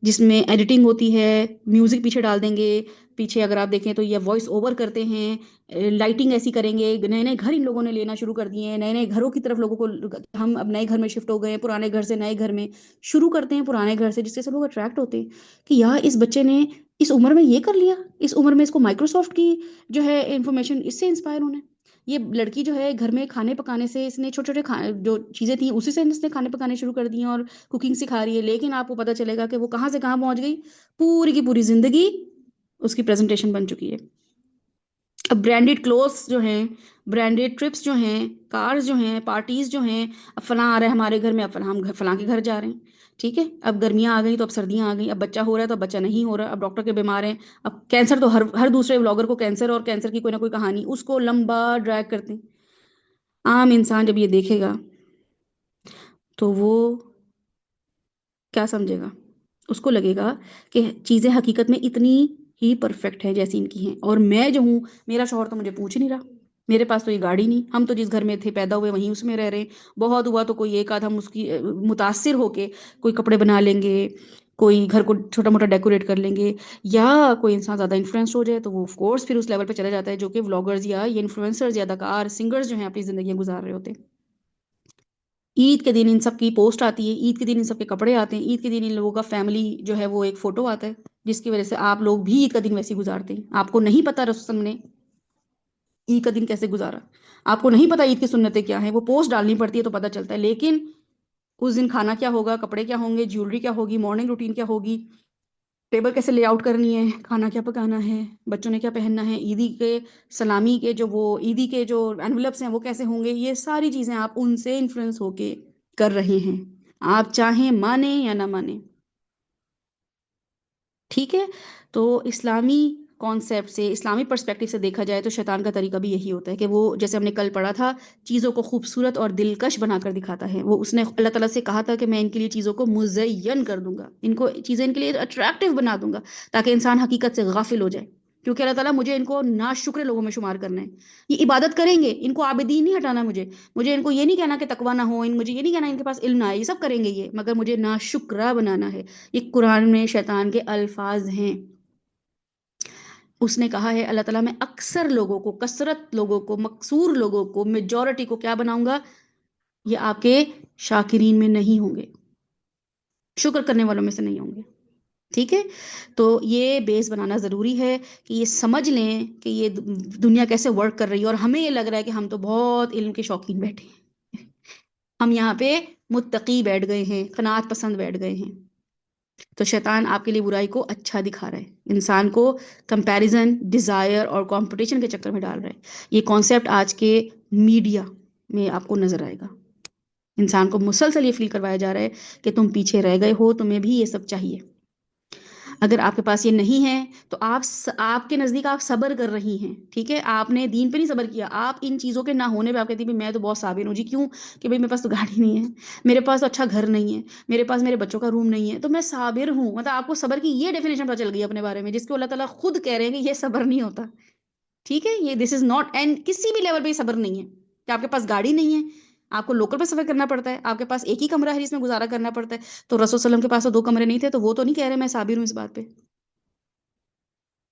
Speaker 1: جس میں ایڈیٹنگ ہوتی ہے، میوزک پیچھے ڈال دیں گے، پیچھے اگر آپ دیکھیں تو یہ وائس اوور کرتے ہیں، لائٹنگ ایسی کریں گے. نئے نئے گھر ان لوگوں نے لینا شروع کر دیے ہیں، نئے نئے گھروں کی طرف لوگوں کو، ہم اب نئے گھر میں شفٹ ہو گئے ہیں، پرانے گھر سے نئے گھر میں شروع کرتے ہیں، پرانے گھر سے، جس سے سب لوگ اٹریکٹ ہوتے ہیں کہ یار اس بچے نے اس عمر میں یہ کر لیا، اس عمر میں اس کو مائکروسافٹ کی جو ہے انفارمیشن، اس سے انسپائر ہونا ہے. یہ لڑکی جو ہے گھر میں کھانے پکانے سے، اس نے چھوٹے چھوٹے جو چیزیں تھیں اسی سے اس نے کھانے پکانے شروع کر دی ہیں اور کوکنگ سکھا رہی ہے. لیکن آپ کو پتہ چلے گا کہ وہ کہاں سے کہاں پہنچ گئی، پوری کی پوری زندگی اس کی پریزنٹیشن بن چکی ہے. اب برانڈیڈ کلوتھس جو ہیں، برانڈیڈ ٹرپس جو ہیں، کارز جو ہیں، پارٹیز جو ہیں، اب فلاں آ رہا ہے ہمارے گھر میں، اب ہم فلاں کے گھر جا رہے ہیں. ٹھیک ہے، اب گرمیاں آ گئی تو اب سردیاں آ گئی، اب بچہ ہو رہا ہے تو اب بچہ نہیں ہو رہا، اب ڈاکٹر کے بیمار ہیں، اب کینسر تو ہر دوسرے بلاگر کو کینسر، اور کینسر کی کوئی نہ کوئی کہانی اس کو لمبا ڈریگ کرتے ہیں. عام انسان جب یہ دیکھے گا تو وہ کیا سمجھے گا؟ اس کو لگے گا کہ چیزیں حقیقت میں اتنی ہی پرفیکٹ ہے جیسی ان کی ہیں، اور میں جو ہوں، میرا شوہر تو مجھے پوچھ نہیں رہا، میرے پاس تو یہ گاڑی نہیں، ہم تو جس گھر میں تھے پیدا ہوئے وہیں اس میں رہ رہے ہیں، بہت ہوا تو کوئی ایک آدھ ہم اس کی متاثر ہو کے کوئی کپڑے بنا لیں گے، کوئی گھر کو چھوٹا موٹا ڈیکوریٹ کر لیں گے، یا کوئی انسان زیادہ انفلوئنس ہو جائے تو وہ آف کورس پھر اس لیول پہ چلا جاتا ہے جو کہ ولاگرز یا یہ انفلوئنسرز یا اداکار سنگرز جو ہیں اپنی زندگیاں گزار رہے ہوتے ہیں. عید کے دن ان سب کی پوسٹ آتی ہے، عید کے دن ان سب کے کپڑے آتے ہیں، عید کے دن ان لوگوں کا فیملی جو ہے وہ ایک فوٹو آتا ہے، جس کی وجہ سے آپ لوگ بھی عید کا دن ویسے گزارتے ہیں. آپ کو نہیں پتا رسول نے عید کا دن کیسے گزارا، آپ کو نہیں پتا عید کی سنتیں کیا ہیں، وہ پوسٹ ڈالنی پڑتی ہے تو پتا چلتا ہے. لیکن اس دن کھانا کیا ہوگا، کپڑے کیا ہوں گے، جیولری کیا ہوگی، مارننگ روٹین کیا ہوگی، ٹیبل کیسے لے آؤٹ کرنی ہے، کھانا کیا پکانا ہے، بچوں نے کیا پہننا ہے، عیدی کے سلامی کے جو وہ عیدی کے جو انویلپس ہیں وہ کیسے ہوں گے، یہ ساری چیزیں آپ ان سے انفلوئنس ہو کے کر رہے ہیں، آپ چاہیں مانیں یا نہ مانیں. ٹھیک ہے، تو اسلامی کانسیپٹ سے، اسلامی پرسپیکٹو سے دیکھا جائے تو شیطان کا طریقہ بھی یہی ہوتا ہے کہ وہ، جیسے ہم نے کل پڑھا تھا، چیزوں کو خوبصورت اور دلکش بنا کر دکھاتا ہے. وہ اس نے اللہ تعالیٰ سے کہا تھا کہ میں ان کے لیے چیزوں کو مزین کر دوں گا، ان کو چیزیں ان کے لیے اٹریکٹیو بنا دوں گا تاکہ انسان حقیقت سے غافل ہو جائے، کیونکہ اللہ تعالیٰ مجھے ان کو ناشکر لوگوں میں شمار کرنا ہے. یہ عبادت کریں گے، ان کو عابدین نہیں ہٹانا، مجھے ان کو یہ نہیں کہنا کہ تقویٰ نہ ہو، مجھے یہ نہیں کہنا ان کے پاس علم نہ ہے، یہ سب کریں گے یہ، مگر مجھے ناشکرہ بنانا ہے. یہ قرآن میں شیطان کے الفاظ ہیں. اس نے کہا ہے اللہ تعالیٰ میں اکثر لوگوں کو، کثرت لوگوں کو، مقصور لوگوں کو، میجورٹی کو کیا بناؤں گا؟ یہ آپ کے شاکرین میں نہیں ہوں گے، شکر کرنے والوں میں سے نہیں ہوں گے. ٹھیک ہے، تو یہ بیس بنانا ضروری ہے کہ یہ سمجھ لیں کہ یہ دنیا کیسے ورک کر رہی ہے. اور ہمیں یہ لگ رہا ہے کہ ہم تو بہت علم کے شوقین بیٹھے ہیں، ہم یہاں پہ متقی بیٹھ گئے ہیں، قناعت پسند بیٹھ گئے ہیں. تو شیطان آپ کے لیے برائی کو اچھا دکھا رہا ہے، انسان کو کمپیریزن، ڈیزائر اور کمپٹیشن کے چکر میں ڈال رہا ہے. یہ کانسیپٹ آج کے میڈیا میں آپ کو نظر آئے گا. انسان کو مسلسل یہ فیل کروایا جا رہا ہے کہ تم پیچھے رہ گئے ہو، تمہیں بھی یہ سب چاہیے. اگر آپ کے پاس یہ نہیں ہے تو آپ کے نزدیک آپ صبر کر رہی ہیں. ٹھیک ہے، آپ نے دین پہ نہیں صبر کیا، آپ ان چیزوں کے نہ ہونے پہ آپ کہتی ہیں میں تو بہت صابر ہوں. جی کیوں؟ کہ بھئی میرے پاس تو گاڑی نہیں ہے، میرے پاس تو اچھا گھر نہیں ہے، میرے پاس میرے بچوں کا روم نہیں ہے، تو میں صابر ہوں. مطلب آپ کو صبر کی یہ ڈیفینیشن پتہ چل گئی اپنے بارے میں، جس کو اللہ تعالیٰ خود کہہ رہے ہیں کہ یہ صبر نہیں ہوتا. ٹھیک ہے، یہ دس از ناٹ، اینڈ کسی بھی لیول پہ یہ صبر نہیں ہے کہ آپ کے پاس گاڑی نہیں ہے، آپ کو لوکل پہ سفر کرنا پڑتا ہے، آپ کے پاس ایک ہی کمرہ ہے جس میں گزارا کرنا پڑتا ہے. تو رسول صلی اللہ علیہ وسلم کے پاس تو 2 کمرے نہیں تھے، تو وہ تو نہیں کہہ رہے میں صابر ہوں اس بات پہ.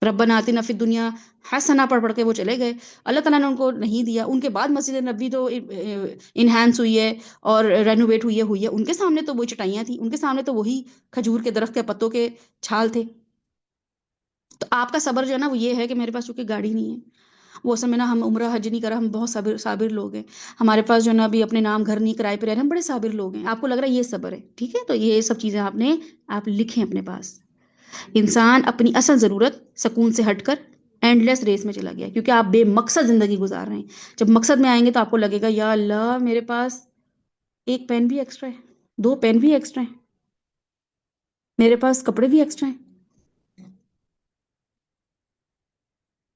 Speaker 1: ربنا آتنا فی الدنیا حسنہ پڑھ کے وہ چلے گئے، اللہ تعالیٰ نے ان کو نہیں دیا. ان کے بعد مسجد نبوی تو انہانس ہوئی ہے اور رینوویٹ ہوئی ہے، ان کے سامنے تو وہی چٹائیاں تھیں، ان کے سامنے تو وہی کھجور کے درخت کے پتوں کے چھال تھے. تو آپ کا صبر جو ہے نا وہ یہ ہے کہ میرے پاس چونکہ گاڑی نہیں ہے، وہ اصل میں نا ہم عمرہ حج نہیں کرا، ہم بہت صابر لوگ ہیں، ہمارے پاس جو ہے نا ابھی اپنے نام گھر نہیں، کرائے پہ رہ رہے ہیں، ہم بڑے صابر لوگ ہیں. آپ کو لگ رہا ہے یہ صبر ہے. ٹھیک ہے، تو یہ سب چیزیں آپ لکھیں اپنے پاس. انسان اپنی اصل ضرورت سکون سے ہٹ کر اینڈ لیس ریس میں چلا گیا، کیونکہ آپ بے مقصد زندگی گزار رہے ہیں. جب مقصد میں آئیں گے تو آپ کو لگے گا یا اللہ میرے پاس 1 پین بھی ایکسٹرا ہے، 2 پین بھی ایکسٹرا ہیں، میرے پاس کپڑے بھی ایکسٹرا ہیں.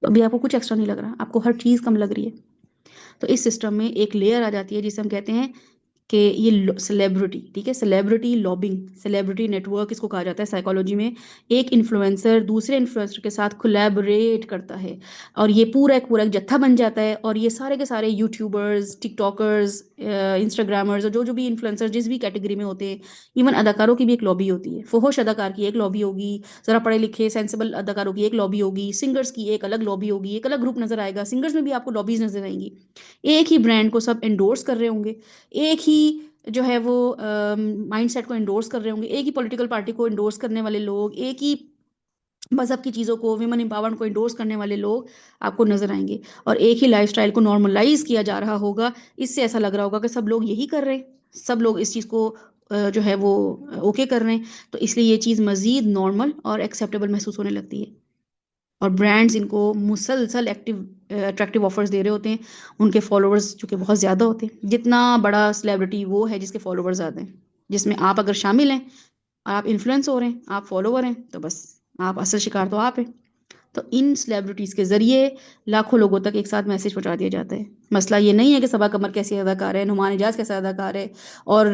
Speaker 1: ابھی آپ کو کچھ ایکسٹرا نہیں لگ رہا، آپ کو ہر چیز کم لگ رہی ہے. تو اس سسٹم میں ایک لیئر آ جاتی ہے جسے ہم کہتے ہیں کہ یہ سیلیبریٹی، ٹھیک ہے، celebrity lobbying, celebrity network اس کو کہا جاتا ہے سائیکالوجی میں۔ ایک انفلوئنسر دوسرے انفلوئنسر کے ساتھ کولیبریٹ کرتا ہے اور یہ پورا ایک جتھا بن جاتا ہے، اور یہ سارے کے سارے یوٹیوبرز، ٹک ٹاکرز، انسٹاگرامرز، اور جو بھی انفلوئنسر جس بھی کیٹیگری میں ہوتے ہیں، ایون اداکاروں کی بھی ایک لابی ہوتی ہے، فحش اداکار کی ایک لابی ہوگی، ذرا پڑھے لکھے سینسیبل اداکاروں کی ایک لابی ہوگی، سنگرز کی ایک الگ لابی ہوگی، ایک الگ گروپ نظر آئے گا، سنگرز میں بھی آپ کو لابیز نظر آئیں گی، ایک ہی برانڈ کو سب انڈورس کر رہے ہوں گے، ایک ہی جو ہے وہ مائنڈ سیٹ کو انڈورس کر رہے ہوں گے، ایک ہی پولیٹیکل پارٹی کو انڈورس کرنے والے لوگ، ایک ہی مذہب کی چیزوں کو، ویمن امپاورمنٹ کو انڈورس کرنے والے لوگ آپ کو نظر آئیں گے، اور ایک ہی لائف سٹائل کو نارملائز کیا جا رہا ہوگا۔ اس سے ایسا لگ رہا ہوگا کہ سب لوگ یہی کر رہے ہیں، سب لوگ اس چیز کو جو ہے وہ اوکے کر رہے ہیں، تو اس لیے یہ چیز مزید نارمل اور ایکسیپٹیبل محسوس ہونے لگتی ہے، اور برانڈز ان کو مسلسل اٹریکٹیو آفرز دے رہے ہوتے ہیں، ان کے فالوورز چونکہ بہت زیادہ ہوتے ہیں، جتنا بڑا سیلیبریٹی وہ ہے جس کے فالوورز زیادہ ہیں، جس میں آپ اگر شامل ہیں، آپ انفلوئنس ہو رہے ہیں، آپ فالوور ہیں، تو بس آپ اصل شکار تو آپ ہیں۔ تو ان سیلیبریٹیز کے ذریعے لاکھوں لوگوں تک ایک ساتھ میسج پہنچا دیا جاتا ہے۔ مسئلہ یہ نہیں ہے کہ صبا قمر کیسی اداکار ہے، نعمان اجاز کیسا اداکار ہے، اور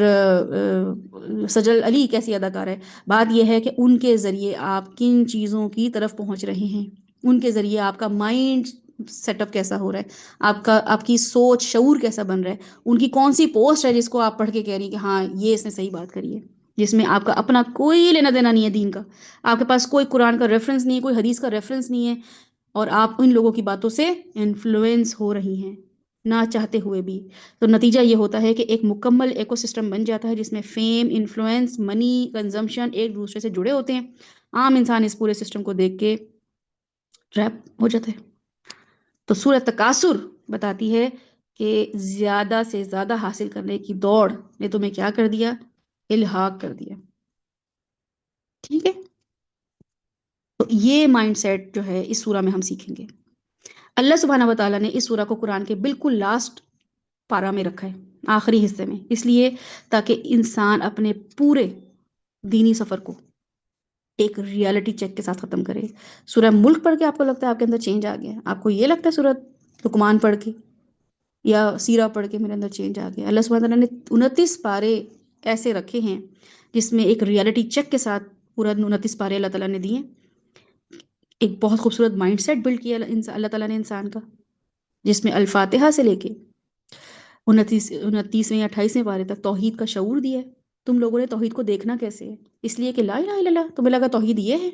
Speaker 1: سجل علی کیسی اداکار ہے، بات یہ ہے کہ ان کے ذریعے آپ کن چیزوں کی طرف پہنچ رہے ہیں، ان کے ذریعے آپ کا مائنڈ سیٹ اپ کیسا ہو رہا ہے، آپ کی سوچ شعور کیسا بن رہا ہے، ان کی کون سی پوسٹ ہے جس کو آپ پڑھ کے کہہ رہی ہیں کہ ہاں یہ اس نے صحیح بات کری ہے، جس میں آپ کا اپنا کوئی لینا دینا نہیں ہے دین کا، آپ کے پاس کوئی قرآن کا ریفرنس نہیں ہے، کوئی حدیث کا ریفرنس نہیں ہے، اور آپ ان لوگوں کی باتوں سے انفلوئنس ہو رہی ہیں نہ چاہتے ہوئے بھی۔ تو نتیجہ یہ ہوتا ہے کہ ایک مکمل ایکو سسٹم بن جاتا ہے جس میں فیم، انفلوئنس، منی، کنزمپشن ایک دوسرے سے جڑے ہوتے ہیں۔ عام انسان اس پورے سسٹم کو دیکھ کے ٹریپ ہو جاتا ہے۔ تو سورۃ تکاثر بتاتی ہے کہ زیادہ سے زیادہ حاصل کرنے کی دوڑ نے تمہیں کیا کر دیا؟ الحاق کر دیا، ٹھیک ہے؟ تو یہ مائنڈ سیٹ جو ہے اس سورہ میں ہم سیکھیں گے۔ اللہ سبحانہ و تعالیٰ نے اس سورہ کو قرآن کے بالکل لاسٹ پارہ میں رکھا ہے، آخری حصے میں، اس لیے تاکہ انسان اپنے پورے دینی سفر کو ایک ریالٹی چیک کے ساتھ ختم کرے۔ سورہ ملک پڑھ کے آپ کو لگتا ہے آپ کے اندر چینج آ گیا، آپ کو یہ لگتا ہے سورہ لقمان پڑھ کے یا سیرہ پڑھ کے میرے اندر چینج آ گیا؟ اللہ سبحانہ تعالیٰ نے 29 پارے ایسے رکھے ہیں جس میں ایک ریالٹی چیک کے ساتھ پورا 29 پارے اللہ تعالیٰ نے دیے، ایک بہت خوبصورت مائنڈ سیٹ بلڈ کیا اللہ تعالیٰ نے انسان کا، جس میں الفاتحہ سے لے کے 29ویں یا 28ویں پارے تک توحید کا شعور دیا ہے۔ تم لوگوں نے توحید کو دیکھنا کیسے ہے؟ اس لیے کہ لا الہ الا اللہ، تمہیں لگا توحید یہ ہے،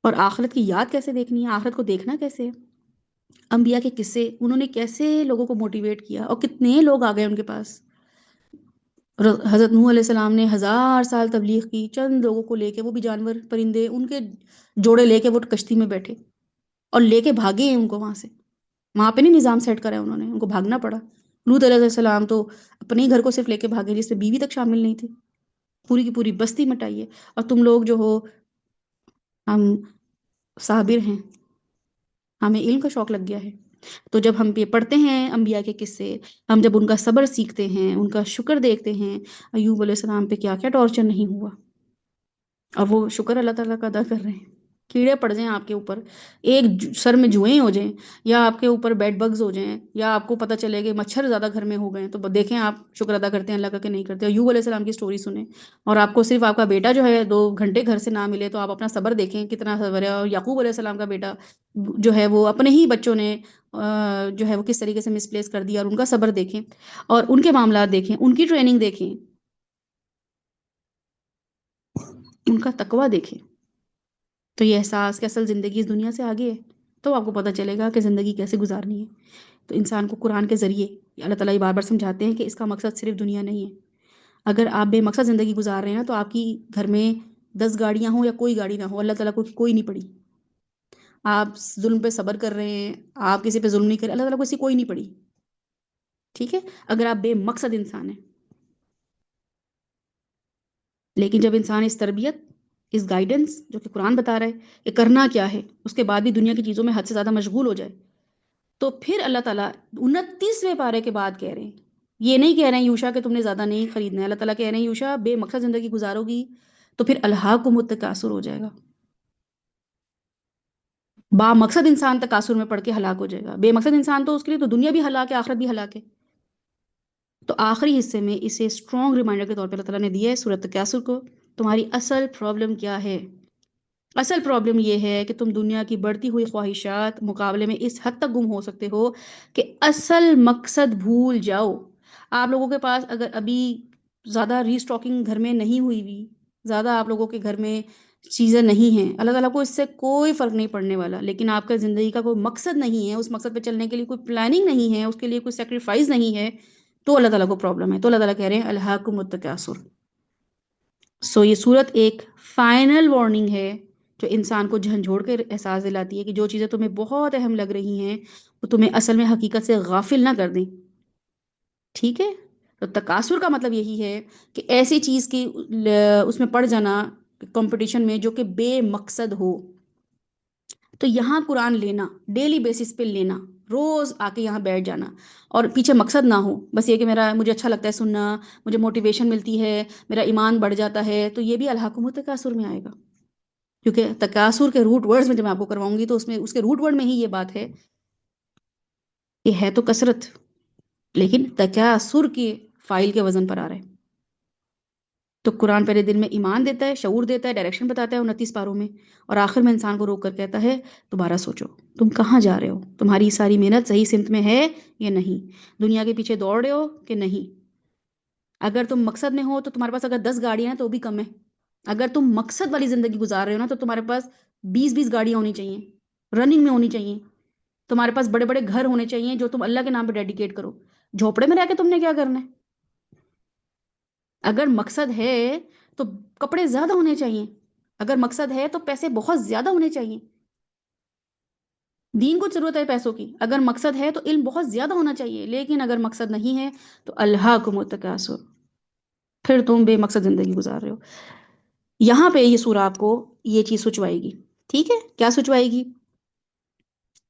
Speaker 1: اور آخرت کی یاد کیسے دیکھنی ہے، آخرت کو دیکھنا کیسے ہے؟ انبیاء کے قصے، انہوں نے کیسے لوگوں کو موٹیویٹ کیا، اور کتنے لوگ آ گئے ان کے پاس۔ حضرت نوح علیہ السلام نے 1000 سال تبلیغ کی، چند لوگوں کو لے کے، وہ بھی جانور پرندے ان کے جوڑے لے کے وہ کشتی میں بیٹھے اور لے کے بھاگے ہیں ان کو وہاں سے، وہاں پہ نہیں نظام سیٹ کرا ہے انہوں نے، ان کو بھاگنا پڑا۔ لوط علیہ السلام تو اپنے ہی گھر کو صرف لے کے بھاگے جس میں بیوی تک شامل نہیں تھی، پوری کی پوری بستی مٹائی ہے، اور تم لوگ جو ہو، ہم صابر ہیں، ہمیں علم کا شوق لگ گیا ہے، تو جب ہم یہ پڑھتے ہیں انبیاء کے قصے، ہم جب ان کا صبر سیکھتے ہیں، ان کا شکر دیکھتے ہیں، ایوب علیہ السلام پہ کیا کیا ٹارچر نہیں ہوا، اور وہ شکر اللہ تعالیٰ کا ادا کر رہے ہیں۔ کیڑے پڑ جائیں آپ کے اوپر، ایک سر میں جوئیں ہو جائیں، یا آپ کے اوپر بیڈ بگز ہو جائیں، یا آپ کو پتہ چلے کہ مچھر زیادہ گھر میں ہو گئے، تو دیکھیں آپ شکر ادا کرتے ہیں اللہ کا کہ نہیں کرتے۔ ایوب علیہ السلام کی سٹوری سنیں، اور آپ کو صرف آپ کا بیٹا جو ہے 2 گھنٹے گھر سے نہ ملے تو آپ اپنا صبر دیکھیں کتنا صبر ہے، اور یعقوب علیہ السلام کا بیٹا جو ہے وہ اپنے ہی بچوں نے جو ہے وہ کس طریقے سے مس پلیس کر دیا، اور ان کا صبر دیکھیں، اور ان کے معاملات دیکھیں، ان کی ٹریننگ دیکھیں، ان کا تقوی دیکھیں، تو یہ احساس کہ اصل زندگی اس دنیا سے آگے ہے، تو آپ کو پتہ چلے گا کہ زندگی کیسے گزارنی ہے۔ تو انسان کو قرآن کے ذریعے اللہ تعالیٰ یہ بار بار سمجھاتے ہیں کہ اس کا مقصد صرف دنیا نہیں ہے۔ اگر آپ بے مقصد زندگی گزار رہے ہیں نا، تو آپ کی گھر میں 10 گاڑیاں ہوں یا کوئی گاڑی نہ ہو، اللہ تعالیٰ کو کوئی نہیں پڑی۔ آپ ظلم پہ صبر کر رہے ہیں، آپ کسی پہ ظلم نہیں کر رہے، اللہ تعالیٰ کو کسی کوئی نہیں پڑی، ٹھیک ہے، اگر آپ بے مقصد انسان ہیں۔ لیکن جب انسان اس تربیت، اس گائیڈنس جو کہ قرآن بتا رہا ہے کہ کرنا کیا ہے، اس کے بعد بھی دنیا کی چیزوں میں حد سے زیادہ مشغول ہو جائے، تو پھر اللہ تعالیٰ 29ویں پارے کے بعد کہہ رہے ہیں، یہ نہیں کہہ رہے ہیں یوشا کہ تم نے زیادہ نہیں خریدنا ہے، اللہ تعالیٰ کہہ رہے ہیں یوشا بے مقصد زندگی گزارو گی تو پھر الہاکم التکاثر ہو جائے گا۔ با مقصد انسان تکاثر میں پڑھ کے ہلاک ہو جائے گا، بے مقصد انسان تو اس کے لیے تو دنیا بھی ہلاک ہے، آخرت بھی ہلاک ہے۔ تو آخری حصے میں اسے اسٹرانگ ریمائنڈر کے طور پہ اللہ تعالیٰ نے دیا ہے سورۃ تکاثر کو، تمہاری اصل پرابلم کیا ہے؟ اصل پرابلم یہ ہے کہ تم دنیا کی بڑھتی ہوئی خواہشات مقابلے میں اس حد تک گم ہو سکتے ہو کہ اصل مقصد بھول جاؤ۔ آپ لوگوں کے پاس اگر ابھی زیادہ ری اسٹاکنگ گھر میں نہیں ہوئی ہوئی، زیادہ آپ لوگوں کے گھر میں چیزیں نہیں ہیں، اللہ تعالیٰ کو اس سے کوئی فرق نہیں پڑنے والا، لیکن آپ کا زندگی کا کوئی مقصد نہیں ہے، اس مقصد پہ چلنے کے لیے کوئی پلاننگ نہیں ہے، اس کے لیے کوئی سیکریفائز نہیں ہے، تو اللہ تعالیٰ کو پرابلم ہے۔ تو اللہ تعالیٰ کہہ رہے ہیں الہاکم التکاثر۔ سو یہ صورت ایک فائنل وارننگ ہے جو انسان کو جھنجھوڑ کے احساس دلاتی ہے کہ جو چیزیں تمہیں بہت اہم لگ رہی ہیں وہ تمہیں اصل میں حقیقت سے غافل نہ کر دیں، ٹھیک ہے؟ تو تکاثر کا مطلب یہی ہے کہ ایسی چیز کی اس میں پڑ جانا کمپٹیشن میں جو کہ بے مقصد ہو۔ تو یہاں قرآن لینا، ڈیلی بیسس پہ لینا، روز آ کے یہاں بیٹھ جانا، اور پیچھے مقصد نہ ہو، بس یہ کہ مجھے اچھا لگتا ہے سننا، مجھے موٹیویشن ملتی ہے، میرا ایمان بڑھ جاتا ہے، تو یہ بھی الحاکم التکاثر میں آئے گا، کیونکہ تکاثر کے روٹ ورڈز میں جب میں آپ کو کرواؤں گی تو اس میں اس کے روٹ ورڈ میں ہی یہ بات ہے کہ ہے تو کثرت، لیکن تکاثر کی فائل کے وزن پر آ رہا ہے۔ تو قرآن پہلے دل میں ایمان دیتا ہے، شعور دیتا ہے، ڈائریکشن بتاتا ہے 29 پاروں میں، اور آخر میں انسان کو روک کر کہتا ہے دوبارہ سوچو تم کہاں جا رہے ہو، تمہاری ساری محنت صحیح سمت میں ہے یا نہیں، دنیا کے پیچھے دوڑ رہے ہو کہ نہیں۔ اگر تم مقصد میں ہو تو تمہارے پاس اگر 10 گاڑیاں ہیں تو بھی کم ہے، اگر تم مقصد والی زندگی گزار رہے ہو نا تو تمہارے پاس 20 گاڑیاں ہونی چاہیے، رننگ میں ہونی چاہیے، تمہارے پاس بڑے بڑے گھر ہونے چاہیے جو تم اللہ کے نام پہ ڈیڈیکیٹ کرو۔ جھوپڑے میں رہ کے تم نے کیا کرنا ہے؟ اگر مقصد ہے تو کپڑے زیادہ ہونے چاہیے، اگر مقصد ہے تو پیسے بہت زیادہ ہونے چاہیے، دین کو ضرورت ہے پیسوں کی، اگر مقصد ہے تو علم بہت زیادہ ہونا چاہیے، لیکن اگر مقصد نہیں ہے تو الہاکم التکاثر، پھر تم بے مقصد زندگی گزار رہے ہو۔ یہاں پہ یہ سورہ آپ کو یہ چیز سوچوائے گی، ٹھیک ہے؟ کیا سوچوائے گی؟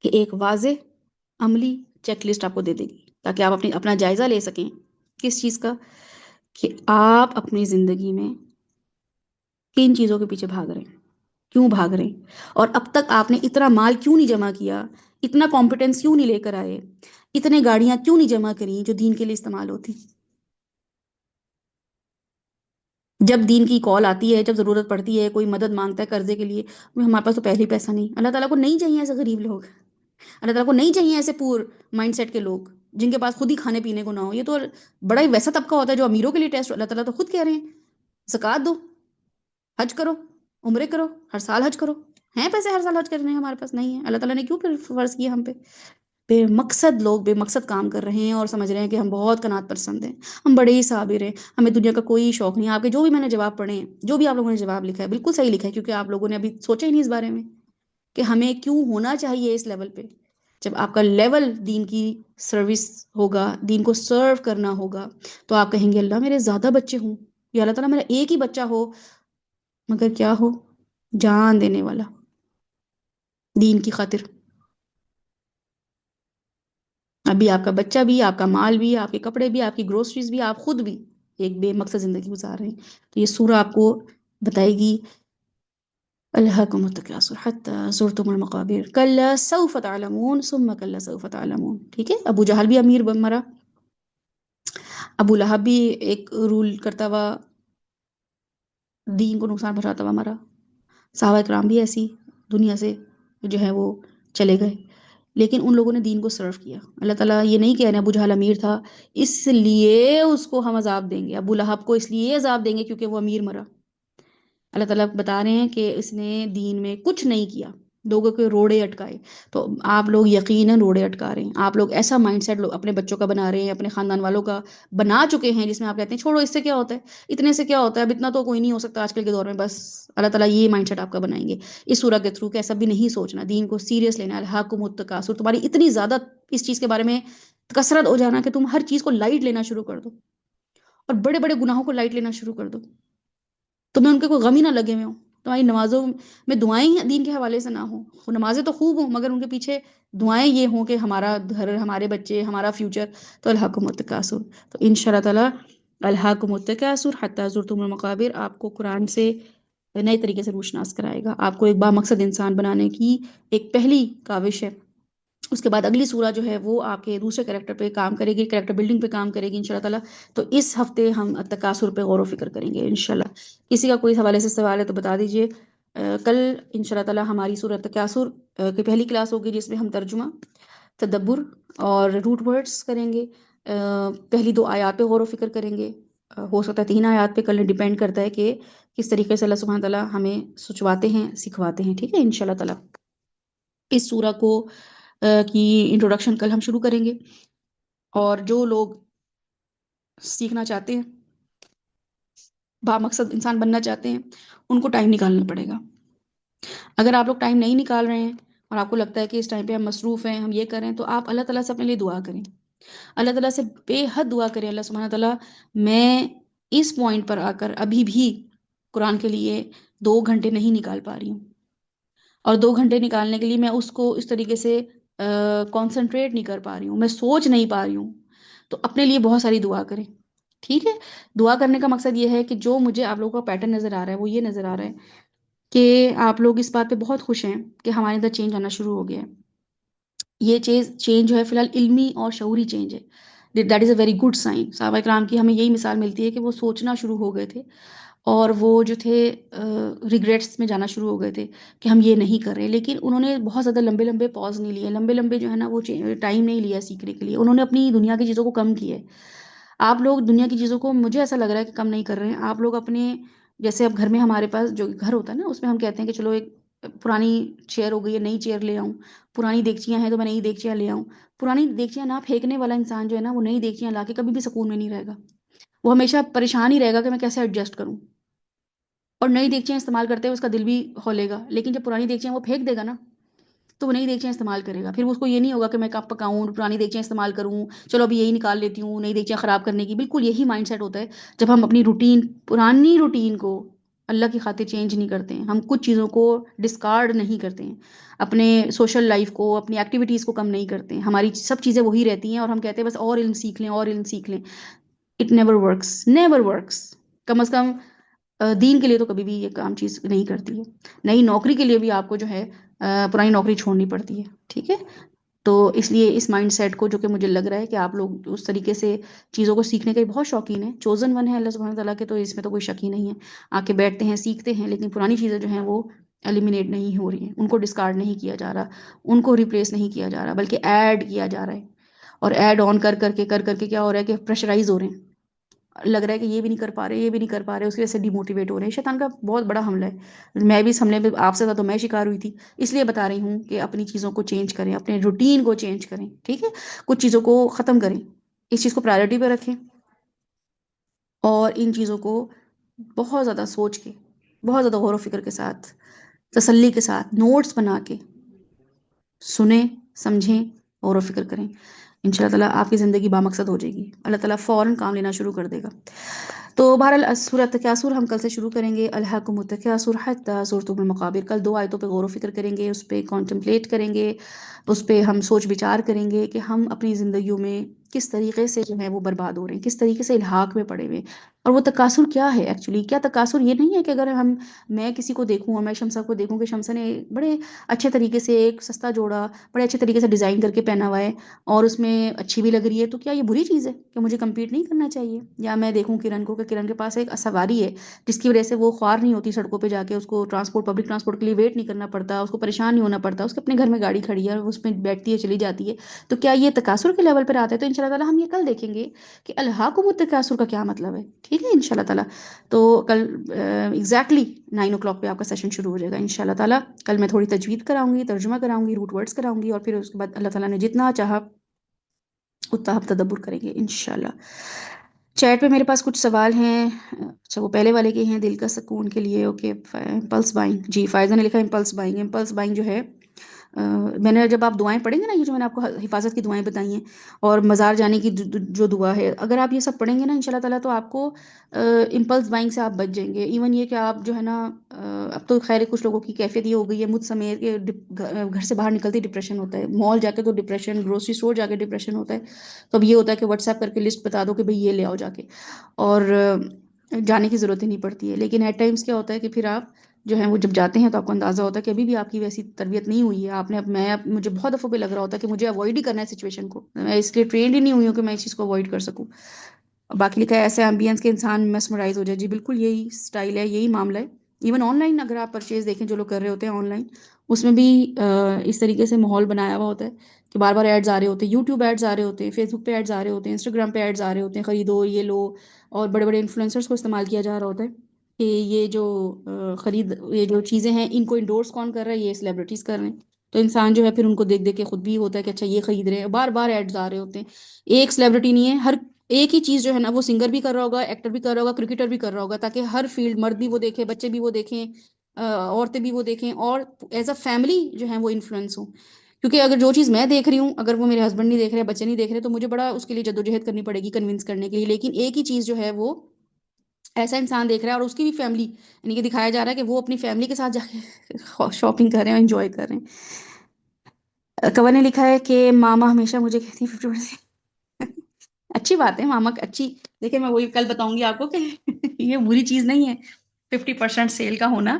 Speaker 1: کہ ایک واضح عملی چیک لسٹ آپ کو دے دے گی تاکہ آپ اپنا جائزہ لے سکیں کس چیز کا، کہ آپ اپنی زندگی میں کن چیزوں کے پیچھے بھاگ رہے ہیں، کیوں بھاگ رہے ہیں، اور اب تک آپ نے اتنا مال کیوں نہیں جمع کیا، اتنا کمپیٹنس کیوں نہیں لے کر آئے، اتنے گاڑیاں کیوں نہیں جمع کریں جو دین کے لیے استعمال ہوتی۔ جب دین کی کال آتی ہے، جب ضرورت پڑتی ہے، کوئی مدد مانگتا ہے قرضے کے لیے، ہمارے پاس تو پہلے ہی پیسہ نہیں، اللہ تعالیٰ کو نہیں چاہیے ایسے غریب لوگ، اللہ تعالیٰ کو نہیں چاہیے ایسے پور مائنڈ سیٹ کے لوگ جن کے پاس خود ہی کھانے پینے کو نہ ہو، یہ تو بڑا ہی ویسا طبقہ ہوتا ہے جو امیروں کے لیے ٹیسٹ، اللہ تعالیٰ تو خود کہہ رہے ہیں زکوٰۃ دو، حج کرو، عمرے کرو، ہر سال حج کرو، ہیں پیسے ہر سال حج کرنے، ہمارے پاس نہیں ہے، اللہ تعالیٰ نے کیوں پھر فرض کیا ہم پہ؟ بے مقصد لوگ بے مقصد کام کر رہے ہیں اور سمجھ رہے ہیں کہ ہم بہت قناعت پسند ہیں، ہم بڑے ہی صابر ہیں، ہمیں دنیا کا کوئی شوق نہیں۔ آپ کے جو بھی میں نے جواب پڑھے ہیں، جو بھی آپ لوگوں نے جواب لکھا ہے، بالکل صحیح لکھا ہے، کیونکہ آپ لوگوں نے ابھی سوچا ہی نہیں اس بارے میں کہ ہمیں کیوں ہونا چاہیے اس لیول پہ۔ جب آپ کا لیول دین کی سروس ہوگا، دین کو سرو کرنا ہوگا، تو آپ کہیں گے اللہ میرے زیادہ بچے ہوں، یا اللہ تعالیٰ میرا ایک ہی بچہ ہو مگر کیا ہو، جان دینے والا دین کی خاطر، ابھی آپ کا بچہ بھی، آپ کا مال بھی، آپ کے کپڑے بھی، آپ کی گروسریز بھی، آپ خود بھی ایک بے مقصد زندگی گزار رہے ہیں۔ تو یہ سورہ آپ کو بتائے گی الہاکم التکاثر حتی زرتم المقابر کلا سوف تعلمون ثم کلا سوف تعلمون، ٹھیک ہے؟ ابو جہل بھی امیر مرا، ابو لہب بھی ایک رول کرتا ہوا دین کو نقصان پہنچاتا ہوا مرا، صحابہ کرام بھی ایسی دنیا سے جو ہے وہ چلے گئے، لیکن ان لوگوں نے دین کو سرو کیا۔ اللہ تعالیٰ یہ نہیں کہہ رہے ابو جہل امیر تھا اس لیے اس کو ہم عذاب دیں گے، ابو لہب کو اس لیے عذاب دیں گے کیونکہ وہ امیر مرا۔ اللہ تعالیٰ بتا رہے ہیں کہ اس نے دین میں کچھ نہیں کیا، لوگوں کے روڑے اٹکائے، تو آپ لوگ یقیناً روڑے اٹکا رہے ہیں، آپ لوگ ایسا مائنڈ سیٹ اپنے بچوں کا بنا رہے ہیں، اپنے خاندان والوں کا بنا چکے ہیں، جس میں آپ کہتے ہیں چھوڑو اس سے کیا ہوتا ہے، اتنے سے کیا ہوتا ہے، اب اتنا تو کوئی نہیں ہو سکتا آج کل کے دور میں، بس اللہ تعالیٰ یہ مائنڈ سیٹ آپ کا بنائیں گے اس سورہ کے تھرو کہ ایسا بھی نہیں سوچنا، دین کو سیریس لینا، الہاکم التکاثر، تمہاری اتنی زیادہ اس چیز کے بارے میں کثرت ہو جانا کہ تم ہر چیز کو لائٹ لینا شروع کر دو، اور بڑے بڑے گناہوں کو لائٹ لینا شروع کر دو، تمہیں ان کے کوئی غم ہی نہ لگے ہوئے ہوں، تمہاری نمازوں میں دعائیں ہی دین کے حوالے سے نہ ہوں، نمازیں تو خوب ہوں مگر ان کے پیچھے دعائیں یہ ہوں کہ ہمارا گھر، ہمارے بچے، ہمارا فیوچر، تو الہاکم التکاثر۔ تو ان شاء اللہ تعالیٰ الہاکم التکاثر حتی زرتم المقابر آپ کو قرآن سے نئے طریقے سے روشناس کرائے گا، آپ کو ایک بامقصد انسان بنانے کی ایک پہلی کاوش ہے۔ اس کے بعد اگلی سورہ جو ہے وہ آپ کے دوسرے کریکٹر پہ کام کرے گی، کریکٹر بلڈنگ پہ کام کرے گی انشاءاللہ تعالیٰ۔ تو اس ہفتے ہم تکاثر پہ غور و فکر کریں گے انشاءاللہ۔ کسی کا کوئی حوالے سے سوال ہے تو بتا دیجئے۔ کل انشاءاللہ تعالیٰ ہماری سورہ تکاثر کی پہلی کلاس ہوگی، جس میں ہم ترجمہ، تدبر اور روٹ ورڈز کریں گے۔ پہلی 2 آیات پہ غور و فکر کریں گے، ہو سکتا ہے 3 آیات پہ، کل ڈیپینڈ کرتا ہے کہ کس طریقے سے اللہ سبحانہ تعالیٰ ہمیں سوچواتے ہیں، سکھواتے ہیں، ٹھیک ہے انشاءاللہ تعالیٰ۔ اس سورہ کو کی انٹروڈکشن کل ہم شروع کریں گے، اور جو لوگ سیکھنا چاہتے ہیں، بامقصد انسان بننا چاہتے ہیں، ان کو ٹائم نکالنا پڑے گا۔ اگر آپ لوگ ٹائم نہیں نکال رہے ہیں اور آپ کو لگتا ہے کہ اس ٹائم پہ ہم مصروف ہیں، ہم یہ کریں، تو آپ اللہ تعالیٰ سے اپنے لیے دعا کریں، اللہ تعالیٰ سے بے حد دعا کریں، اللہ سبحانہ تعالیٰ میں اس پوائنٹ پر آ کر ابھی بھی قرآن کے لیے 2 گھنٹے نہیں نکال پا رہی ہوں، اور 2 گھنٹے نکالنے کے لیے میں اس کو اس طریقے سے کانسنٹریٹ نہیں کر پا رہی ہوں، میں سوچ نہیں پا رہی ہوں، تو اپنے لیے بہت ساری دعا کریں، ٹھیک ہے۔ دعا کرنے کا مقصد یہ ہے کہ جو مجھے آپ لوگوں کا پیٹرن نظر آ رہا ہے وہ یہ نظر آ رہا ہے کہ آپ لوگ اس بات پہ بہت خوش ہیں کہ ہمارے اندر چینج آنا شروع ہو گیا ہے۔ یہ چینج جو ہے فی الحال علمی اور شعوری چینج ہے، that is a very good sign. صحابہ کرام کی ہمیں یہی مثال ملتی ہے کہ وہ سوچنا شروع ہو گئے تھے، اور وہ جو تھے ریگریٹس میں جانا شروع ہو گئے تھے کہ ہم یہ نہیں کر رہے، لیکن انہوں نے بہت زیادہ لمبے لمبے پاز نہیں لیے، لمبے لمبے جو ہے نا وہ ٹائم نہیں لیا سیکھنے کے لیے، انہوں نے اپنی دنیا کی چیزوں کو کم کیا ہے۔ آپ لوگ دنیا کی چیزوں کو مجھے ایسا لگ رہا ہے کہ کم نہیں کر رہے ہیں، آپ لوگ اپنے، جیسے اب گھر میں ہمارے پاس جو گھر ہوتا ہے نا، اس میں ہم کہتے ہیں کہ چلو ایک پرانی چیئر ہو گئی ہے، نئی چیئر لے آؤں، پرانی دیگچیاں ہیں تو میں نئی دیگچیاں لے آؤں۔ پرانی دیگچیاں نہ پھینکنے والا انسان جو ہے نا، وہ نئی دیگچیاں لا کے کبھی بھی سکون میں نہیں رہے گا، وہ ہمیشہ پریشان ہی رہے گا کہ میں کیسے ایڈجسٹ کروں، اور نئی دیگچیاں استعمال کرتے ہوئے اس کا دل بھی کھولے گا، لیکن جب پرانی دیگچیاں وہ پھینک دے گا نا، تو وہ نئی دیگچیاں استعمال کرے گا، پھر اس کو یہ نہیں ہوگا کہ میں کب پکاؤں، پرانی دیگچیاں استعمال کروں، چلو ابھی یہی نکال لیتی ہوں، نئی دیگچیاں خراب کرنے کی۔ بالکل یہی مائنڈ سیٹ ہوتا ہے جب ہم اپنی روٹین، پرانی روٹین کو اللہ کی خاطر چینج نہیں کرتے ہیں، ہم کچھ چیزوں کو ڈسکارڈ نہیں کرتے ہیں، اپنے سوشل لائف کو، اپنی ایکٹیویٹیز کو کم نہیں کرتے ہیں، ہماری سب چیزیں وہی رہتی ہیں، اور ہم کہتے ہیں بس اور علم سیکھ لیں، اور علم سیکھ لیں۔ It never works, never works. کم از کم دین کے لیے تو کبھی بھی یہ کام چیز نہیں کرتی ہے۔ نئی نوکری کے لیے بھی آپ کو جو ہے پرانی نوکری چھوڑنی پڑتی ہے، ٹھیک ہے۔ تو اس لیے اس مائنڈ سیٹ کو، جو کہ مجھے لگ رہا ہے کہ آپ لوگ اس طریقے سے چیزوں کو سیکھنے کے بہت شوقین ہیں، چوزن ون ہے اللہ سبحانہ تعالیٰ کے، تو اس میں تو کوئی شک ہی نہیں ہے، آ کے بیٹھتے ہیں، سیکھتے ہیں، لیکن پرانی چیزیں جو ہیں وہ ایلیمینیٹ نہیں ہو رہی ہیں، ان کو ڈسکارڈ نہیں کیا جا رہا، ان کو ریپلیس نہیں کیا جا رہا، بلکہ ایڈ کیا جا رہا ہے، اور ایڈ آن کر کے کیا ہو رہا ہے کہ پریشرائز ہو رہے ہیں، لگ رہا ہے کہ یہ بھی نہیں کر پا رہے، یہ بھی نہیں کر پا رہے، اس کی وجہ سے ڈی موٹیویٹ ہو رہے ہیں۔ شیطان کا بہت بڑا حملہ ہے، میں بھی سامنے میں آپ سے تھا تو میں شکار ہوئی تھی، اس لیے بتا رہی ہوں کہ اپنی چیزوں کو چینج کریں، اپنے روٹین کو چینج کریں، ٹھیک ہے، کچھ چیزوں کو ختم کریں، اس چیز کو پرائیورٹی پہ رکھیں، اور ان چیزوں کو بہت زیادہ سوچ کے، بہت زیادہ غور و فکر کے ساتھ، تسلی کے ساتھ نوٹس بنا کے سنیں، سمجھیں، غور و فکر کریں، انشاءاللہ تعالیٰ آپ کی زندگی بامقصد ہو جائے گی، اللہ تعالیٰ فوراً کام لینا شروع کر دے گا۔ تو بہرحال سورۃ التکاثر ہم کل سے شروع کریں گے، الہاکم التکاثر حتی زرتم المقابر۔ کل 2 آیتوں پہ غور و فکر کریں گے، اس پہ کانٹمپلیٹ کریں گے، اس پہ ہم سوچ بچار کریں گے کہ ہم اپنی زندگیوں میں کس طریقے سے جو ہے وہ برباد ہو رہے ہیں، کس طریقے سے الحاق میں پڑے ہوئے ہیں، اور وہ تکاثر کیا ہے ایکچولی۔ کیا تکاثر یہ نہیں ہے کہ اگر میں کسی کو دیکھوں اور میں شمسہ کو دیکھوں کہ شمسہ نے بڑے اچھے طریقے سے ایک سستا جوڑا بڑے اچھے طریقے سے ڈیزائن کر کے پہنا ہوا ہے اور اس میں اچھی بھی لگ رہی ہے، تو کیا یہ بری چیز ہے کہ مجھے کمپیٹ نہیں کرنا چاہیے؟ یا میں دیکھوں کرن کو کہ کرن کے پاس ایک سواری ہے جس کی وجہ سے وہ خوار نہیں ہوتی سڑکوں پہ جا کے، اس کو پبلک ٹرانسپورٹ کے لیے ویٹ نہیں کرنا پڑتا، اس کو پریشان نہیں ہونا پڑتا، اس کے اپنے گھر میں گاڑی کھڑی ہے اور اس میں بیٹھتی ہے، چلی جاتی ہے، تو کیا یہ تکاثر کے لیول پر آتا ہے؟ تو انشاءاللہ تعالیٰ ہم یہ کل دیکھیں گے کہ الہاکم التکاثر کا کیا مطلب ہے، ٹھیک ہے انشاءاللہ تعالیٰ۔ تو کل ایگزیکٹلی 9 o'clock پہ آپ کا سیشن شروع ہو جائے گا انشاءاللہ تعالیٰ۔ کل میں تھوڑی تجوید کراؤں گی، ترجمہ کراؤں گی، روٹ ورڈز کراؤں گی، اور پھر اس کے بعد اللہ تعالیٰ نے جتنا چاہا اتنا ہم تدبر کریں گے انشاءاللہ۔ چیٹ پہ میرے پاس کچھ سوال ہیں، اچھا وہ پہلے والے کے ہیں، دل کا سکون کے لیے، اوکے، امپلس بائنگ، جی فائزہ نے لکھا امپلس بائنگ۔ امپلس بائنگ جو ہے، میں نے جب آپ دعائیں پڑھیں گے نا، یہ جو میں نے آپ کو حفاظت کی دعائیں بتائی ہیں اور مزار جانے کی جو دعا ہے، اگر آپ یہ سب پڑھیں گے نا انشاءاللہ تعالیٰ، تو آپ کو امپلس بائنگ سے آپ بچ جائیں گے۔ ایون یہ کہ آپ جو ہے نا، اب تو خیر کچھ لوگوں کی کیفیت یہ ہو گئی ہے مجھ سمیت کہ گھر سے باہر نکلتے ڈپریشن ہوتا ہے، مال جا کے تو ڈپریشن، گروسری اسٹور جا کے ڈپریشن ہوتا ہے، تو اب یہ ہوتا ہے کہ واٹس ایپ کر کے لسٹ بتا دو کہ بھئی یہ لے آؤ جا کے، اور جانے کی ضرورت ہی نہیں پڑتی ہے. لیکن ایٹ ٹائمس کیا ہوتا ہے کہ پھر آپ جو ہے وہ جب جاتے ہیں تو آپ کو اندازہ ہوتا ہے کہ ابھی بھی آپ کی ویسی تربیت نہیں ہوئی ہے. آپ نے مجھے بہت دفعہ پہ لگ رہا ہوتا ہے کہ مجھے اوائڈ ہی کرنا ہے سچویشن کو. میں اس لیے ٹرینڈ ہی نہیں ہوئی ہوں کہ میں اس چیز کو اوائڈ کر سکوں. باقی لکھا ہے ایسے ایمبینس کے انسان میسمرائز ہو جائے. جی بالکل یہی سٹائل ہے, یہی معاملہ ہے. ایون آن لائن اگر آپ پرچیز دیکھیں جو لوگ کر رہے ہوتے ہیں آن لائن, اس میں بھی اس طریقے سے ماحول بنایا ہوا ہوتا ہے کہ بار بار ایڈز آ رہے ہوتے ہیں, یوٹیوب ایڈز آ رہے ہوتے ہیں, فیس بک پہ ایڈز آ رہے ہوتے ہیں, انسٹاگرام پہ ایڈز آ رہے ہوتے ہیں, خریدو یہ لو. اور بڑے بڑے انفلوئنسرز کو استعمال کیا جا رہا ہوتا ہے کہ یہ جو یہ جو چیزیں ہیں ان کو انڈورس کون کر رہا ہے, یہ سیلیبریٹیز کر رہے ہیں. تو انسان جو ہے پھر ان کو دیکھ دیکھ کے خود بھی ہوتا ہے کہ اچھا یہ خرید رہے ہیں. بار بار ایڈز آ رہے ہوتے ہیں. ایک سیلیبریٹی نہیں ہے, ہر ایک ہی چیز جو ہے نا وہ سنگر بھی کر رہا ہوگا, ایکٹر بھی کر رہا ہوگا, کرکٹر بھی کر رہا ہوگا, تاکہ ہر فیلڈ مرد بھی وہ دیکھیں, بچے بھی وہ دیکھیں, عورتیں بھی وہ دیکھیں, اور ایز اے فیملی جو ہے وہ انفلوئنس ہوں. کیونکہ اگر جو چیز میں دیکھ رہی ہوں اگر وہ میرے ہسبینڈ نہیں دیکھ رہے, بچے نہیں دیکھ رہے, تو مجھے بڑا اس کے لیے جدوجہد کرنی پڑے گی کنونس کرنے کے لیے. لیکن ایک ہی چیز جو ہے وہ ایسا انسان دیکھ رہا ہے, اور اس کی بھی فیملی, یعنی کہ دکھایا جا رہا ہے کہ وہ اپنی فیملی کے ساتھ جا کے شاپنگ کر رہے ہیں, انجوائے کر رہے ہیں. کور نے لکھا ہے کہ ماما ہمیشہ مجھے کہتی ہیں 50%. اچھی بات ہے ماما اچھی. دیکھیں میں وہی کل بتاؤں گی آپ کو کہ یہ بری چیز نہیں ہے 50% سیل کا ہونا.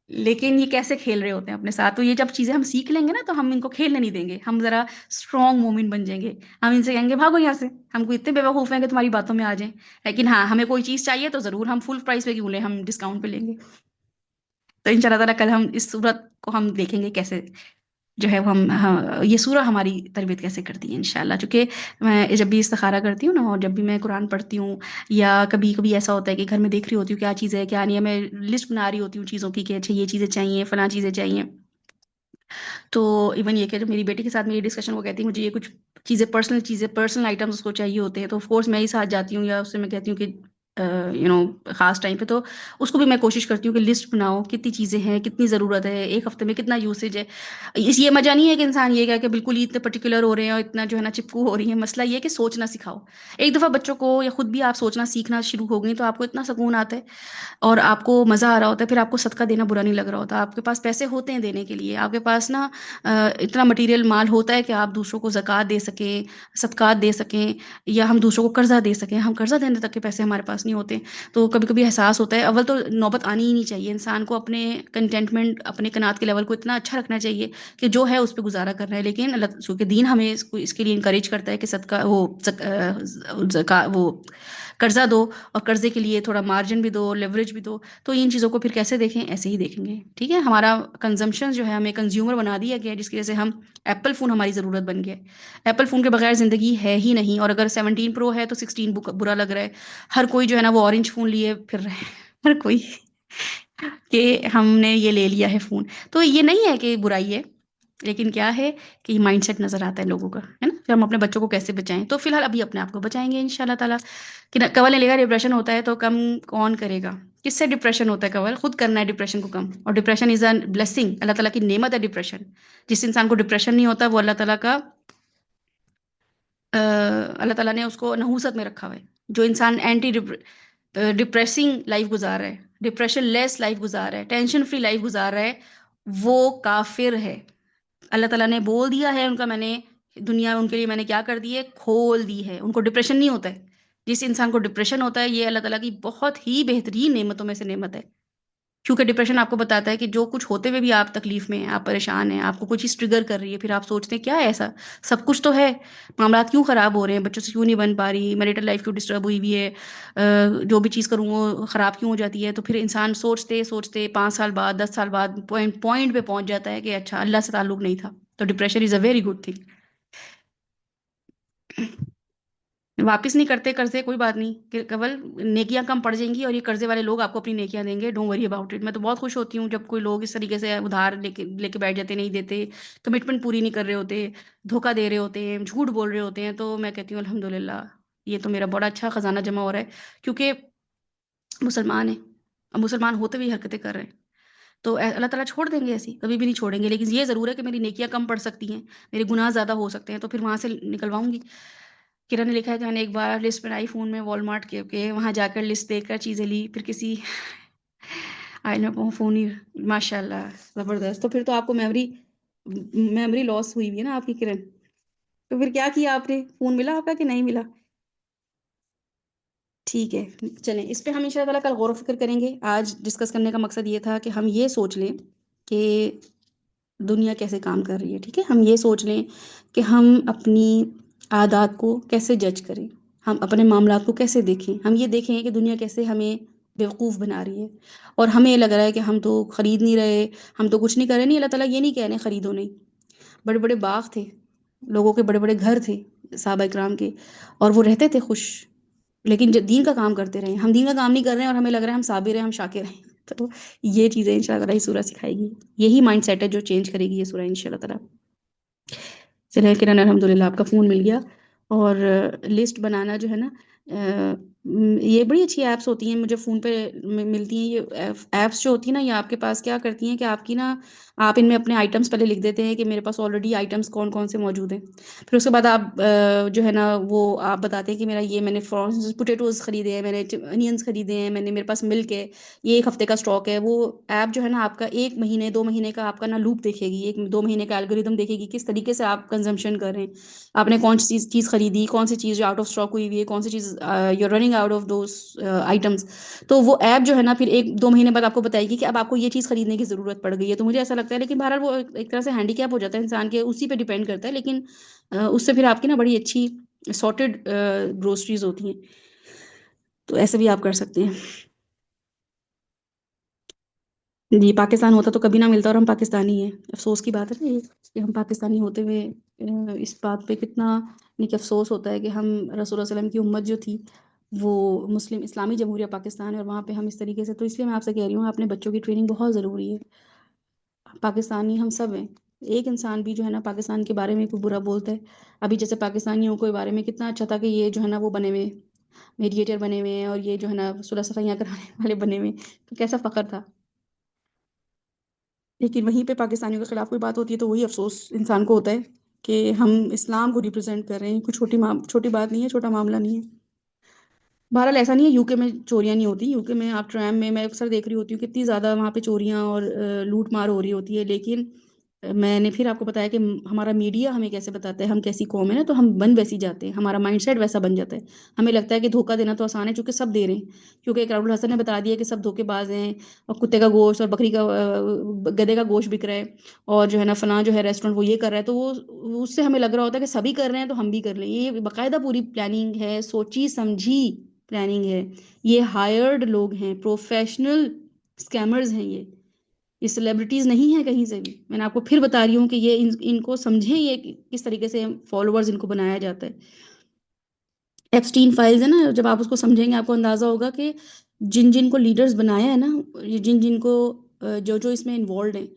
Speaker 1: لیکن یہ کیسے کھیل رہے ہوتے ہیں اپنے ساتھ. تو یہ جب چیزیں ہم سیکھ لیں گے نا تو ہم ان کو کھیلنے نہیں دیں گے. ہم ذرا اسٹرانگ مومن بن جائیں گے. ہم ان سے کہیں گے بھاگو یہاں سے, ہم کو اتنے بے وقوف ہیں کہ تمہاری باتوں میں آ جائیں. لیکن ہاں ہمیں کوئی چیز چاہیے تو ضرور ہم فل پرائز پہ کیوں لیں, ہم ڈسکاؤنٹ پہ لیں گے. تو ان شاء اللہ تعالیٰ کل ہم اس صورت کو ہم دیکھیں گے کیسے جو ہے یہ سورہ ہماری تربیت کیسے کرتی ہے انشاءاللہ. چونکہ میں جب بھی استخارہ کرتی ہوں نا, اور جب بھی میں قرآن پڑھتی ہوں, یا کبھی کبھی ایسا ہوتا ہے کہ گھر میں دیکھ رہی ہوتی ہوں کیا چیز ہے کیا نہیں ہے, میں لسٹ بنا رہی ہوتی ہوں چیزوں کی کہ اچھا یہ چیزیں چاہیے, فلاں چیزیں چاہیے. تو ایون یہ کہ جب میری بیٹی کے ساتھ میری ڈسکشن وہ کہتی ہے مجھے یہ کچھ پرسنل آئٹمس اس کو چاہیے ہوتے ہیں, تو آف کورس میں ہی ساتھ جاتی ہوں, یا اس سے میں کہتی ہوں کہ خاص ٹائم پہ تو اس کو بھی میں کوشش کرتی ہوں کہ لسٹ بناؤ کتنی چیزیں ہیں, کتنی ضرورت ہے, ایک ہفتے میں کتنا یوسیج ہے. یہ مزہ نہیں ہے کہ انسان یہ کہہ کہ بالکل ہی اتنے پرٹیکولر ہو رہے ہیں اور اتنا جو ہے نا چپکو ہو رہی ہے. مسئلہ یہ ہے کہ سوچنا سکھاؤ. ایک دفعہ بچوں کو یا خود بھی آپ سوچنا سیکھنا شروع ہو گئی تو آپ کو اتنا سکون آتا ہے اور آپ کو مزہ آ رہا ہوتا ہے. پھر آپ کو صدقہ دینا برا نہیں لگ رہا ہوتا. آپ کے پاس پیسے ہوتے ہیں دینے کے لیے, آپ کے پاس نا اتنا مٹیریل مال ہوتا ہے کہ آپ دوسروں کو زکوٰۃ دے سکیں, صدقات دے سکیں, یا ہم دوسروں کو قرضہ دے سکیں. ہم قرضہ دینے تک کے پیسے ہمارے پاس نہیں ہوتے. تو کبھی کبھی احساس ہوتا ہے. اول تو نوبت آنی ہی نہیں چاہیے. انسان کو اپنے کنٹینٹمنٹ, اپنے قناعت کے لیول کو اتنا اچھا رکھنا چاہیے کہ جو ہے اس پہ گزارا کر رہا ہے. لیکن اللہ چونکہ دین ہمیں اس کے لیے انکریج کرتا ہے کہ صدقہ وہ قرضہ دو, اور قرضے کے لیے تھوڑا مارجن بھی دو, لیوریج بھی دو. تو ان چیزوں کو پھر کیسے دیکھیں, ایسے ہی دیکھیں گے. ٹھیک ہے, ہمارا کنزمپشن جو ہے ہمیں کنزیومر بنا دیا گیا ہے, جس کی وجہ سے ہم ایپل فون ہماری ضرورت بن گیا ہے. ایپل فون کے بغیر زندگی ہے ہی نہیں. اور اگر 17 پرو ہے تو 16 برا لگ رہا ہے. ہر کوئی جو ہے نا وہ اورنج فون لیے پھر رہے ہیں, ہر کوئی کہ ہم نے یہ لے لیا ہے فون. تو یہ نہیں ہے کہ برائی ہے, لیکن کیا ہے کہ یہ مائنڈ سیٹ نظر آتا ہے لوگوں کا, ہے نا, کہ ہم اپنے بچوں کو کیسے بچائیں. تو فی الحال ابھی اپنے آپ کو بچائیں گے ان شاء اللہ تعالیٰ. کہ کنول نے لے گا ڈپریشن ہوتا ہے تو کم کون کرے گا. کس سے ڈپریشن ہوتا ہے کنول, خود کرنا ہے ڈپریشن کو کم. اور ڈپریشن از اے بلیسنگ, اللہ تعالیٰ کی نعمت ہے ڈپریشن. جس انسان کو ڈپریشن نہیں ہوتا وہ اللہ تعالیٰ کا اللہ تعالیٰ نے اس کو نحوست میں رکھا ہوا ہے. جو انسان اینٹی ڈپریسنگ لائف گزار رہا ہے, ڈپریشن لیس لائف گزار رہا ہے, ٹینشن فری لائف گزار رہا ہے, وہ کافر ہے. اللہ تعالیٰ نے بول دیا ہے ان کا, میں نے دنیا ان کے لیے میں نے کیا کر دی ہے, کھول دی ہے. ان کو ڈپریشن نہیں ہوتا ہے. جس انسان کو ڈپریشن ہوتا ہے یہ اللہ تعالیٰ کی بہت ہی بہترین نعمتوں میں سے نعمت ہے. کیونکہ ڈپریشن آپ کو بتاتا ہے کہ جو کچھ ہوتے ہوئے بھی آپ تکلیف میں ہیں, آپ پریشان ہیں, آپ کو کوئی چیز ٹریگر کر رہی ہے, پھر آپ سوچتے ہیں کیا ہے ایسا, سب کچھ تو ہے, معاملات کیوں خراب ہو رہے ہیں, بچوں سے کیوں نہیں بن پا رہی, میریٹل لائف کیوں ڈسٹرب ہوئی ہوئی ہے, جو بھی چیز کروں وہ خراب کیوں ہو جاتی ہے. تو پھر انسان سوچتے سوچتے 5 سال بعد 10 سال بعد پوائنٹ پہ پہنچ جاتا ہے کہ اچھا اللہ سے تعلق نہیں تھا. تو depression is a very good thing. واپس نہیں کرتے قرضے کوئی بات نہیں, کہ کول نیکیاں کم پڑ جائیں گی اور یہ قرضے والے لوگ آپ کو اپنی نیکیاں دیں گے. Don't worry about it. میں تو بہت خوش ہوتی ہوں جب کوئی لوگ اس طریقے سے ادھار لے کے بیٹھ جاتے, نہیں دیتے, کمٹمنٹ پوری نہیں کر رہے ہوتے, دھوکہ دے رہے ہوتے ہیں, جھوٹ بول رہے ہوتے ہیں. تو میں کہتی ہوں الحمدللہ, یہ تو میرا بڑا اچھا خزانہ جمع ہو رہا ہے. کیونکہ مسلمان ہیں, اب مسلمان ہوتے ہوئے حرکتیں کر رہے ہیں, تو اللہ تعالیٰ چھوڑ دیں گے ایسی, کبھی بھی نہیں چھوڑیں گے. لیکن یہ ضرور ہے کہ میری نیکیاں کم پڑ سکتی ہیں, میرے گناہ زیادہ ہو سکتے ہیں, تو پھر وہاں سے نکلواؤں گی. کرن نے لکھا ہے کہ میں نے ایک بار لسٹ بنائی فون میں والمارٹ کے وہاں جا کر لسٹ دیکھ کر چیزیں لی, پھر کسی آئی نو فون ہی. ماشاء اللہ زبردست. تو پھر تو آپ کو میموری لاس ہوئی ہوئی ہے نا آپ کی کرن. تو پھر کیا کیا آپ نے, فون ملا آپ کا کہ نہیں ملا؟ ٹھیک ہے، چلیں اس پہ ہم ان شاء اللہ تعالیٰ کل غور و فکر کریں گے. آج ڈسکس کرنے کا مقصد یہ تھا کہ ہم یہ سوچ لیں کہ دنیا کیسے کام کر رہی ہے. ٹھیک ہے، ہم یہ سوچ لیں کہ ہم اپنی عادات کو کیسے جج کریں، ہم اپنے معاملات کو کیسے دیکھیں. ہم یہ دیکھیں کہ دنیا کیسے ہمیں بیوقوف بنا رہی ہے، اور ہمیں یہ لگ رہا ہے کہ ہم تو خرید نہیں رہے، ہم تو کچھ نہیں کر رہے. نہیں، اللہ تعالیٰ یہ نہیں کہہ رہے خریدو نہیں. بڑے بڑے باغ تھے، لوگوں کے بڑے بڑے گھر تھے صحابہ اکرام کے، اور وہ رہتے تھے خوش، لیکن جو دین کا کام کرتے رہے. ہم دین کا کام نہیں کر رہے ہیں اور ہمیں لگ رہا ہے ہم صابر ہیں، ہم شاکر ہیں. تو یہ چیزیں ان شاء اللہ یہ سورہ سکھائے گی. یہی مائنڈ سیٹ ہے جو چینج کرے گی یہ سورہ ان شاء اللہ تعالیٰ. چلے کرن الحمد للہ آپ کا فون مل گیا. اور لسٹ بنانا جو ہے نا، یہ بڑی اچھی ایپس ہوتی ہیں، مجھے فون پہ ملتی ہیں. یہ ایپس جو ہوتی ہیں نا، یہ آپ کے پاس کیا کرتی ہیں کہ آپ کی نا، آپ ان میں اپنے آئٹمس پہلے لکھ دیتے ہیں کہ میرے پاس آلریڈی آئٹمس کون کون سے موجود ہیں. پھر اس کے بعد آپ جو ہے نا وہ آپ بتاتے ہیں کہ میرا یہ، میں نے پوٹیٹوز خریدے ہیں، میں نے انینس خریدے ہیں، میں نے، میرے پاس ملک ہے، یہ ایک ہفتے کا اسٹاک ہے. وہ ایپ جو ہے نا آپ کا 1 مہینے 2 مہینے کا آپ کا نا لوپ دیکھے گی، 1 2 مہینے کا الگوریدم دیکھے گی کس طریقے سے آپ کنزمپشن کر رہے ہیں، آپ نے کون سی چیز خریدی، کون سی چیز جو آؤٹ آف اسٹاک ہوئی ہوئی ہے، کون سی چیز you running out of those items. تو وہ ایپ جو ہے نا پھر 1 2 مہینے بعد آپ کو بتائے گی کہ اب آپ کو یہ چیز خریدنے کی ضرورت پڑ گئی ہے. تو مجھے ایسا لگتا ہے، لیکن بہرحال وہ ایک طرح سے ہینڈی کیپ ہو جاتا ہے انسان کے، اسی پہ ڈیپینڈ کرتا ہے. لیکن اس سے پھر آپ کی نا بڑی اچھی سارٹیڈ گروسریز ہوتی ہیں. تو ایسے بھی آپ کر سکتے ہیں. جی، پاکستان ہوتا تو کبھی نہ ملتا، اور ہم پاکستانی ہیں. افسوس کی بات ہے نا یہ، کہ ہم پاکستانی ہوتے ہوئے اس بات پہ کتنا نہیں افسوس ہوتا ہے کہ ہم رسول اللہ صلی اللہ علیہ وسلم کی امت جو تھی وہ مسلم اسلامی جمہوریہ پاکستان ہے، اور وہاں پہ ہم اس طریقے سے. تو اس لیے میں آپ سے کہہ رہی ہوں اپنے بچوں کی ٹریننگ بہت ضروری ہے. پاکستانی ہم سب ہیں. ایک انسان بھی جو ہے نا پاکستان کے بارے میں کوئی برا بولتا ہے، ابھی جیسے پاکستانیوں کے بارے میں کتنا اچھا تھا کہ یہ جو ہے نا وہ بنے ہوئے میڈیٹر بنے ہوئے ہیں، اور یہ جو ہے نا صلح صفائیاں کرانے والے بنے ہوئے، تو کیسا فخر تھا. لیکن وہیں پہ پاکستانیوں کے خلاف کوئی بات ہوتی ہے تو وہی افسوس انسان کو ہوتا ہے کہ ہم اسلام کو ریپرزینٹ کر رہے ہیں. کوئی چھوٹی بات نہیں ہے، چھوٹا معاملہ نہیں ہے. بہرحال ایسا نہیں ہے یو کے میں چوریاں نہیں ہوتی. یو کے میں آپ ٹرام میں اکثر دیکھ رہی ہوتی ہوں کتنی زیادہ وہاں پہ چوریاں اور لوٹ مار ہو رہی ہوتی ہے. لیکن میں نے پھر آپ کو بتایا کہ ہمارا میڈیا ہمیں کیسے بتاتا ہے ہم کیسی قوم ہے نا، تو ہم بن ویسی جاتے ہیں، ہمارا مائنڈ سیٹ ویسا بن جاتا ہے. ہمیں لگتا ہے کہ دھوکہ دینا تو آسان ہے چونکہ سب دے رہے ہیں، کیونکہ ایک راؤل حسن نے بتا دیا کہ سب دھوکے باز ہیں، اور کتے کا گوشت اور بکری کا گدے کا گوشت بک رہا ہے، اور جو ہے نا فلاں جو ہے ریسٹورینٹ وہ یہ کر رہا ہے. تو وہ اس سے ہمیں لگ رہا ہوتا ہے کہ سبھی کر رہے ہیں تو ہم بھی کر لیں. یہ باقاعدہ پوری پلاننگ ہے، سوچی سمجھی پلاننگ ہے. یہ ہائرڈ لوگ ہیں، پروفیشنل اسکیمرز ہیں. یہ سیلیبریٹیز نہیں ہیں کہیں سے بھی. میں نے آپ کو پھر بتا رہی ہوں کہ یہ ان کو سمجھیں، یہ کس طریقے سے فالوورز ان کو بنایا جاتا ہے. ایپسٹین فائلز ہے نا، جب آپ اس کو سمجھیں گے آپ کو اندازہ ہوگا کہ جن جن کو لیڈرز بنایا ہے نا، جن جن کو جو جو اس میں انوالوڈ ہیں،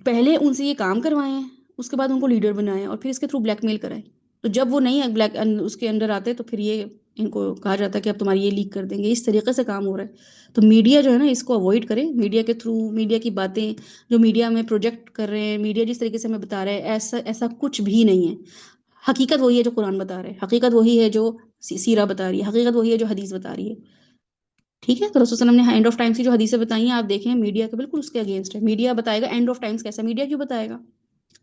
Speaker 1: پہلے ان سے یہ کام کروائے ہیں، اس کے بعد ان کو لیڈر بنائے اور پھر اس کے تھرو بلیک میل کرائے. تو جب وہ نہیں بلیک اس کے انڈر آتے تو پھر یہ ان کو کہا جاتا ہے کہ اب تمہاری یہ لیک کر دیں گے. اس طریقے سے کام ہو رہا ہے. تو میڈیا جو ہے نا اس کو اوائڈ کرے. میڈیا کے تھرو، میڈیا کی باتیں جو میڈیا میں پروجیکٹ کر رہے ہیں، میڈیا جس طریقے سے ہمیں بتا رہے ہیں، ایسا کچھ بھی نہیں ہے. حقیقت وہی ہے جو قرآن بتا رہے ہیں، حقیقت وہی ہے جو سیرہ بتا رہی ہے، حقیقت وہی ہے جو حدیث بتا رہی ہے. ٹھیک ہے. تو رسول صلی اللہ علیہ وسلم نے اینڈ آف ٹائمس کی جو حدیثیں بتائی ہیں آپ دیکھیں، میڈیا کے بالکل اس کے اگینسٹ ہے. میڈیا بتائے گا اینڈ آف ٹائمس کیسا، میڈیا کیوں بتائے گا؟ رسول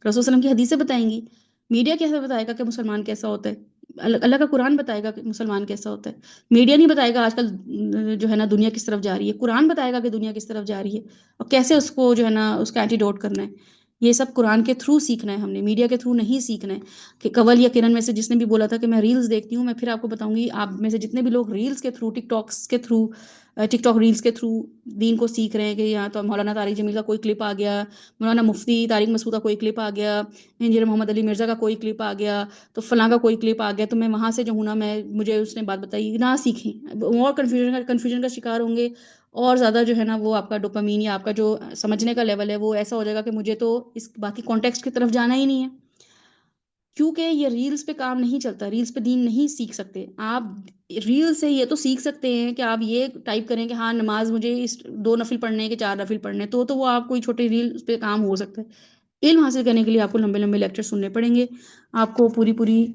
Speaker 1: صلی اللہ علیہ وسلم کی حدیثیں بتائیں گی. میڈیا کیسے بتائے گا کہ مسلمان کیسا ہوتا ہے؟ اللہ کا قرآن بتائے گا کہ مسلمان کیسا ہوتا ہے. میڈیا نہیں بتائے گا آج کل جو ہے نا دنیا کس طرف جا رہی ہے. قرآن بتائے گا کہ دنیا کس طرف جا رہی ہے اور کیسے اس کو جو ہے نا اس کا اینٹی ڈوٹ کرنا ہے. یہ سب قرآن کے تھرو سیکھنا ہے ہم نے، میڈیا کے تھرو نہیں سیکھنا ہے. کہ کول یا کرن میں سے جس نے بھی بولا تھا کہ میں ریلز دیکھتی ہوں، میں پھر آپ کو بتاؤں گی، آپ میں سے جتنے بھی لوگ ریلز کے تھرو، ٹک ٹاک ریلز کے تھرو دین کو سیکھ رہے ہیں، کہ یہاں تو مولانا طارق جمیل کا کوئی کلپ آ گیا، مولانا مفتی طارق مسعود کا کوئی کلپ آ گیا، انجینئر محمد علی مرزا کا کوئی کلپ آ گیا، تو فلاں کا کوئی کلپ آ گیا، تو میں وہاں سے جو ہوں نا، مجھے اس نے بات بتائی نہ سیکھیں، اور کنفیوژن کا شکار ہوں گے. اور زیادہ جو ہے نا وہ آپ کا ڈوپامین یا آپ کا جو سمجھنے کا لیول ہے وہ ایسا ہو جائے گا کہ مجھے تو اس باقی کانٹیکسٹ کی طرف جانا ہی نہیں ہے. کیونکہ یہ ریلز پہ کام نہیں چلتا. ریلز پہ دین نہیں سیکھ سکتے آپ. ریل سے یہ تو سیکھ سکتے ہیں کہ آپ یہ ٹائپ کریں کہ ہاں نماز مجھے اس 2 نفل پڑھنے ہیں کہ 4 نفل پڑھنے ہیں، تو وہ آپ کوئی چھوٹی ریل پہ کام ہو سکتا ہے. علم حاصل کرنے کے لیے آپ کو لمبے لمبے لیکچر سننے پڑیں گے، آپ کو پوری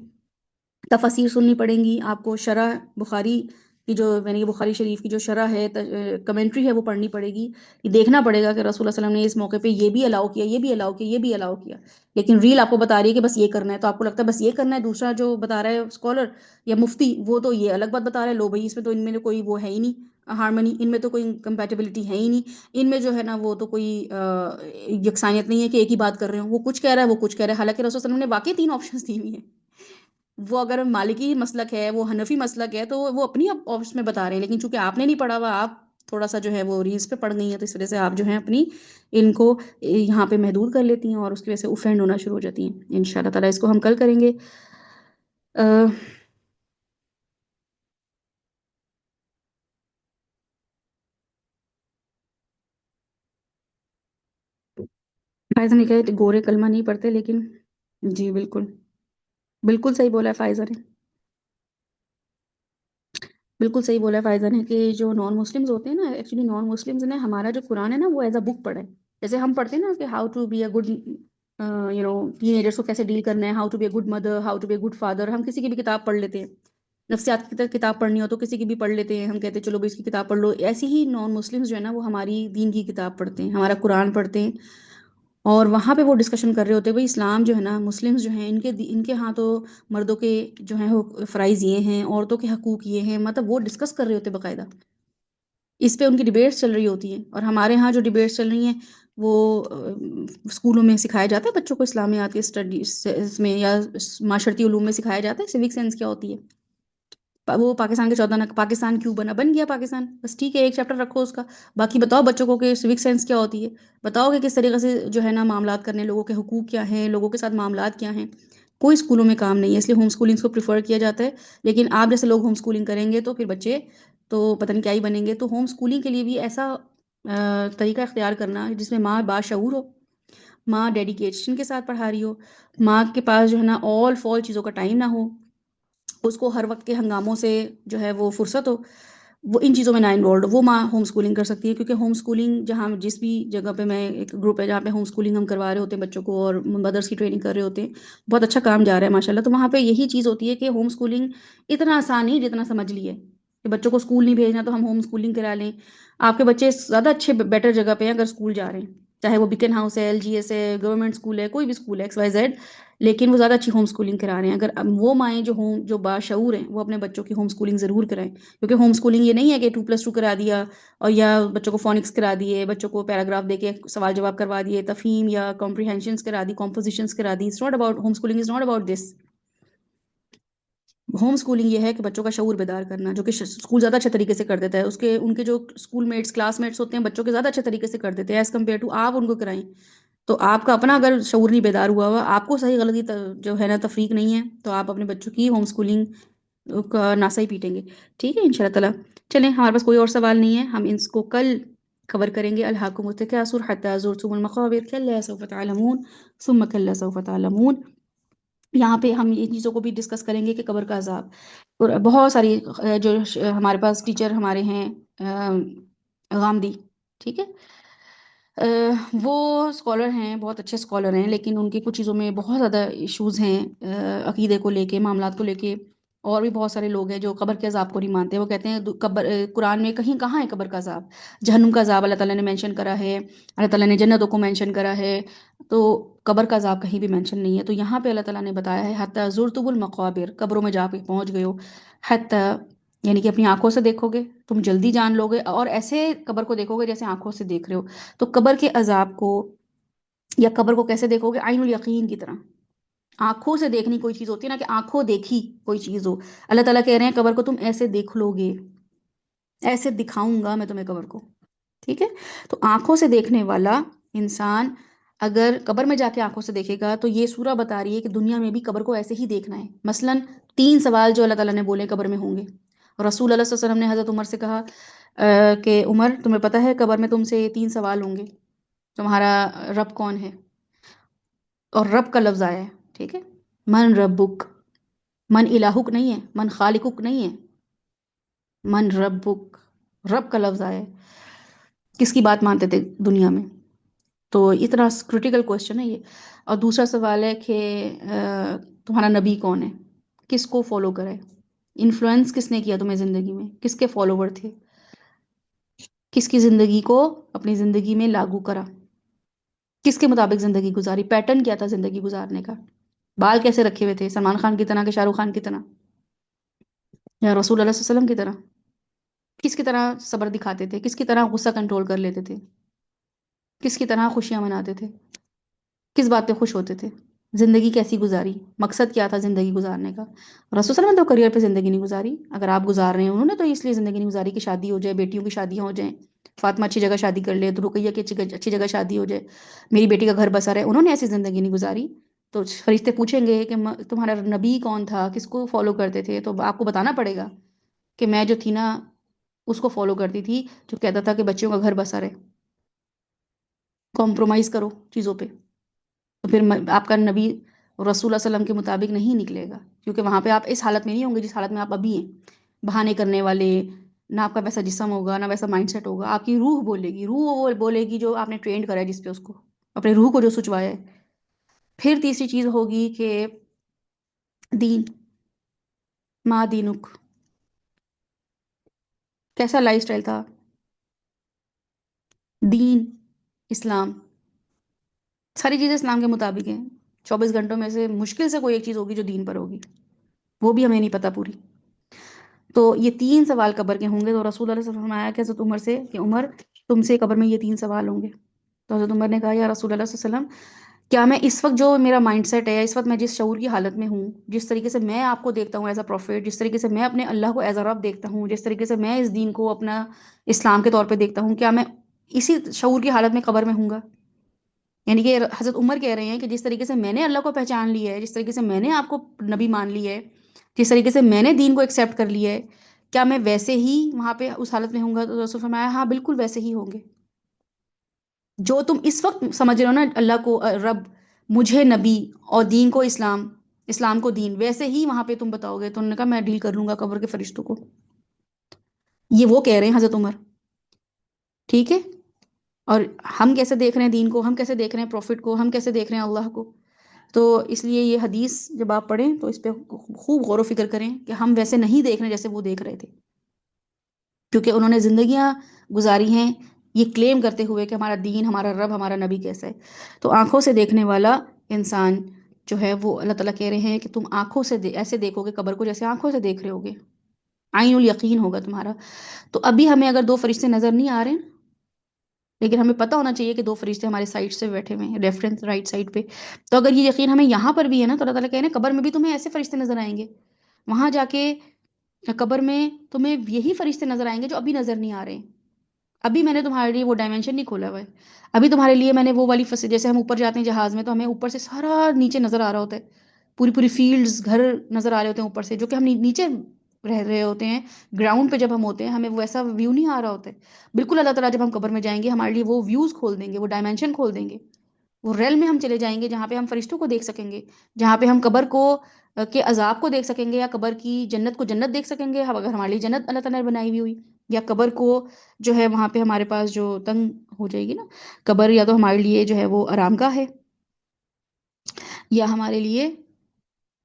Speaker 1: تفاسیر سننی پڑیں گی، آپ کو شرح بخاری کی جو یعنی کہ بخاری شریف کی جو شرح ہے، کمنٹری ہے، وہ پڑھنی پڑے گی، یہ دیکھنا پڑے گا کہ رسول اللہ صلی اللہ علیہ وسلم نے اس موقع پہ یہ بھی الاؤ کیا، یہ بھی الاؤ کیا، یہ بھی الاؤ کیا. لیکن ریل آپ کو بتا رہی ہے کہ بس یہ کرنا ہے، تو آپ کو لگتا ہے بس یہ کرنا ہے. دوسرا جو بتا رہا ہے اسکالر یا مفتی، وہ تو یہ الگ بات بتا رہا ہے، لو بھائی اس میں تو ان میں کوئی وہ ہے ہی نہیں ہارمنی، ان میں تو کوئی کمپیٹیبلٹی ہے ہی نہیں، ان میں جو ہے نا وہ تو کوئی یکسانیت نہیں ہے کہ ایک ہی بات کر رہے ہوں. وہ کچھ کہہ رہا ہے، وہ کچھ کہہ رہا ہے، حالانکہ رسول صلی اللہ علیہ وسلم نے واقعی 3 آپشنز دی ہوئی ہیں. وہ اگر مالکی مسلک ہے، وہ حنفی مسلک ہے، تو وہ اپنی آپشن میں بتا رہے ہیں، لیکن چونکہ آپ نے نہیں پڑھا ہوا، آپ تھوڑا سا جو ہے وہ ریلز پہ پڑھ گئی ہیں، تو اس وجہ سے آپ جو ہیں اپنی ان کو یہاں پہ محدود کر لیتی ہیں، اور اس کی وجہ سے اوفینڈ ہونا شروع ہو جاتی ہیں. ان شاء اللہ تعالیٰ اس کو ہم کل کریں گے. فائزہ نے کہا گورے کلمہ نہیں پڑھتے، لیکن جی بالکل بالکل صحیح بولا ہے فائزہ نے، بالکل صحیح بولا ہے فائزہ نے کہ جو نان مسلمز ہوتے ہیں نا، ایکچولی نان مسلمز نے ہمارا جو قرآن ہے نا وہ ایز اے بک پڑھا ہے. جیسے ہم پڑھتے ہیں نا کہ how to be a good teenagers کو کیسے ڈیل کرنا ہے، how to be a good mother, how to be a good father. ہم کسی کی بھی کتاب پڑھ لیتے ہیں، نفسیات کی کتاب پڑھنی ہو تو کسی کی بھی پڑھ لیتے ہیں، ہم کہتے ہیں چلو بھائی اس کی کتاب پڑھ لو. ایسی ہی نان مسلمز جو ہے نا وہ ہماری دین کی کتاب پڑھتے ہیں، ہمارا قرآن پڑھتے ہیں، اور وہاں پہ وہ ڈسکشن کر رہے ہوتے ہیں بھائی اسلام جو ہے نا، مسلمز جو ہیں ان کے ہاں تو مردوں کے جو ہیں وہ فرائض یہ ہیں، عورتوں کے حقوق یہ ہیں، مطلب وہ ڈسکس کر رہے ہوتے ہیں باقاعدہ. اس پہ ان کی ڈبیٹس چل رہی ہوتی ہیں. اور ہمارے ہاں جو ڈبیٹس چل رہی ہیں وہ اسکولوں میں سکھایا جاتا ہے بچوں کو، اسلامیات کے اسٹڈیز میں یا معاشرتی علوم میں سکھایا جاتا ہے سیوک سینس کیا ہوتی ہے. وہ پاکستان کے 14 پاکستان کیوں بنا، بن گیا پاکستان، بس ٹھیک ہے ایک چیپٹر رکھو اس کا. باقی بتاؤ بچوں کو کہ سیوک سینس کیا ہوتی ہے، بتاؤ کہ کس طریقے سے جو ہے نا معاملات کرنے، لوگوں کے حقوق کیا ہیں، لوگوں کے ساتھ معاملات کیا ہیں. کوئی اسکولوں میں کام نہیں ہے، اس لیے ہوم اسکولنگ کو پریفر کیا جاتا ہے. لیکن آپ جیسے لوگ ہوم اسکولنگ کریں گے تو پھر بچے تو پتہ نہیں کیا ہی بنیں گے. تو ہوم اسکولنگ کے لیے بھی ایسا طریقہ اختیار کرنا جس میں ماں باشعور ہو، ماں ڈیڈیکیشن کے ساتھ پڑھا رہی ہو، ماں کے پاس جو ہے نا آل فال چیزوں کا ٹائم نہ ہو، اس کو ہر وقت کے ہنگاموں سے جو ہے وہ فرصت ہو، وہ ان چیزوں میں نہ انوالوڈ ہو، وہ ماں ہوم اسکولنگ کر سکتی ہے. کیونکہ ہوم اسکولنگ جہاں جس بھی جگہ پہ میں ایک گروپ ہے جہاں پہ ہوم اسکولنگ ہم کروا رہے ہوتے ہیں بچوں کو، اور مدرس کی ٹریننگ کر رہے ہوتے ہیں، بہت اچھا کام جا رہا ہے ماشاء اللہ. تو وہاں پہ یہی چیز ہوتی ہے کہ ہوم اسکولنگ اتنا آسان نہیں جتنا سمجھ لیے کہ بچوں کو اسکول نہیں بھیجنا تو ہم ہوم اسکولنگ کرا لیں. آپ کے بچے زیادہ اچھے بیٹر جگہ پہ ہیں اگر اسکول جا رہے ہیں، چاہے وہ بکن ہاؤس ہے، ایل جی ایس ہے، گورنمنٹ اسکول ہے، کوئی بھی اسکول ہے ایکس وائی زیڈ، لیکن وہ زیادہ اچھی ہوم اسکولنگ کرا رہے ہیں. اگر وہ مائیں جو باشعور ہیں وہ اپنے بچوں کی ہوم اسکولنگ ضرور کرائیں. کیونکہ ہوم اسکولنگ یہ نہیں ہے کہ 2+2 کرا دیا اور یا بچوں کو فونکس کرا دیے، بچوں کو پیراگراف دے کے سوال جواب کروا دیے، تفہیم یا کمپریہنشنز کرا دی، کمپوزیشنز کرا دی. It's not about home schooling, is not about this. Home schooling یہ ہے کہ بچوں کا شعور بیدار کرنا، جو کہ اسکول زیادہ اچھے طریقے سے کر دیتا ہے. ان کے جو اسکول میٹس کلاس میٹس ہوتے ہیں بچوں کے زیادہ اچھے طریقے سے کر دیتے ہیں ایز کمپیئر ٹو آپ ان کو کرائیں. تو آپ کا اپنا اگر شعور نہیں بیدار ہوا ہوا، آپ کو صحیح غلطی جو ہے نا تفریق نہیں ہے، تو آپ اپنے بچوں کی ہوم اسکولنگ کا ناسا ہی پیٹیں گے. ٹھیک ہے ان شاء اللہ تعالیٰ. چلیں ہمارے پاس کوئی اور سوال نہیں ہے، ہم اس کو کل کور کریں گے. الہاکم التکاثر حتی زرتم المقابر کلا سوف تعلمون ثم کلا سوف تعلمون. یہاں پہ ہم ان چیزوں کو بھی ڈسکس کریں گے کہ قبر کا عذاب، اور بہت ساری جو ہمارے پاس ٹیچر ہمارے ہیں غامدی، ٹھیک ہے، وہ اسکالر ہیں، بہت اچھے اسکالر ہیں، لیکن ان کی کچھ چیزوں میں بہت زیادہ ایشوز ہیں عقیدے کو لے کے، معاملات کو لے کے. اور بھی بہت سارے لوگ ہیں جو قبر کے عذاب کو نہیں مانتے. وہ کہتے ہیں قرآن میں کہیں کہاں ہے قبر کا عذاب، جہنم کا عذاب اللہ تعالیٰ نے مینشن کرا ہے، اللہ تعالیٰ نے جنتوں کو مینشن کرا ہے، تو قبر کا عذاب کہیں بھی مینشن نہیں ہے. تو یہاں پہ اللہ تعالیٰ نے بتایا ہے حتی زرتم المقابر، قبروں میں جا کے پہنچ گئے ہو، حتی یعنی کہ اپنی آنکھوں سے دیکھو گے تم جلدی جان لو گے، اور ایسے قبر کو دیکھو گے جیسے آنکھوں سے دیکھ رہے ہو. تو قبر کے عذاب کو یا قبر کو کیسے دیکھو گے؟ عین الیقین کی طرح. آنکھوں سے دیکھنی کوئی چیز ہوتی ہے نا، کہ آنکھوں دیکھی کوئی چیز ہو. اللہ تعالیٰ کہہ رہے ہیں قبر کو تم ایسے دیکھ لو گے، ایسے دکھاؤں گا میں تمہیں قبر کو. ٹھیک ہے، تو آنکھوں سے دیکھنے والا انسان اگر قبر میں جا کے آنکھوں سے دیکھے گا تو یہ سورہ بتا رہی ہے کہ دنیا میں بھی قبر کو ایسے ہی دیکھنا ہے. مثلا 3 سوال جو اللہ تعالیٰ نے بولے قبر میں ہوں گے. رسول اللہ صلی اللہ علیہ وسلم نے حضرت عمر سے کہا کہ عمر تمہیں پتہ ہے قبر میں تم سے 3 سوال ہوں گے، تمہارا رب کون ہے؟ اور رب کا لفظ آیا ہے، ٹھیک ہے، من ربک، من الہک نہیں ہے، من خالقک نہیں ہے، من ربک، رب کا لفظ آیا ہے. کس کی بات مانتے تھے دنیا میں؟ تو اتنا کرٹیکل کوشچن ہے یہ. اور دوسرا سوال ہے کہ تمہارا نبی کون ہے، کس کو فالو کرے. انفلوئنس کس نے کیا تمہیں زندگی میں؟ کس کے فالوور تھے؟ کس کی زندگی کو اپنی زندگی میں لاگو کرا؟ کس کے مطابق زندگی گزاری؟ پیٹرن کیا تھا زندگی گزارنے کا؟ بال کیسے رکھے ہوئے تھے؟ سلمان خان کی طرح کہ شاہ رخ خان کی طرح یا رسول اللہ صلی اللہ علیہ وسلم کی طرح؟ کس کی طرح صبر دکھاتے تھے؟ کس کی طرح غصہ کنٹرول کر لیتے تھے؟ کس کی طرح خوشیاں مناتے تھے؟ کس بات پہ خوش ہوتے تھے؟ زندگی کیسی گزاری؟ مقصد کیا تھا زندگی گزارنے کا؟ رسول صلی اللہ علیہ وسلم نے تو کریئر پہ زندگی نہیں گزاری. اگر آپ گزار رہے ہیں، انہوں نے تو اس لیے زندگی نہیں گزاری کہ شادی ہو جائے، بیٹیوں کی شادیاں ہو جائیں، فاطمہ اچھی جگہ شادی کر لے تو رقیہ کی اچھی جگہ شادی ہو جائے، میری بیٹی کا گھر بسا رہے. انہوں نے ایسی زندگی نہیں گزاری. تو فرشتے پوچھیں گے کہ تمہارا نبی کون تھا، کس کو فالو کرتے تھے، تو آپ کو بتانا پڑے گا کہ میں جو تھی نا اس کو فالو کرتی تھی، جو کہتا تھا کہ بچوں کا گھر بسا رہے. کمپرومائز کرو چیزوں پہ، تو پھر آپ کا نبی رسول اللہ صلی اللہ علیہ وسلم کے مطابق نہیں نکلے گا، کیونکہ وہاں پہ آپ اس حالت میں نہیں ہوں گے جس حالت میں آپ ابھی ہیں. بہانے کرنے والے، نہ آپ کا ویسا جسم ہوگا، نہ ویسا مائنڈ سیٹ ہوگا. آپ کی روح بولے گی، روح وہ بولے گی جو آپ نے ٹرینڈ کرا ہے، جس پہ اس کو اپنے روح کو جو سچوایا ہے. پھر تیسری چیز ہوگی کہ دین، ما دینک، کیسا لائف سٹائل تھا؟ دین، اسلام، ساری چیزیں اسلام کے مطابق ہیں. 24 گھنٹوں میں سے مشکل سے کوئی ایک چیز ہوگی جو دین پر ہوگی، وہ بھی ہمیں نہیں پتا پوری. تو یہ 3 سوال قبر کے ہوں گے. تو رسول اللہ صلی اللہ علیہ وسلم آیا کہ حضرت عمر سے کہ عمر، تم سے قبر میں یہ 3 سوال ہوں گے. تو حضرت عمر نے کہا یا رسول اللہ صلی اللہ علیہ وسلم، کیا میں اس وقت جو میرا مائنڈ سیٹ ہے، اس وقت میں جس شعور کی حالت میں ہوں، جس طریقے سے میں آپ کو دیکھتا ہوں ایز اے پروفیٹ، جس طریقے سے میں اپنے اللہ کو ایز اے رب دیکھتا ہوں، جس طریقے سے میں اس دین کو اپنا اسلام کے طور پہ دیکھتا ہوں، کیا میں اسی شعور کی حالت میں قبر میں ہوں گا؟ یعنی کہ حضرت عمر کہہ رہے ہیں کہ جس طریقے سے میں نے اللہ کو پہچان لیا ہے، جس طریقے سے میں نے آپ کو نبی مان لی ہے، جس طریقے سے میں نے دین کو ایکسیپٹ کر لیا ہے، کیا میں ویسے ہی وہاں پہ اس حالت میں ہوں گا؟ تو رسول فرمایا ہاں بالکل ویسے ہی ہوں گے. جو تم اس وقت سمجھ رہے ہو نا اللہ کو رب، مجھے نبی، اور دین کو اسلام، اسلام کو دین، ویسے ہی وہاں پہ تم بتاؤ گے. تو انہوں نے کہا میں ڈیل کر لوں گا قبر کے فرشتوں کو. یہ وہ کہہ رہے ہیں حضرت عمر. ٹھیک ہے. اور ہم کیسے دیکھ رہے ہیں دین کو، ہم کیسے دیکھ رہے ہیں پروفٹ کو، ہم کیسے دیکھ رہے ہیں اللہ کو؟ تو اس لیے یہ حدیث جب آپ پڑھیں تو اس پہ خوب غور و فکر کریں کہ ہم ویسے نہیں دیکھ رہے جیسے وہ دیکھ رہے تھے، کیونکہ انہوں نے زندگیاں گزاری ہیں یہ کلیم کرتے ہوئے کہ ہمارا دین، ہمارا رب، ہمارا نبی کیسا ہے. تو آنکھوں سے دیکھنے والا انسان جو ہے وہ اللہ تعالیٰ کہہ رہے ہیں کہ تم آنکھوں سے ایسے دیکھو گے قبر کو جیسے آنکھوں سے دیکھ رہے ہوگے، عین الیقین ہوگا تمہارا. تو ابھی ہمیں اگر 2 فرشتے نظر نہیں آ رہے ہیں، لیکن ہمیں پتہ ہونا چاہیے کہ 2 فرشتے ہمارے سائڈ سے بیٹھے ہوئے ہیں، ریفرنس رائٹ سائڈ پہ. تو اگر یہ یقین ہمیں یہاں پر بھی ہے نا، تو اللہ تعالیٰ کہہ رہے ہیں قبر میں بھی تمہیں ایسے فرشتے نظر آئیں گے. وہاں جا کے قبر میں تمہیں یہی فرشتے نظر آئیں گے جو ابھی نظر نہیں آ رہے ہیں. ابھی میں نے تمہارے لیے وہ ڈائمینشن نہیں کھولا ہوا ہے. ابھی تمہارے لیے میں نے وہ والی جیسے ہم اوپر جاتے ہیں جہاز میں، تو ہمیں اوپر سے سارا نیچے نظر آ رہا ہوتا ہے، پوری پوری فیلڈز، گھر نظر آ رہے ہوتے ہیں اوپر سے، جو کہ ہم نیچے رہ رہے ہوتے ہیں. گراؤنڈ پہ جب ہم ہوتے ہیں ہمیں ویسا ویو نہیں آ رہا ہوتا ہے. بالکل اللہ تعالیٰ جب ہم قبر میں جائیں گے ہمارے لیے وہ ویوز کھول دیں گے، وہ ڈائمینشن کھول دیں گے. وہ ریل میں ہم چلے جائیں گے جہاں پہ ہم فرشتوں کو دیکھ سکیں گے، جہاں پہ ہم قبر کو کے عذاب کو دیکھ سکیں گے، یا قبر کی جنت کو جنت دیکھ سکیں گے اگر ہمارے لیے جنت اللہ تعالیٰ نے بنائی ہوئی ہوئی. یا قبر کو جو ہے وہاں پہ ہمارے پاس جو تنگ ہو جائے گی نا قبر، یا تو ہمارے لیے جو ہے وہ آرام گاہ ہے، یا ہمارے لیے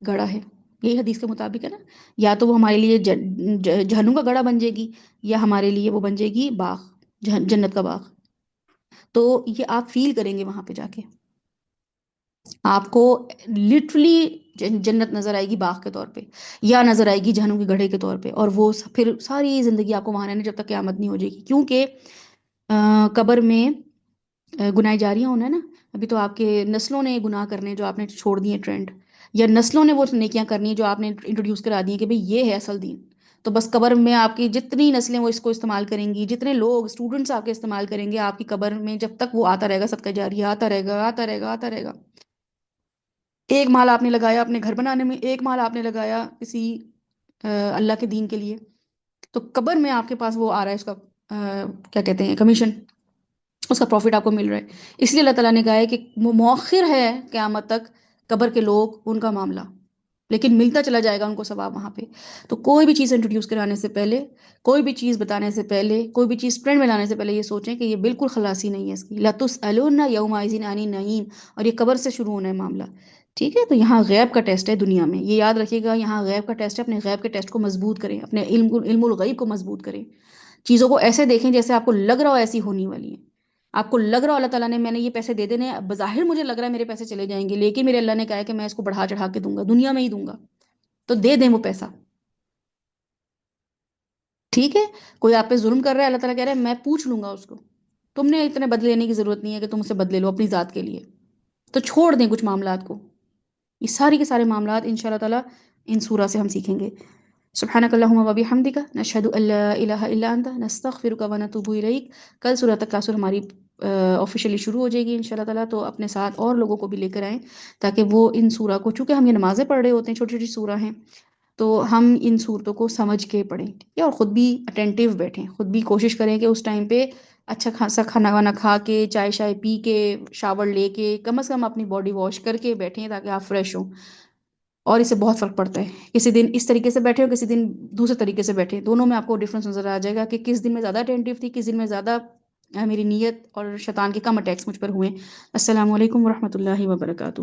Speaker 1: گڑھا ہے. یہی حدیث کے مطابق ہے نا. یا تو وہ ہمارے لیے جہنم کا گڑھا بن جائے گی، یا ہمارے لیے وہ بن جائے گی باغ، جنت کا باغ. تو یہ آپ فیل کریں گے وہاں پہ جا کے، آپ کو لٹرلی جنت نظر آئے گی باغ کے طور پہ، یا نظر آئے گی جہنم کے گڑھے کے طور پہ. اور وہ پھر ساری زندگی آپ کو وہاں رہنے جب تک قیامت نہیں ہو جائے گی. کیونکہ قبر میں گناہ جاریاں ہونا ہے نا. ابھی تو آپ کے نسلوں نے گناہ کرنے جو آپ نے چھوڑ دیے ٹرینڈ، یا نسلوں نے وہ نیکیاں کرنی ہے جو آپ نے انٹروڈیوس کرا دی ہیں کہ بھئی یہ ہے اصل دین. تو بس قبر میں آپ کی جتنی نسلیں وہ اس کو استعمال کریں گی، جتنے لوگ اسٹوڈنٹس آپ کے استعمال کریں گے آپ کی قبر میں، جب تک وہ آتا رہے گا صدقہ جاریہ، آتا رہے گا، آتا رہے گا، آتا رہے گا. ایک مال آپ نے لگایا اپنے گھر بنانے میں، ایک مال آپ نے لگایا کسی اللہ کے دین کے لیے، تو قبر میں آپ کے پاس وہ آ رہا ہے اس کا کیا کہتے ہیں کمیشن، اس کا پروفٹ آپ کو مل رہا ہے. اس لیے اللہ تعالیٰ نے کہا ہے کہ وہ مؤخر ہے قیامت تک قبر کے لوگ، ان کا معاملہ، لیکن ملتا چلا جائے گا ان کو ثواب وہاں پہ. تو کوئی بھی چیز انٹروڈیوس کرانے سے پہلے، کوئی بھی چیز بتانے سے پہلے، کوئی بھی چیز ٹرینڈ میں لانے سے پہلے یہ سوچیں کہ یہ بالکل خلاصی نہیں ہے اس کی. لَتُسْأَلُنَّ يَوْمَئِذٍ عَنِ النَّعِيمِ. اور یہ قبر سے شروع ہونا ہے معاملہ ٹھیک ہے، تو یہاں غیب کا ٹیسٹ ہے دنیا میں، یہ یاد رکھیے گا، یہاں غیب کا ٹیسٹ ہے، اپنے غیب کے ٹیسٹ کو مضبوط کریں، اپنے علم الغیب کو مضبوط کریں، چیزوں کو ایسے دیکھیں جیسے آپ کو لگ رہا ہو ایسی ہونے والی ہیں، آپ کو لگ رہا ہو اللہ تعالیٰ نے، میں نے یہ پیسے دے دینے ہیں، بظاہر مجھے لگ رہا ہے میرے پیسے چلے جائیں گے، لیکن میرے اللہ نے کہا ہے کہ میں اس کو بڑھا چڑھا کے دوں گا، دنیا میں ہی دوں گا، تو دے دیں وہ پیسہ. ٹھیک ہے، کوئی آپ پہ ظلم کر رہا ہے، اللہ تعالیٰ کہہ رہا ہے میں پوچھ لوں گا اس کو، تم نے اتنے بدلے لینے کی ضرورت نہیں ہے کہ تم اسے بدلے لو اپنی ذات کے لیے. تو چھوڑ دیں کچھ معاملات کو، یہ ساری کے سارے معاملات ان شاء اللہ تعالیٰ ان سورہ سے ہم سیکھیں گے. سبحانک اللہم و بحمدک، نشہد ان لا الہ الا انت، نستغفرک و نتوب الیک. کل سورہ تکاثر ہماری آفیشیلی شروع ہو جائے گی ان شاء اللہ تعالیٰ، تو اپنے ساتھ اور لوگوں کو بھی لے کر آئیں تاکہ وہ ان سورہ کو، چونکہ ہم یہ نمازیں پڑھ رہے ہوتے ہیں، چھوٹی چھوٹی سورہ ہیں، تو ہم ان صورتوں کو سمجھ کے پڑھیں، ٹھیک ہے، اور خود بھی اٹینٹیو بیٹھیں، خود بھی کوشش کریں کہ اس ٹائم پہ اچھا خاصا کھانا وانا کھا کے، چائے شائے پی کے، شاور لے کے، کم از کم اپنی باڈی واش کر کے بیٹھیں تاکہ آپ فریش ہوں. اور اس سے بہت فرق پڑتا ہے، کسی دن اس طریقے سے بیٹھے ہو، کسی دن دوسرے طریقے سے بیٹھے، دونوں میں آپ کو ڈفرنس نظر آ جائے گا کہ کس دن میں زیادہ اٹینٹیو تھی، کس دن میں زیادہ میری نیت اور شیطان کے کم اٹیکس مجھ پر ہوئے. السلام علیکم ورحمۃ اللہ وبرکاتہ.